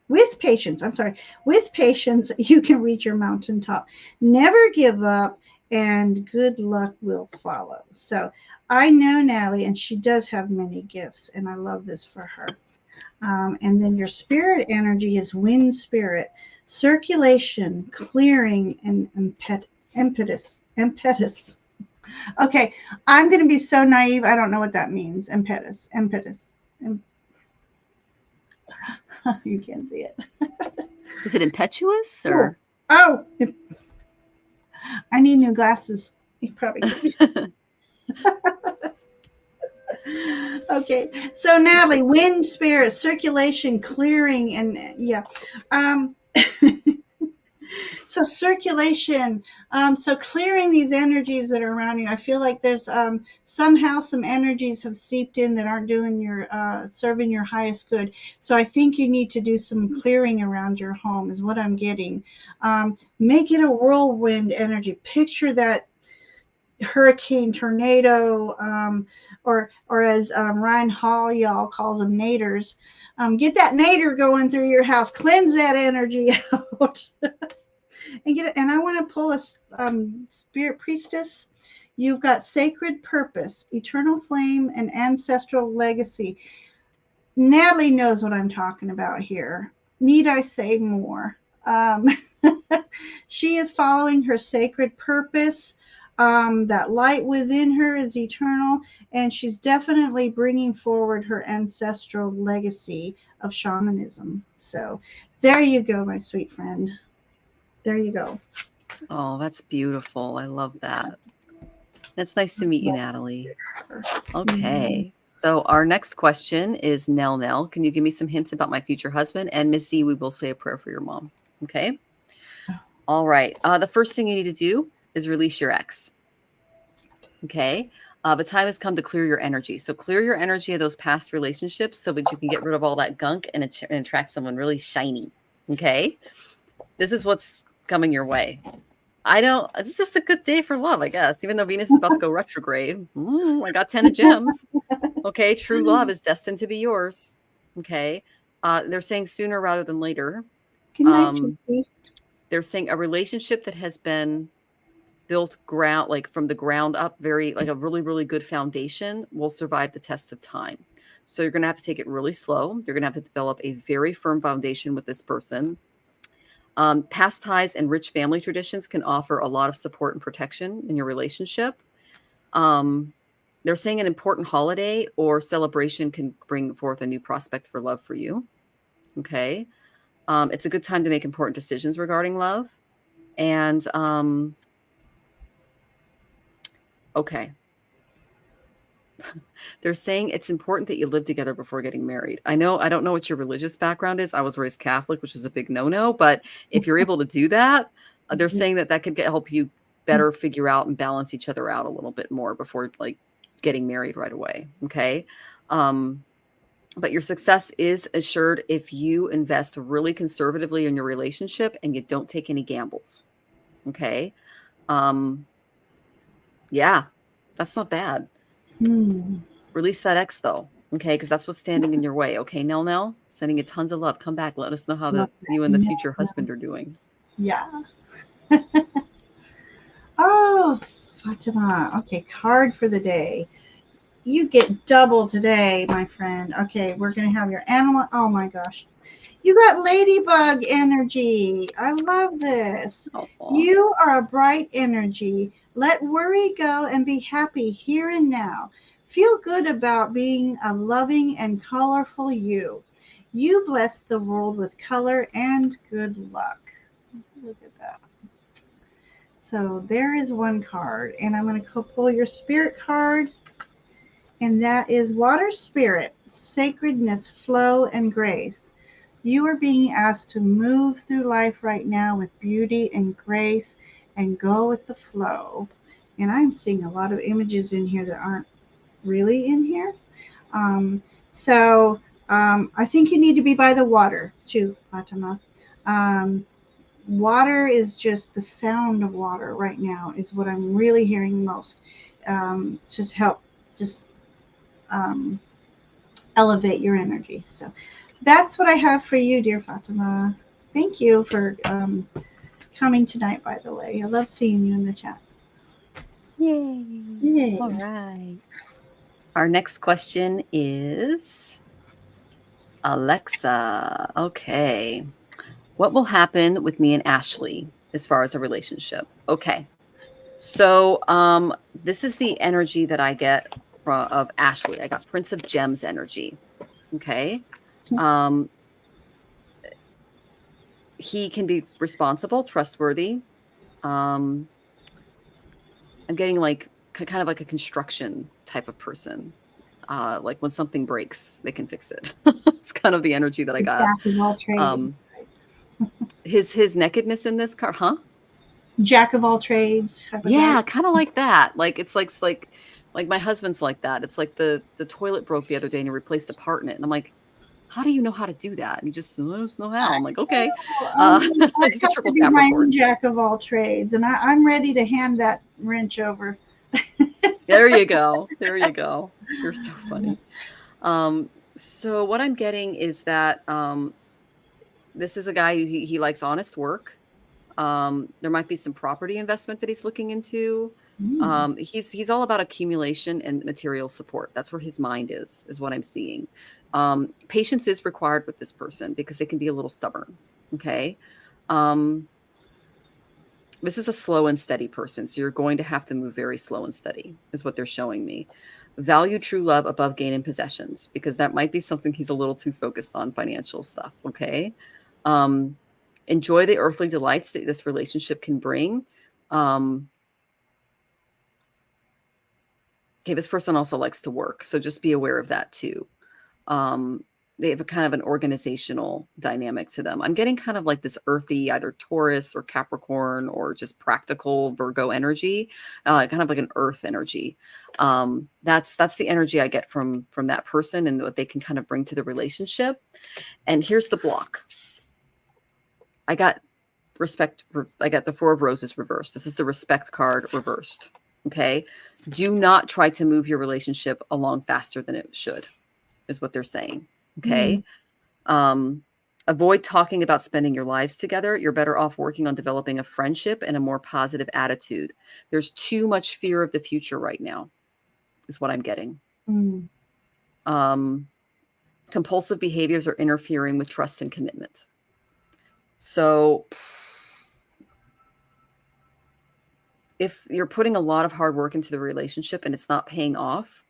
With patience, I'm sorry, with patience, you can reach your mountaintop. Never give up, and good luck will follow. So I know Natalie, and she does have many gifts, and I love this for her. And then your spirit energy is wind spirit, circulation, clearing, and impetus. Impetus. Okay, I'm going to be so naive. I don't know what that means. Impetus. Impetus. You can't see it. Is it impetuous Oh, or? oh, I need new glasses. You probably can't. Okay, so Natalie, wind, spirit, circulation, clearing, and yeah. Um, so circulation, so clearing these energies that are around you. I feel like there's somehow some energies have seeped in that aren't doing your serving your highest good. So I think you need to do some clearing around your home is what I'm getting. Make it a whirlwind energy. Picture that hurricane, tornado, or as Ryan Hall y'all calls them, naders. Get that nader going through your house. Cleanse that energy out. And get it. And I want to pull a spirit priestess. You've got sacred purpose, eternal flame, and ancestral legacy. Natalie knows what I'm talking about here. Need I say more? Um, she is following her sacred purpose. That light within her is eternal, and she's definitely bringing forward her ancestral legacy of shamanism. So, there you go, my sweet friend. There you go. Oh, that's beautiful. I love that. It's nice to meet you, Natalie. Okay. So our next question is Nell Nell. Can you give me some hints about my future husband? And Miss Z, we will say a prayer for your mom. Okay. All right. The first thing you need to do is release your ex. Okay. The time has come to clear your energy. So clear your energy of those past relationships so that you can get rid of all that gunk and attract someone really shiny. Okay. This is what's coming your way. It's just a good day for love, I guess. Even though Venus is about to go retrograde. I got 10 of gems. Okay. True love is destined to be yours. Okay. They're saying sooner rather than later. Good night, Tracy. They're saying a relationship that has been built from the ground up, very like a really, really good foundation will survive the test of time. So you're going to have to take it really slow. You're going to have to develop a very firm foundation with this person. Past ties and rich family traditions can offer a lot of support and protection in your relationship. They're saying an important holiday or celebration can bring forth a new prospect for love for you. Okay. It's a good time to make important decisions regarding love. And okay. They're saying it's important that you live together before getting married. I don't know what your religious background is. I was raised Catholic, which is a big no-no, but if you're able to do that, they're saying that could help you better figure out and balance each other out a little bit more before like getting married right away. Okay. But your success is assured if you invest really conservatively in your relationship and you don't take any gambles. Okay. Yeah, that's not bad. Release that ex though. Okay, because that's what's standing in your way. Okay, Nell, sending you tons of love. Come back. Let us know how you and the future husband are doing. Yeah. Oh, Fatima. Okay, card for the day. You get double today, my friend. Okay, we're going to have your animal. Oh my gosh. You got ladybug energy. I love this. Aww. You are a bright energy. Let worry go and be happy here and now. Feel good about being a loving and colorful you. You bless the world with color and good luck. Look at that. So there is one card, and I'm going to pull your spirit card, and that is Water Spirit, Sacredness, Flow, and Grace. You are being asked to move through life right now with beauty and grace and go with the flow. And I'm seeing a lot of images in here that aren't really in here. I think you need to be by the water too, Fatima. Water is just the sound of water right now is what I'm really hearing most to help just elevate your energy. So that's what I have for you, dear Fatima. Thank you for coming tonight, by the way. I love seeing you in the chat. Yay. Yay. All right. Our next question is Alexa. Okay. What will happen with me and Ashley as far as a relationship? Okay. So, this is the energy that I get of Ashley. I got Prince of Gems energy. Okay. Um, he can be responsible, trustworthy. Um, I'm getting like kind of like a construction type of person. Like when something breaks, they can fix it. It's kind of the energy that I got. Jack of all trades. His nakedness in this car, huh? Jack of all trades type of guy. Yeah, kind of like that. Like it's like my husband's like that. It's like the toilet broke the other day and he replaced the part in it. And I'm like, how do you know how to do that? And he just, I just know how. I'm like, okay. I He's a have to triple be my own Capricorn. Jack of all trades, and I'm ready to hand that wrench over. There you go. There you go. You're so funny. So what I'm getting is that this is a guy who he likes honest work. There might be some property investment that he's looking into. He's all about accumulation and material support. That's where his mind is what I'm seeing. Patience is required with this person because they can be a little stubborn. Okay. This is a slow and steady person. So you're going to have to move very slow and steady, is what they're showing me. Value true love above gain and possessions, because that might be something he's a little too focused on financial stuff. Okay. Enjoy the earthly delights that this relationship can bring. Okay, this person also likes to work. So just be aware of that too. They have a kind of an organizational dynamic to them. I'm getting kind of like this earthy, either Taurus or Capricorn or just practical Virgo energy, kind of like an earth energy. That's the energy I get from that person and what they can kind of bring to the relationship. And here's the block. I got respect. I got the Four of Roses reversed. This is the respect card reversed. Okay. Do not try to move your relationship along faster than it should, is what they're saying. Okay. Avoid talking about spending your lives together. You're better off working on developing a friendship and a more positive attitude. There's too much fear of the future right now, is what I'm getting. Compulsive behaviors are interfering with trust and commitment. So if you're putting a lot of hard work into the relationship and it's not paying off,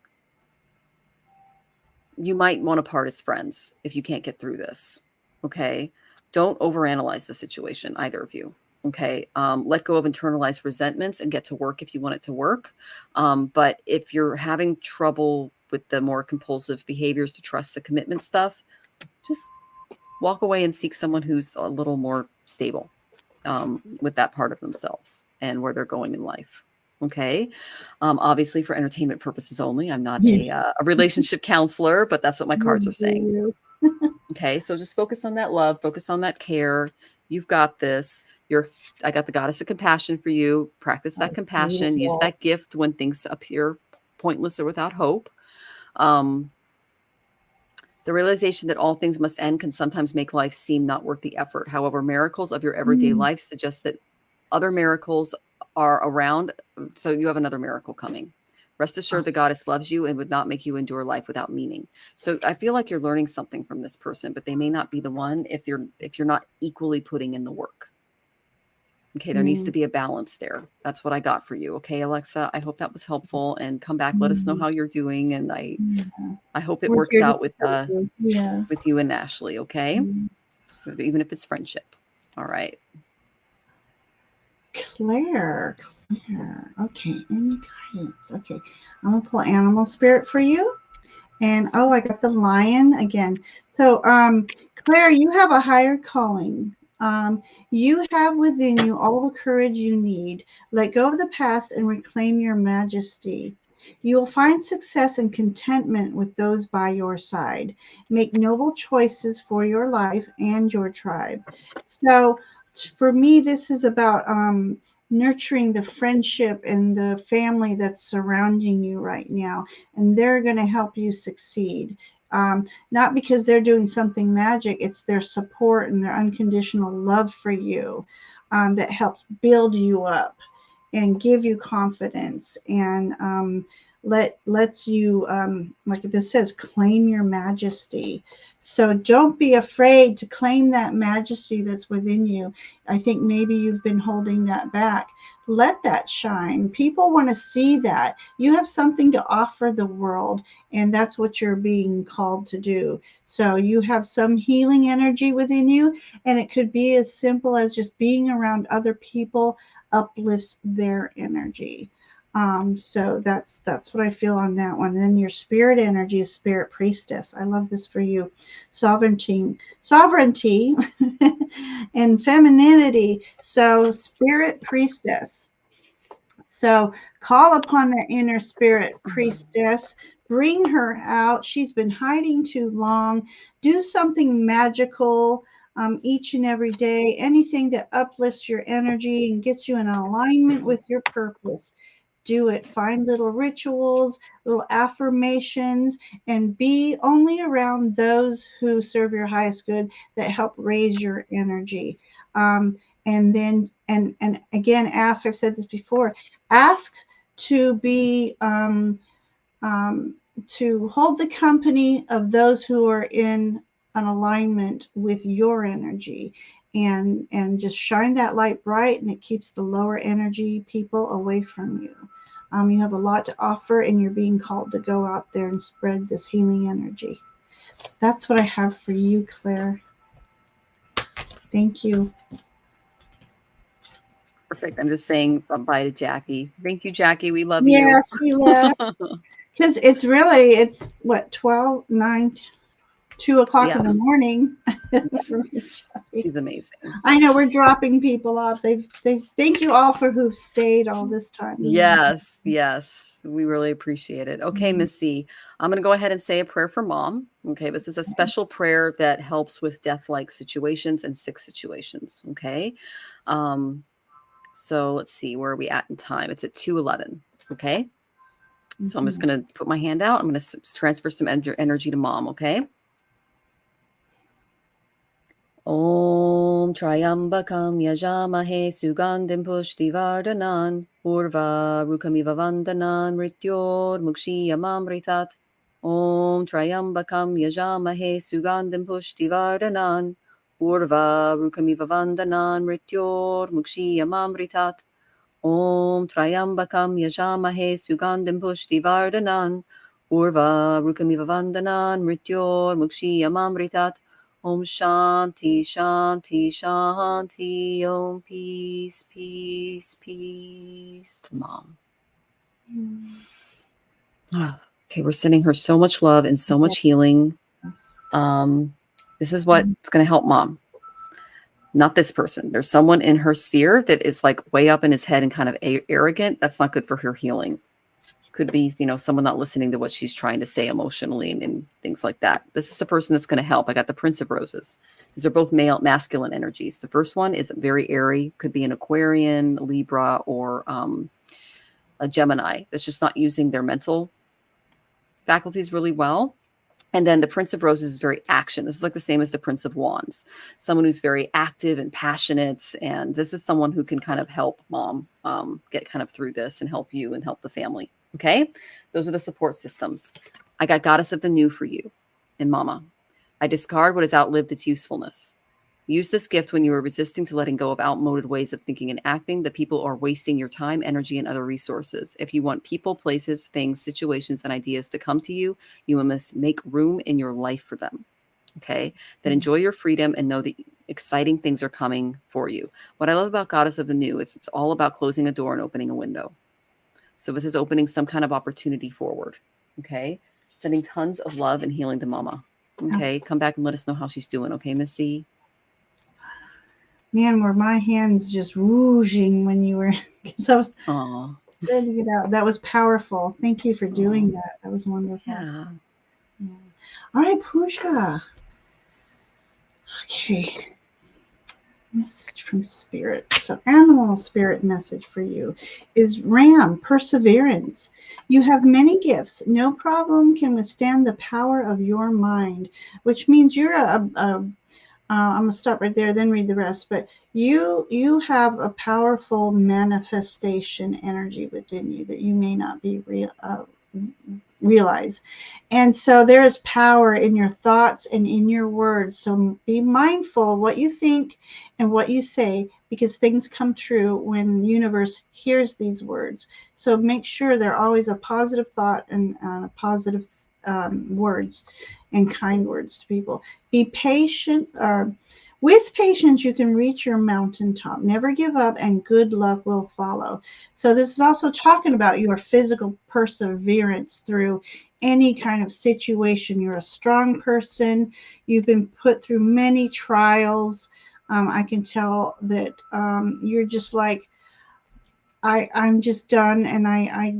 you might want to part as friends if you can't get through this. Okay. Don't overanalyze the situation, either of you. Okay. Let go of internalized resentments and get to work if you want it to work. But if you're having trouble with the more compulsive behaviors, to trust the commitment stuff, just walk away and seek someone who's a little more stable with that part of themselves and where they're going in life. Okay. Obviously for entertainment purposes only. I'm not a relationship counselor, but that's what my cards are saying. Okay. So just focus on that love, focus on that care. You've got this. I got the goddess of compassion for you. Practice that compassion. Use that gift when things appear pointless or without hope. The realization that all things must end can sometimes make life seem not worth the effort. However, miracles of your everyday life suggest that other miracles are around. So you have another miracle coming. Rest assured the goddess loves you and would not make you endure life without meaning. So I feel like you're learning something from this person, but they may not be the one if you're not equally putting in the work. Okay, there needs to be a balance there. That's what I got for you. Okay, Alexa, I hope that was helpful, and come back. Let us know how you're doing, and I hope it works out with you and Ashley. Okay, even if it's friendship. All right. Claire. Okay, any guidance? Okay, I'm gonna pull animal spirit for you. And I got the lion again. So, Claire, you have a higher calling. You have within you all the courage you need. Let go of the past and reclaim your majesty. You will find success and contentment with those by your side. Make noble choices for your life and your tribe. So, for me, this is about nurturing the friendship and the family that's surrounding you right now, and they're going to help you succeed. Not because they're doing something magic, it's their support and their unconditional love for you that helps build you up and give you confidence and lets you, like this says, claim your majesty. So don't be afraid to claim that majesty that's within you. I think maybe you've been holding that back. Let that shine. People want to see that. You have something to offer the world, and that's what you're being called to do. So you have some healing energy within you, and it could be as simple as just being around other people uplifts their energy. So that's what I feel on that one. And then your spirit energy is spirit priestess. I love this for you. Sovereignty, and femininity. So spirit priestess. So call upon that inner spirit priestess. Bring her out. She's been hiding too long. Do something magical each and every day. Anything that uplifts your energy and gets you in alignment with your purpose. Do it. Find little rituals, little affirmations, and be only around those who serve your highest good that help raise your energy. And then, and again, ask. I've said this before. Ask to be to hold the company of those who are in an alignment with your energy, and just shine that light bright, and it keeps the lower energy people away from you. You have a lot to offer, and you're being called to go out there and spread this healing energy. That's what I have for you, Claire. Thank you. Perfect. I'm just saying bye to Jackie. Thank you, Jackie. We love Yeah, you. she left. Because it's what, 12, 9, 2 o'clock in Yeah. the morning. She's amazing. I know we're dropping people off. They thank you all for who've stayed all this time. Yes, yes. We really appreciate it. Okay, Miss C, I'm going to go ahead and say a prayer for mom. Okay, this is a special prayer that helps with death-like situations and sick situations. Okay. So let's see, where are we at in time? It's at 2:11. Okay. So I'm just going to put my hand out. I'm going to transfer some energy to mom. Okay. Om Triambakam Yajamahe Sugandhim Pushtivardhanan Urva Rukamiva Vandanan Mrityor Mukshiyamamritat. Om Triambakam Yajamahe Sugandhim Pushtivardhanan Urva Rukamiva Vandanan Mrityor Mukshiyamamritat. Om Triambakam Yajamahe Sugandhim Pushtivardhanan Urva Rukamiva Vandanan Mrityor Mukshiyamamritat. Om Shanti, Shanti, Shanti. Om peace, peace, peace to mom. Okay, we're sending her so much love and so much healing. This is what's going to help mom. Not this person. There's someone in her sphere that is like way up in his head and kind of arrogant. That's not good for her healing. Could be, someone not listening to what she's trying to say emotionally and things like that. This is the person that's going to help. I got the Prince of Roses. These are both masculine energies. The first one is very airy. Could be an Aquarian, Libra, or a Gemini that's just not using their mental faculties really well. And then the Prince of Roses is very action. This is like the same as the Prince of Wands, someone who's very active and passionate. And this is someone who can kind of help mom get kind of through this and help you and help the family. Okay, those are the support systems. I got Goddess of the New for you and Mama. I discard what has outlived its usefulness. Use this gift when you are resisting to letting go of outmoded ways of thinking and acting. The people are wasting your time, energy, and other resources. If you want people, places, things, situations, and ideas to come to you, you must make room in your life for them. Okay, then enjoy your freedom and know that exciting things are coming for you. What I love about Goddess of the New is it's all about closing a door and opening a window. So this is opening some kind of opportunity forward. Okay. Sending tons of love and healing to mama. Okay. Come back and let us know how she's doing. Okay, Miss C? Man, were my hands just whooshing when you were, so I was sending it out. That was powerful. Thank you for doing that. That was wonderful. Yeah. All right, Pusha. Okay. Message from spirit. So animal spirit message for you is Ram, perseverance. You have many gifts. No problem can withstand the power of your mind, which means you're I'm gonna stop right there, then read the rest. But you have a powerful manifestation energy within you that you may not be realize. And so there is power in your thoughts and in your words. So be mindful of what you think and what you say, because things come true when the universe hears these words. So make sure they're always a positive thought and a positive words and kind words to people. Be patient. With patience, you can reach your mountaintop. Never give up, and good luck will follow. So, this is also talking about your physical perseverance through any kind of situation. You're a strong person. You've been put through many trials. I can tell that you're just like, I'm just done, and I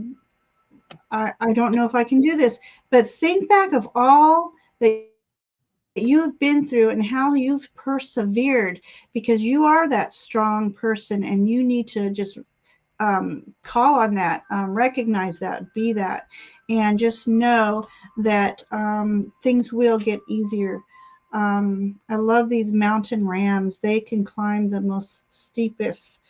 don't know if I can do this. But think back of all that you've been through and how you've persevered, because you are that strong person and you need to just call on that, recognize that, be that, and just know that things will get easier. I love these mountain rams. They can climb the most steepest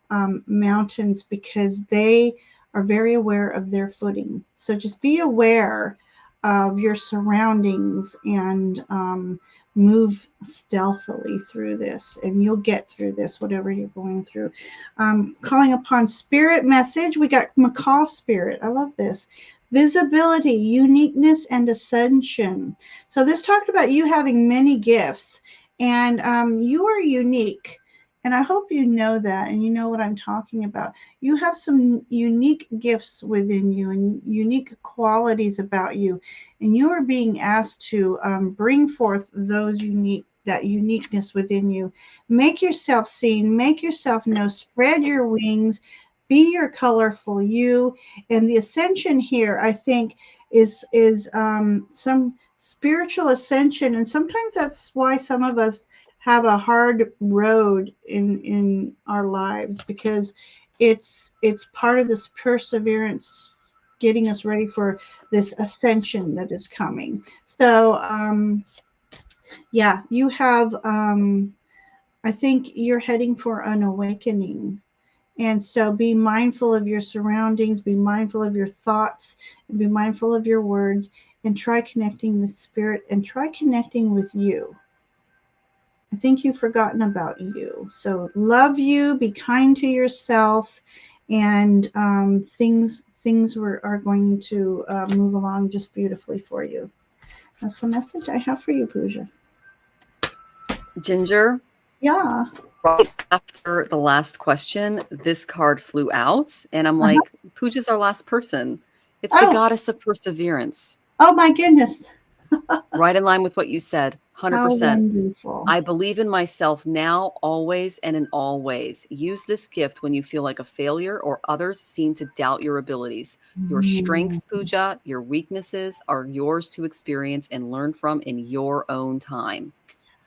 mountains because they are very aware of their footing. So just be aware of your surroundings and move stealthily through this, and you'll get through this, whatever you're going through. Calling upon spirit message, we got macaw spirit. I love this. Visibility, uniqueness, and ascension. So this talked about you having many gifts, and you are unique. And I hope you know that and you know what I'm talking about. You have some unique gifts within you and unique qualities about you. And you are being asked to bring forth that uniqueness within you. Make yourself seen, make yourself know, spread your wings, be your colorful you. And the ascension here, I think, is some spiritual ascension. And sometimes that's why some of us have a hard road in our lives, because it's part of this perseverance getting us ready for this ascension that is coming. So yeah, you have I think you're heading for an awakening. And so be mindful of your surroundings, be mindful of your thoughts, and be mindful of your words, and try connecting with spirit and try connecting with you. I think you've forgotten about you. So love you, be kind to yourself, and things are going to move along just beautifully for you. That's the message I have for you, Pooja. Ginger, Yeah. right after the last question, this card flew out, and I'm like, Pooja's our last person. It's the Oh, goddess of perseverance. oh my goodness. Right in line with what you said, How 100%. wonderful. I believe in myself now, always, and in all ways. Use this gift when you feel like a failure or others seem to doubt your abilities. Your strengths, Pooja, your weaknesses are yours to experience and learn from in your own time.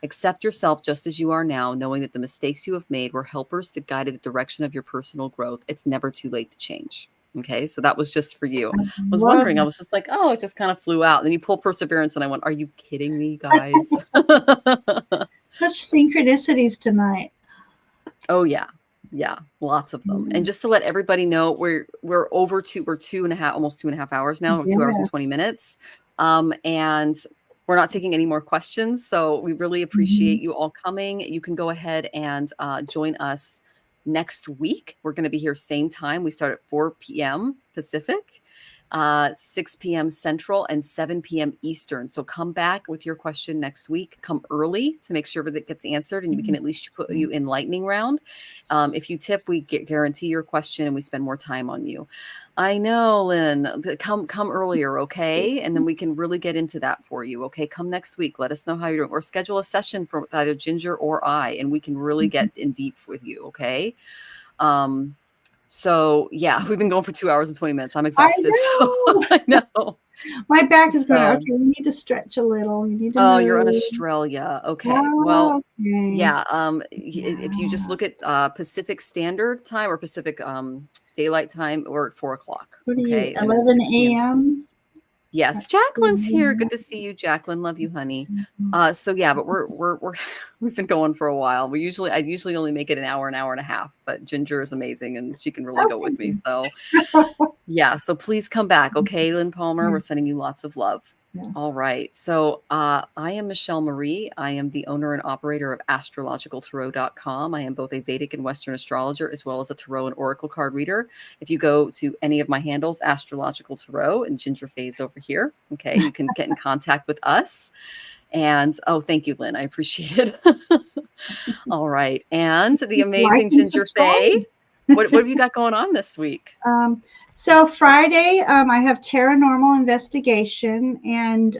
Accept yourself just as you are now, knowing that the mistakes you have made were helpers that guided the direction of your personal growth. It's never too late to change. Okay, so that was just for you. I was Love wondering, I was just like, oh, it just kind of flew out. And then you pulled perseverance, and I went, are you kidding me, guys? such synchronicities tonight. Oh yeah. Yeah, lots of them. And just to let everybody know, we're over we're 2.5, almost 2.5 hours now, 2 hours and 20 minutes. And we're not taking any more questions. So we really appreciate you all coming. You can go ahead and join us next week. We're going to be here same time. We start at 4 p.m. Pacific. 6 p.m. Central and 7 p.m. Eastern. So come back with your question next week. Come early to make sure that it gets answered, and we can at least put you in lightning round. If you tip, we guarantee your question, and we spend more time on you. I know, Lynn. Come earlier, okay? And then we can really get into that for you, okay? Come next week. Let us know how you're doing, or schedule a session for either Ginger or I, and we can really get in deep with you, okay? So yeah, we've been going for 2 hours and 20 minutes. I'm I exhausted. So know. I know. My back is going, So, okay, we need to stretch a little. We need to oh, you're in move. Australia. Okay. Well, Oh, okay. yeah. If you just Yeah. look at Pacific Standard Time or Pacific Daylight Time, we're at 4 o'clock. What are you, Okay. And then 11 6 p.m. a.m.? Yes, Jacqueline's here. Good to see you, Jacqueline. Love you, honey. So yeah, but we're we've been going for a while. I usually only make it an hour and a half, but Ginger is amazing and she can really Oh, go with thank me. you. So yeah, so please come back, okay, Lynn Palmer. Yeah, We're sending you lots of love. yeah. All right. So I am Michelle Marie. I am the owner and operator of astrologicaltarot.com. I am both a Vedic and Western astrologer, as well as a tarot and oracle card reader. If you go to any of my handles, Astrological Tarot and Ginger Phase over here, okay, you can get in contact with us. And oh, thank you, Lynn. I appreciate it. All right. And the Like amazing and Ginger Faye. subscribe. What have you got going on this week? So Friday, I have Paranormal Investigation, and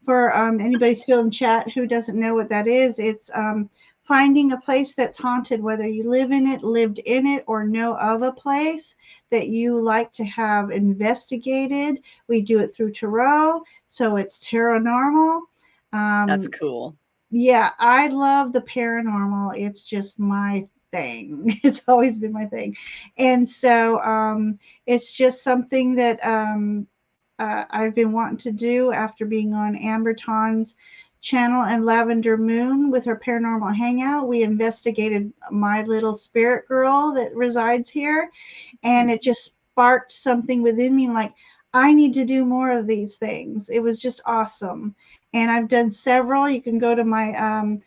for anybody still in chat who doesn't know what that is, it's finding a place that's haunted, whether you live in it, lived in it, or know of a place that you like to have investigated. We do it through tarot, so it's paranormal. That's Um, cool. yeah, I love the paranormal. It's just my thing. It's always been my thing. And so it's just something that I've been wanting to do after being on Amber Ton's channel and Lavender Moon with her paranormal hangout. We investigated my little spirit girl that resides here, and it just sparked something within me like, I need to do more of these things. It was just awesome. And I've done several. You can go to my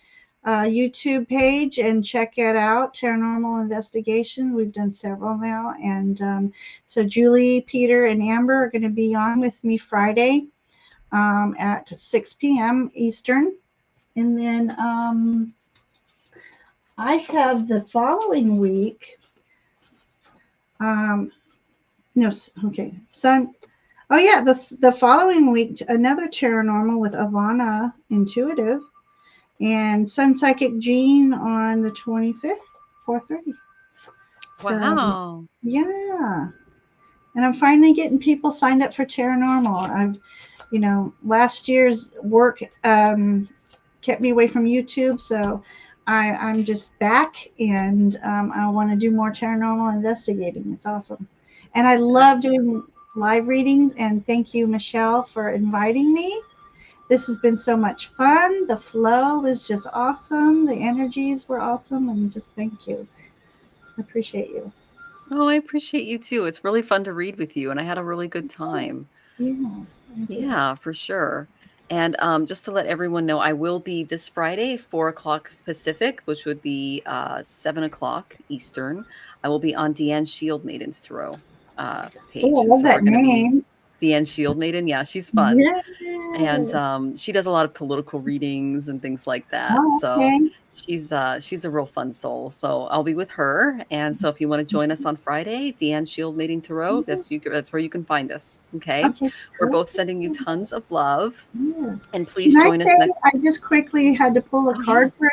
YouTube page and check it out, Paranormal Investigation. We've done several now. And so Julie, Peter, and Amber are going to be on with me Friday at 6 p.m. Eastern. And then I have the following week. No, okay. Oh yeah, the following week, another Paranormal with Ivana Intuitive and Sun Psychic Jean on the 25th, 4:30. So Wow. yeah, and I'm finally getting people signed up for Paranormal. Last year's work kept me away from YouTube, so I'm just back, and I want to do more paranormal investigating. It's awesome, and I love doing live readings. And thank you, Michelle, for inviting me. This has been so much fun. The flow was just awesome. The energies were awesome, and just thank you. I appreciate you. Oh, I appreciate you too. It's really fun to read with you, and I had a really good time. Yeah, I did. Yeah, for sure. And just to let everyone know, I will be this Friday, 4 o'clock Pacific, which would be 7 o'clock Eastern. I will be on Deanne Shield Maiden's Tarot Oh, I page. And love so we're that going to be name. Deanne Shield Maiden. Yeah, she's fun. Yeah. And she does a lot of political readings and things like that. Oh, So okay. she's a real fun soul. So I'll be with her. And so if you want to join us on Friday, Deanne Shield Mating Tarot, that's where you can find us. Okay. Okay, We're cool. both sending you tons of love. Yes. And please Can I join us say, next. I just quickly had to pull a Oh yeah. card for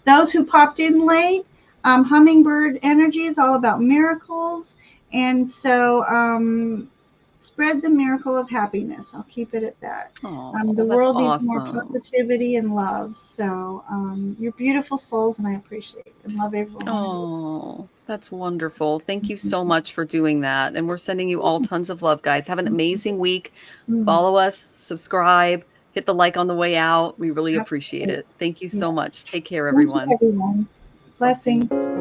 those who popped in late. Hummingbird energy is all about miracles. And so spread the miracle of happiness. I'll keep it at that. The Oh, that's world needs more awesome. positivity and love. So you're beautiful souls, and I appreciate and love every one of you. Oh, that's wonderful. Thank you so much for doing that. And we're sending you all tons of love, guys. Have an amazing week. Mm, Follow us, subscribe, hit the like on the way out. We really appreciate absolutely. it. Thank you Yeah. so much. Take care, Thank you, everyone. everyone. Blessings. Blessings.